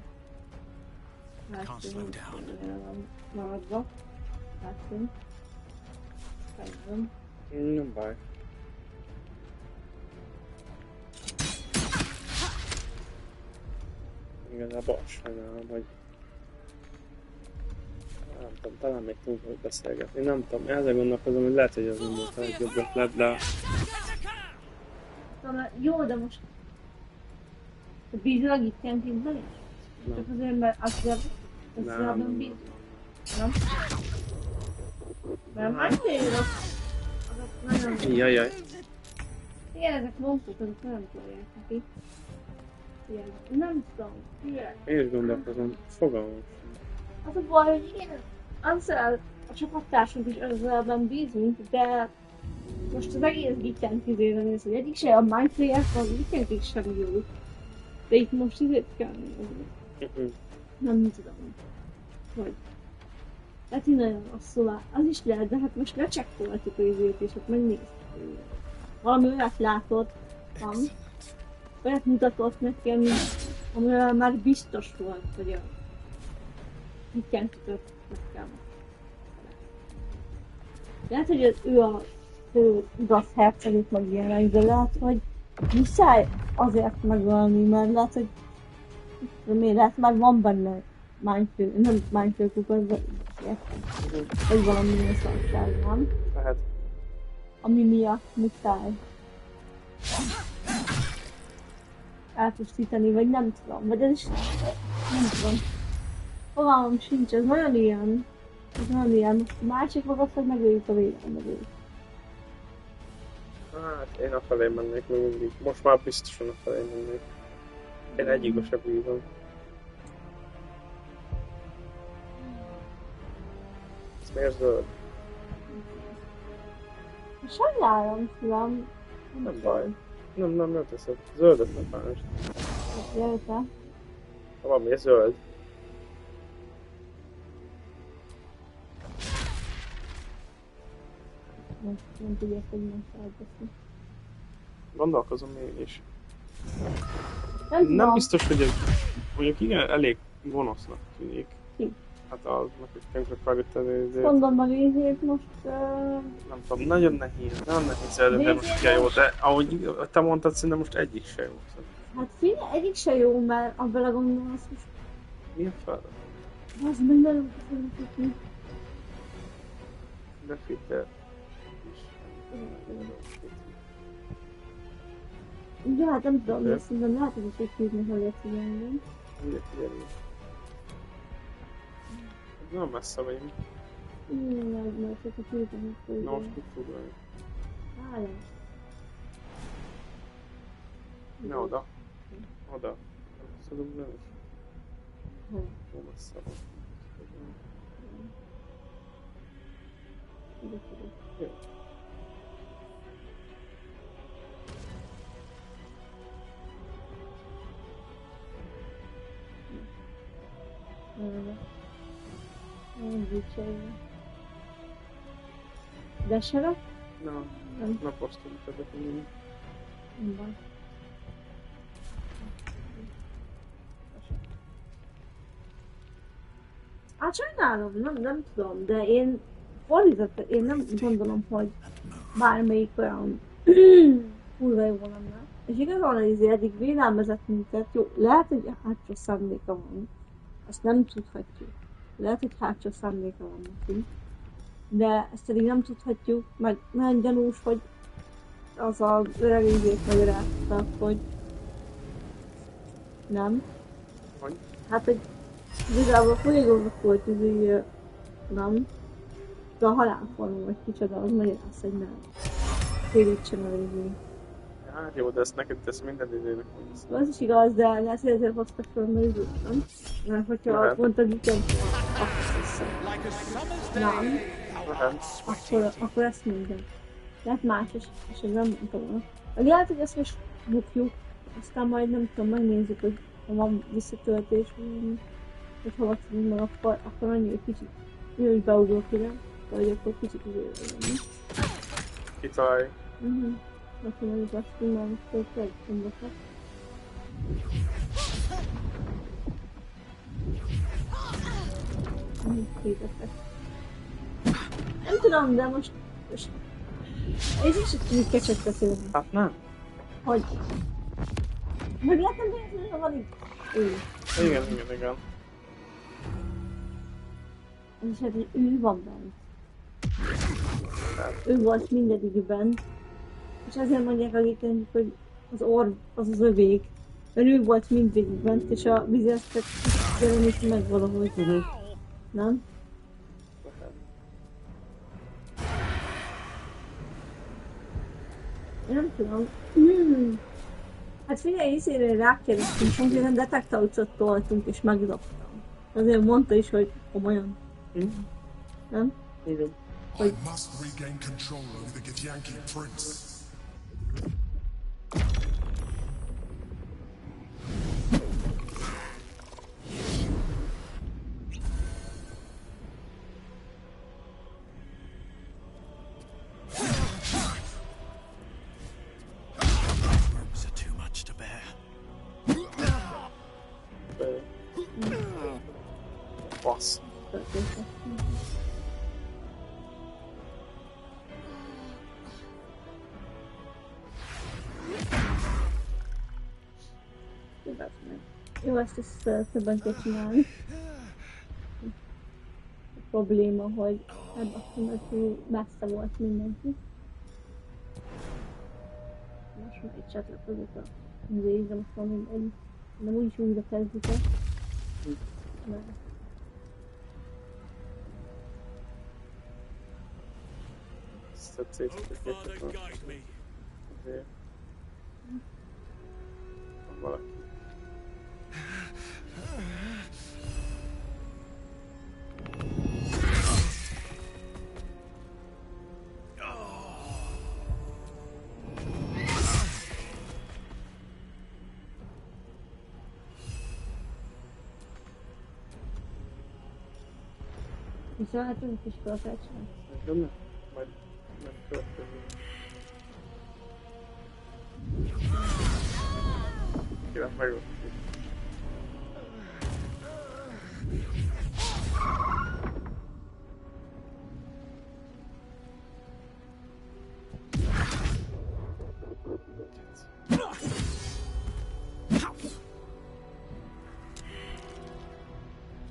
Látom, hogy le van maradva. Látom. Fejlőm. Nem baj. Igazából azt sajnálom, hogy nem tudom, talán még tudunk beszélgetni. Nem tudom, ezzel gondolkozom, hogy lehet, hogy az nem volt a legjobb ötlet, de... Jó, de most... Bízol itt ilyen tízben is? Csak azért, mert azért bízol. Nem? Mert másfélok. Azok nagyon... Jajjaj. Igen, ezek mondatok, azok nem tudják neki. Igen, nem tudom. Én is gondolkozom, fogalmam. Az a baj, hogy igen, azzal a csapattársunk is ezzelben bízunk, de most az egész Gitten tizére néz, hogy egyik se a Mindflayer, az Gittenkig sem jó. De itt most izét kell nézni. Nem tudom. Hogy. Hát így nagyon rosszul áll. Az is lehet, de hát most lecsekkoltuk a izét, és ott megnéztük. Valami olyat látott, olyat mutatott nekem, amivel már biztos volt, hogy a Gitten kitört nekem. Lehet, hogy ő a igaz hercegét meg ilyenek, de lehet, hogy muszáj azért megölni, mert lehet, hogy miért lehet, már van benne mindflayer, nem mindflayer kukor, de egy valami szarság, nem? Lehet. Ami miatt muszáj elpusztítani, vagy nem tudom, vagy ez is nem tudom. Fogalmam sincs, ez nagyon ilyen. Ez nagyon ilyen. Most a másik maga az, hogy megöljük a védelmezőt. Hát én afelé mennék még mindig. Most már biztosan afelé mennék. Én egy igazság bízom. Ez miért zöld? Sajnálom, szívem. Nem baj. Nem teszed. Zöldet nem bánsd. Jöjjte. Valami zöld. Nem tudják, hogy nem beszélni. Gondolkozom én is. Nem biztos, hogy ez mondjuk igen, elég gonosznak tűnik. Ki? Hát aznak, hogy tönkre akarjuk tenni. Mondom meg ízét most... Nem tudom, nagyon nehéz eldönteni most ki a jó, de ahogy te mondtad, szerintem most egyik se jó. Hát figyelj, egyik se jó, mert abban belegondolsz most... Milyen feladat? Az meg nagyon köszönhetni. De figyelj. Ja, hát nem tudom, de szerintem lehet, hogy is egy hívni, hogy ezt figyelni. Figyelj. Nem messze vagyunk. Majd csak a képen is. Na most tudsz ugrani. Állj. Na oda. Oda. Szóval ugrani is. Jó messze van. Jó. De se lett? Nem. Napoztunk többet mindig. Nem baj. Hát sajnálom, nem tudom, de én fordított, én nem gondolom, hogy bármelyik olyan kurva jó lenne. És igazán eddig vélelmezett minket, jó, lehet, hogy hátsó szándéka van, ezt nem tudhatjuk. Lehet, hogy hátsó szándéka van nekünk, de ezt eddig nem tudhatjuk, meg nagyon gyanús, hogy az az öreg izét magyarázta, hogy nem. Hogy? Hát, hogy igazából folyégonnak volt izé, nem. De a halálforma, vagy kicsoda, az magyaráz, hogy nem. Térítsen a izé. Hát jó, de ezt neked tesz minden izének mondsz. Az is igaz, de lehet, hogy ezért hoztak fel a izét, nem? Mert hogyha azt mondtad, hogy nem, nem. Akkor ezt mondjam. Lehet más és nem tudom. Lehet, hogy ezt most bukjuk, aztán majd nem tudom, megnézzük, hogy ha van visszatöltés, hogy hova tudunk meg, akkor annyi egy kicsit úgy beugrok ide, vagy akkor kicsit izére lenni. Kitalálj. Akkor mondjuk azt tudnám, hogy egy gondokat. Nem tudom, de most és is így kecsett beszélni. Hát nem. Hogy? Meg lehetem nézni, ha van itt. Igen. És hát ő van bent. Ő volt mindeddig bent. És azért mondják a gétenik, hogy az orv az az övék. Mert ő volt mindvégig bent, és a vizesztet jelenik meg valahogy. Nem? Nem tudom. Hát figyelj, izére rákérdeztünk, konkrétan detektaucot toltunk és megdobtam. Azért mondta is, hogy komolyan. Nem? Igen. Hogy... Fasz. Jó, ezt is többen kell csinálni. A probléma, hogy ebben a pillanatban messze volt mindenki. Most már itt csatlakozik a nézd, de most van mindegy. De úgyis újra kezdjük el. Valaki. Viszont hát önök is fel kell csinálni. Nem, majd következő. Kérem, megvan.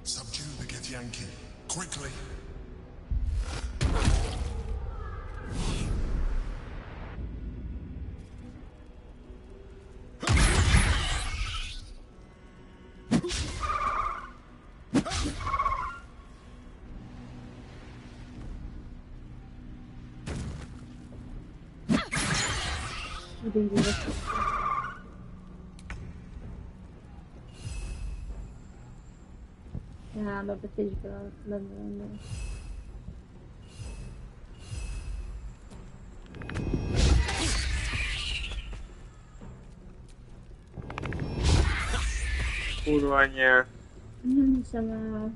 Subdue the Githyanki, quickly! Ja, beszéljük el a lendőlendő. Kurva anyját. Nem hiszem el.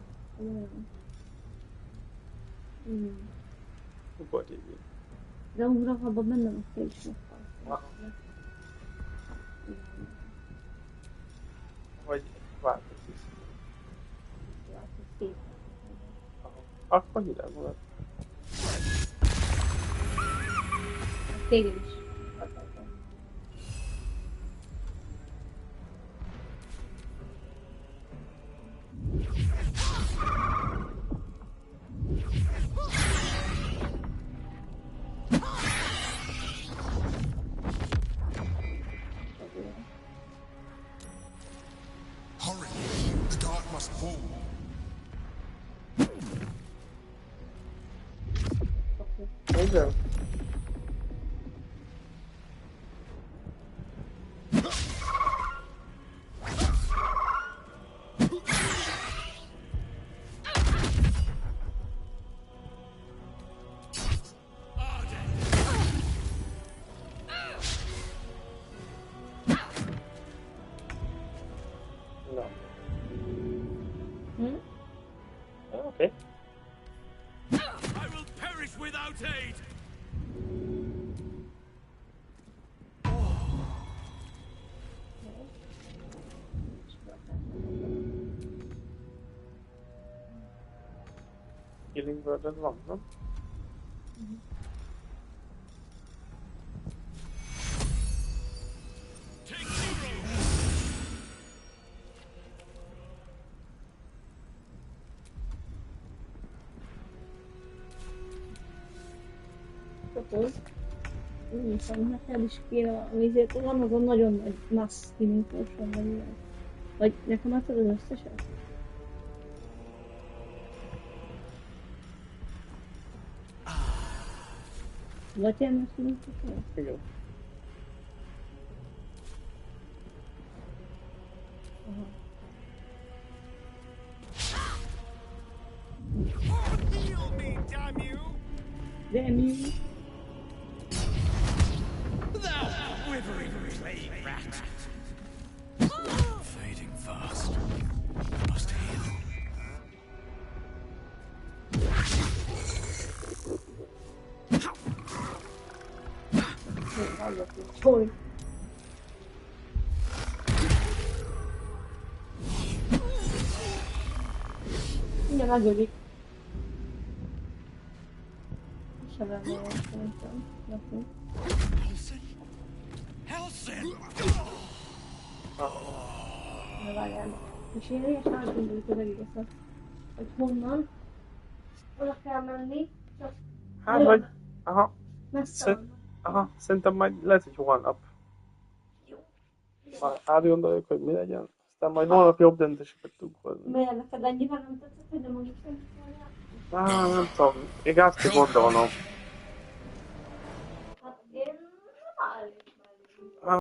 Volt így. De urak, abban benne van te is meghalsz. Vagy változik. Akkor hideg volt. Téged is. Hurry! The dark must fall. Igen. Okay. I will perish without aid! Healing Word van, nem? Úgy hiszem, neked is kéne valami izét, van azon nagyon nagy mass healing potion, vagy ilyen. Vagy nekem adtad az összeset? Vagy ilyen mass healing potion? Igen. Aha. Heal me, damn you! Damn you! Thou quivering clay rat! Fading fast. I must heal. Hogy? Mindjárt megölik. Se venni olyan szerintem. Nekünk. Helsen! Ne várjál. És én is átgondoljuk az egészet. Hogy honnan oda kell menni, csak Hát vagy... Aha. messze van. Aha, szerintem majd lehet, hogy holnap. Már átgondoljuk, hogy mi legyen. Aztán majd holnap jobb döntéseket tudunk hozni. Miért neked ennyivel nem tetszett, hogy nem mondjuk nem tudsz? Nem tudom. Még át kell gondolnom.